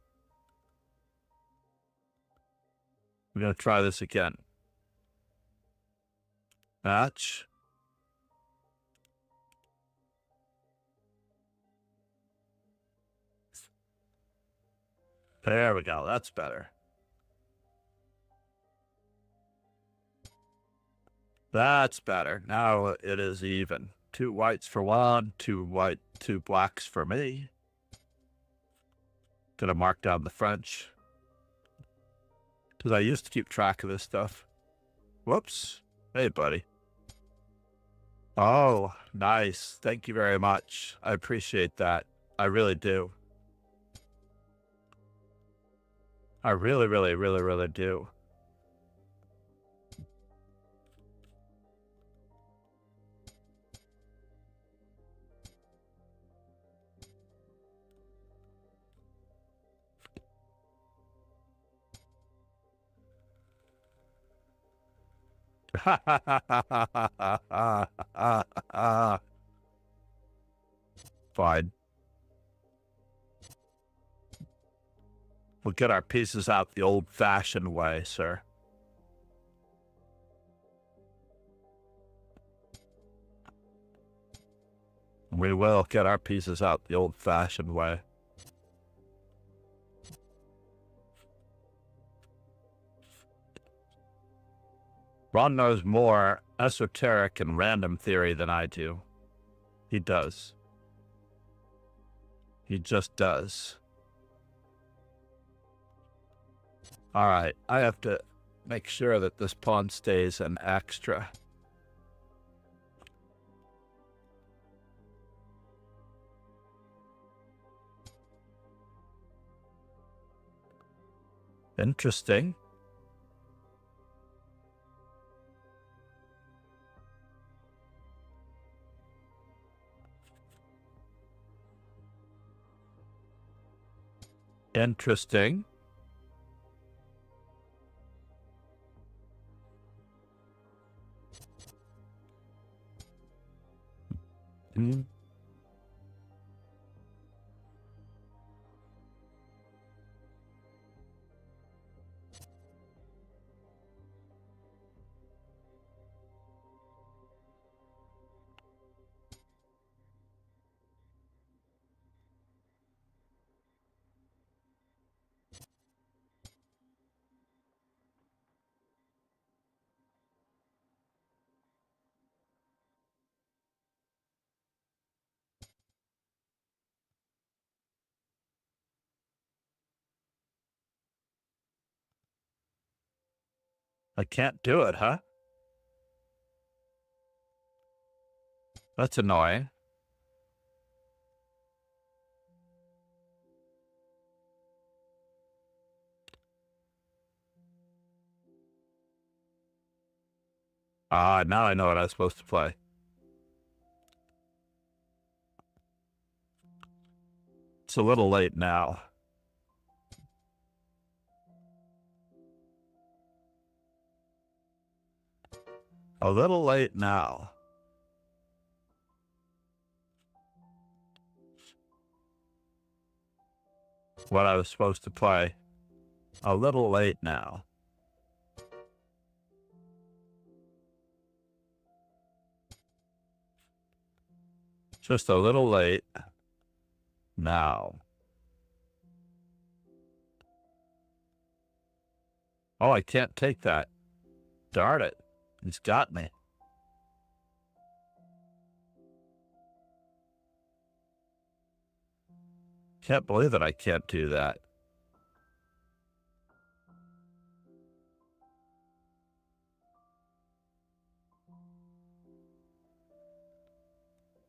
We're going to try this again. Match. There we go. That's better. That's better. Now it is even. 2 whites for one, 2 blacks for me. Gonna mark down the French. Because I used to keep track of this stuff. Whoops. Hey, buddy. Oh, nice. Thank you very much. I appreciate that. I really do. I really, really, really, really do. Fine. We'll get our pieces out the old-fashioned way, sir. We will get our pieces out the old-fashioned way. Ron knows more esoteric and random theory than I do. He does. He just does. All right, I have to make sure that this pawn stays an extra. Interesting. Interesting. Hmm. I can't do it, huh? That's annoying. Ah, now I know what I was supposed to play. It's a little late now. A little late now. What I was supposed to play. A little late now. Just a little late now. Oh, I can't take that. Darn it. He's got me. Can't believe that I can't do that.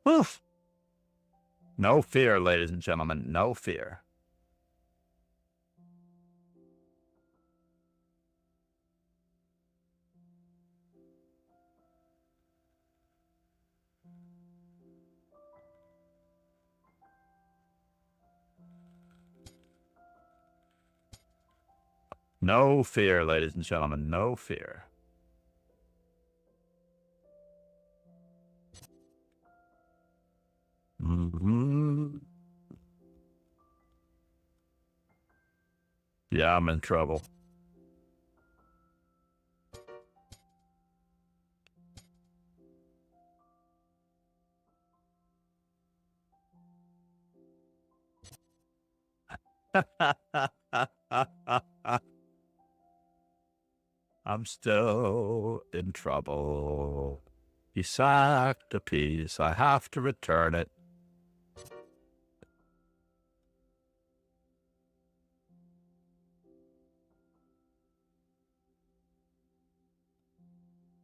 Woof. No fear, ladies and gentlemen. No fear. No fear, ladies and gentlemen. No fear. Mm-hmm. Yeah, I'm in trouble. I'm still in trouble. He sacked a piece. I have to return it.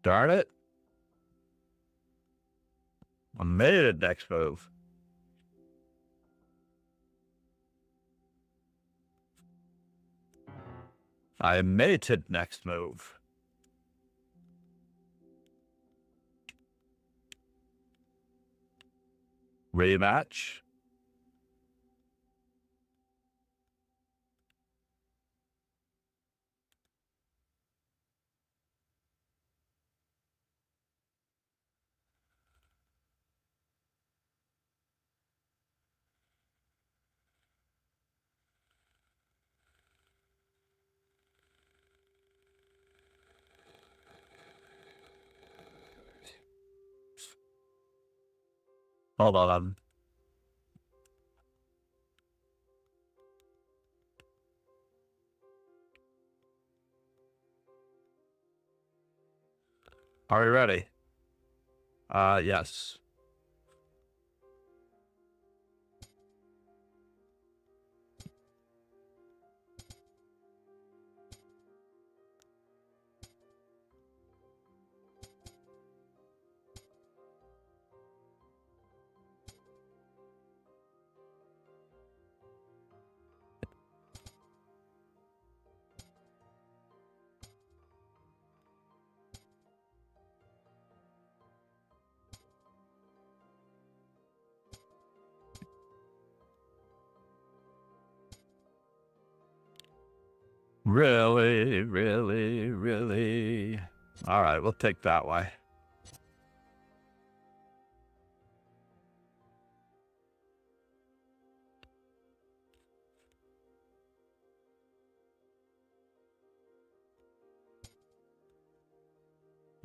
Darn it. I made it next move. I mated next move. Rematch. Hold on. Are we ready? Yes. Really, really, really. All right, we'll take that way.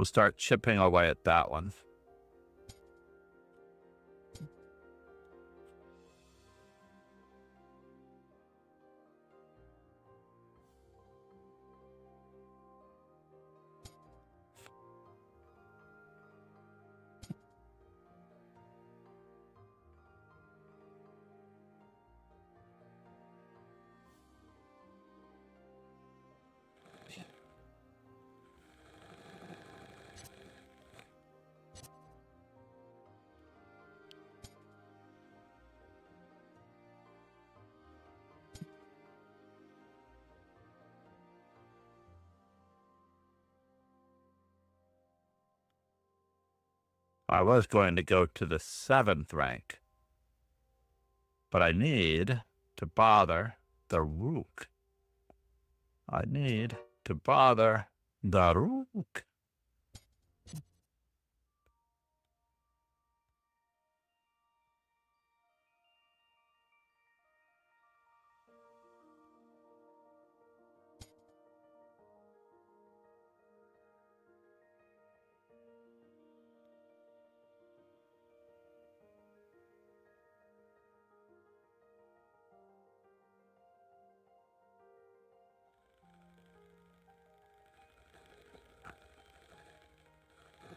We'll start chipping away at that one. I was going to go to the 7th rank, but I need to bother the rook. I need to bother the rook.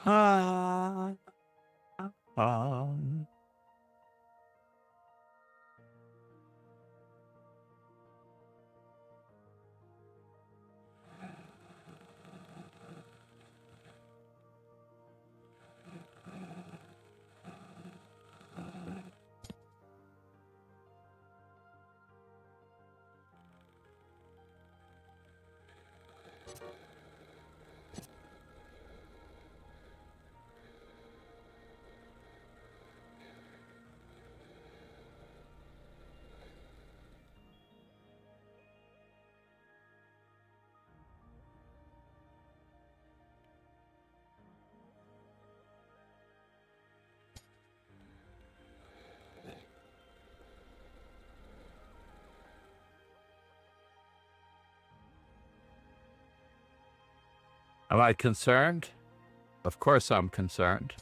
Ah, ah. Am I concerned? Of course I'm concerned.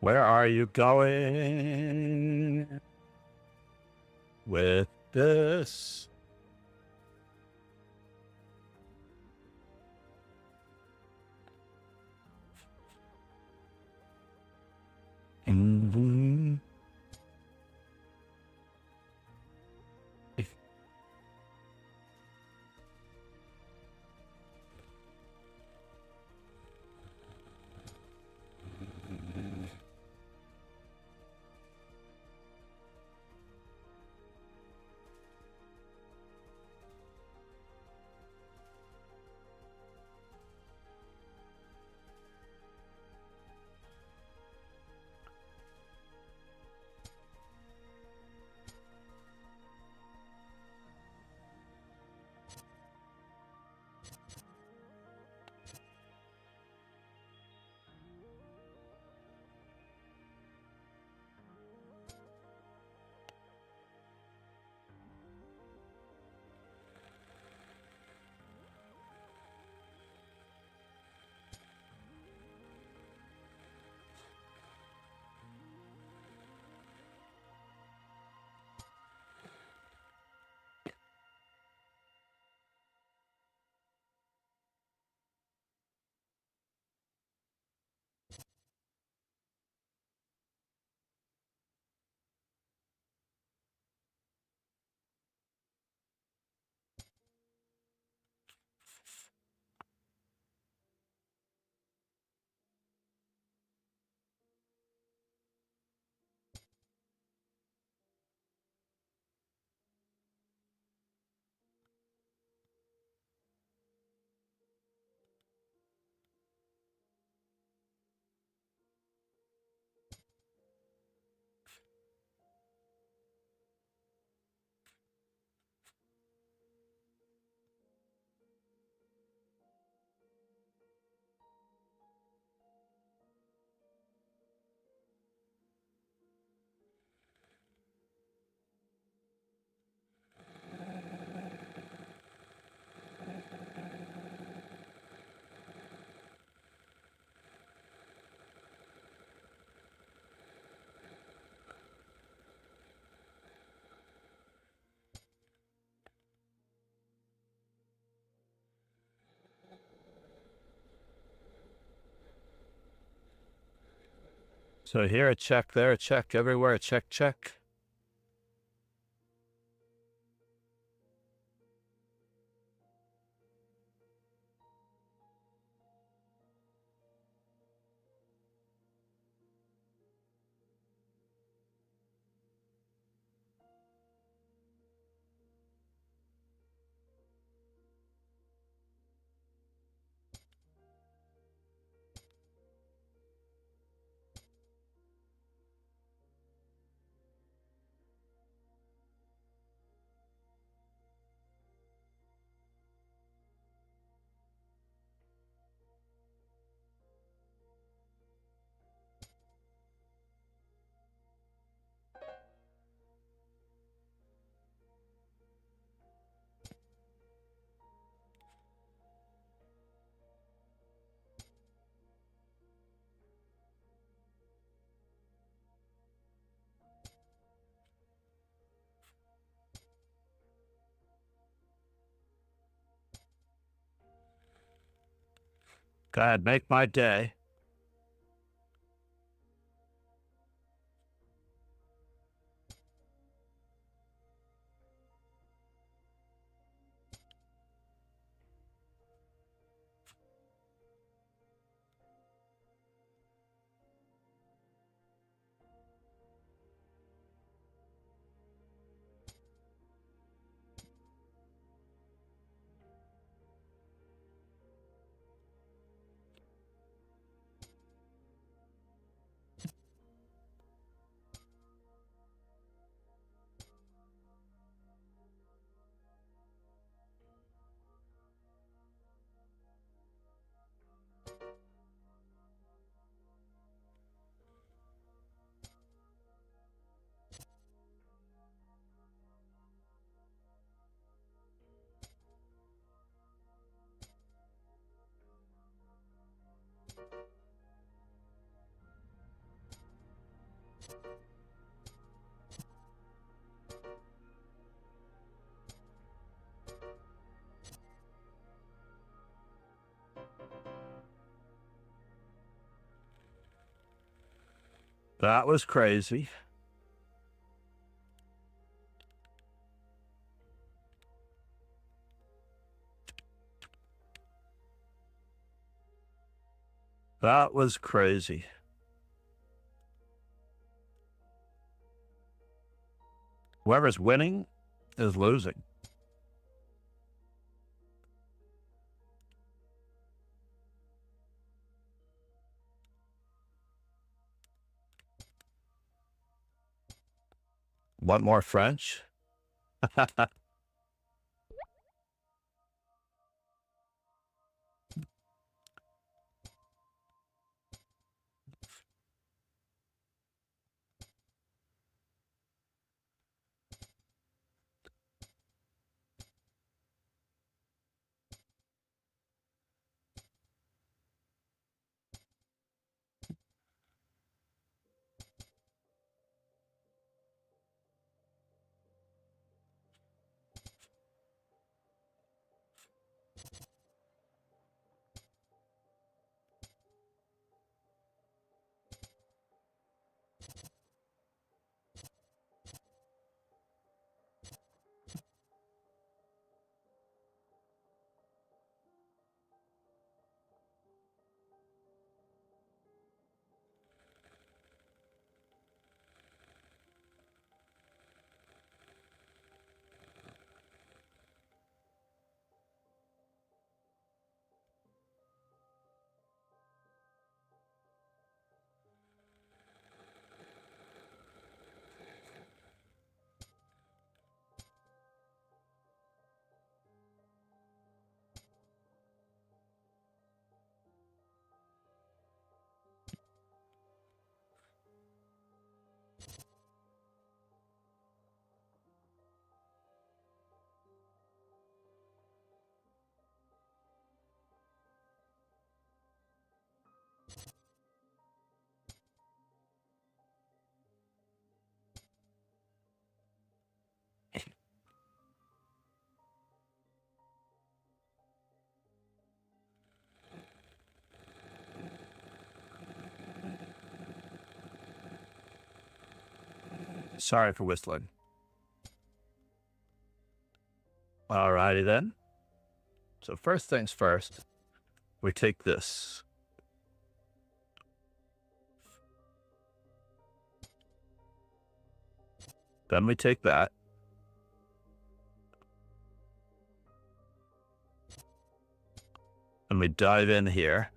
Where are you going with this? Mm-hmm. So here a check, there a check, everywhere a check, check. Go ahead, make my day. That was crazy. That was crazy. Whoever's winning is losing. Want more French? Sorry for whistling. Alrighty then. So first things first, we take this. Then we take that. And we dive in here.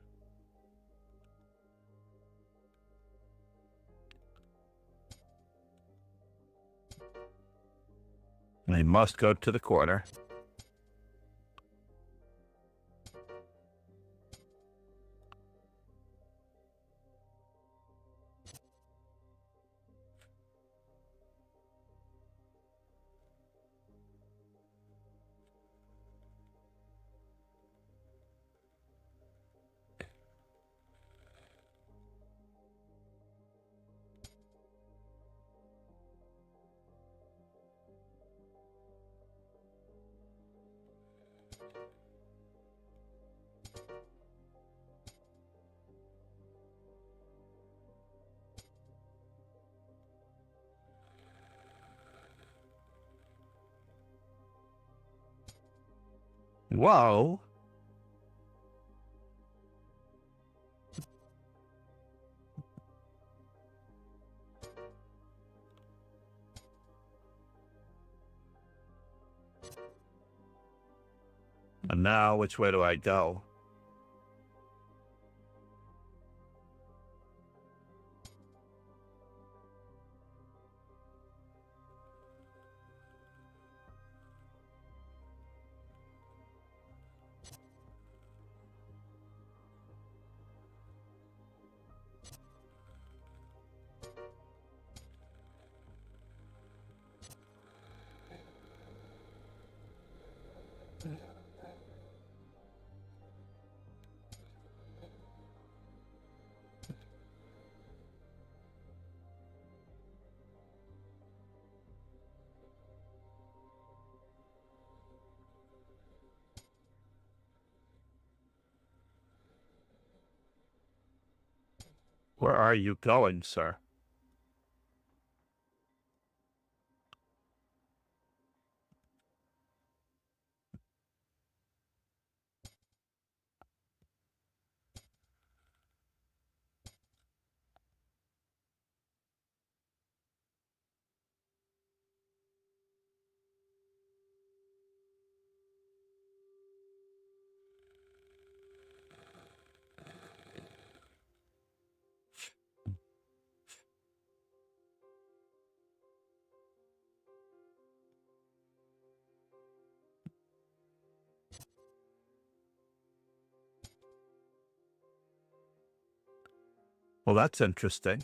And we must go to the corner. Whoa. And now, which way do I go? Where are you going, sir? Well, that's interesting.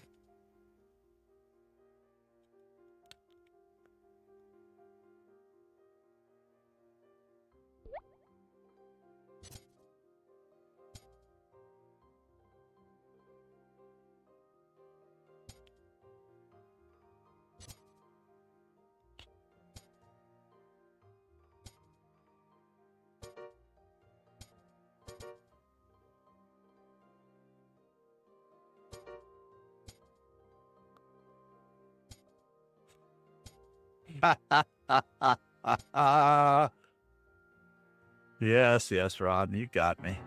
Yes, yes, Ron, you got me.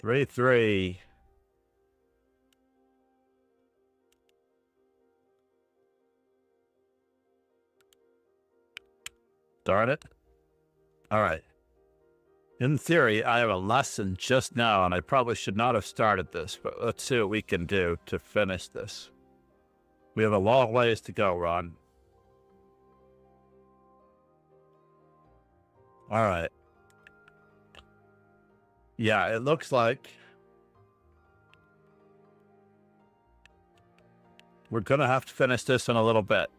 3-3. Darn it. All right. In theory, I have a lesson just now, and I probably should not have started this, but let's see what we can do to finish this. We have a long ways to go, Ron. All right. Yeah, it looks like we're going to have to finish this in a little bit.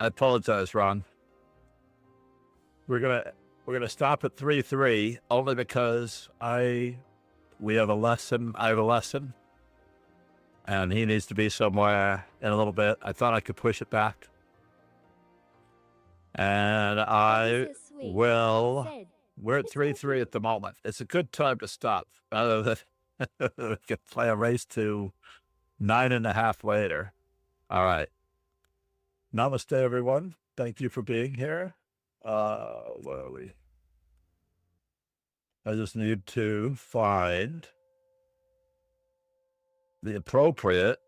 I apologize, Ron. We're gonna stop at 3-3 only because we have a lesson. I have a lesson, and he needs to be somewhere in a little bit. I thought I could push it back, and I will. We're at 3-3 at the moment. It's a good time to stop. We can play a race to 9.5 later. All right. Namaste, everyone. Thank you for being here. Where are we? I just need to find the appropriate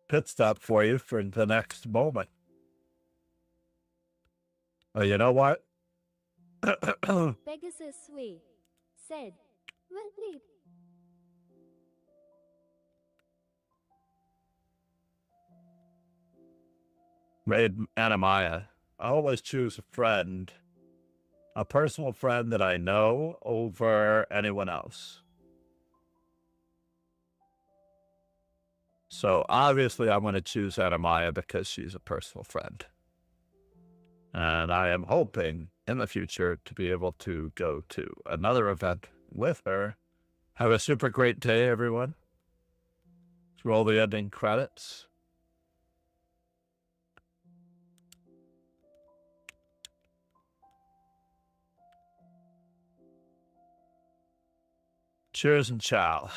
pit stop for you for the next moment. Oh, you know what? Pegasus Sway said, well played. Raid Anamaya. I always choose a friend, a personal friend that I know over anyone else. So obviously I'm going to choose Anamaya because she's a personal friend. And I am hoping in the future to be able to go to another event with her. Have a super great day, everyone. Let's roll the ending credits. Cheers and ciao.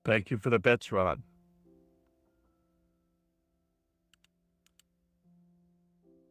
Thank you for the bits, Ron.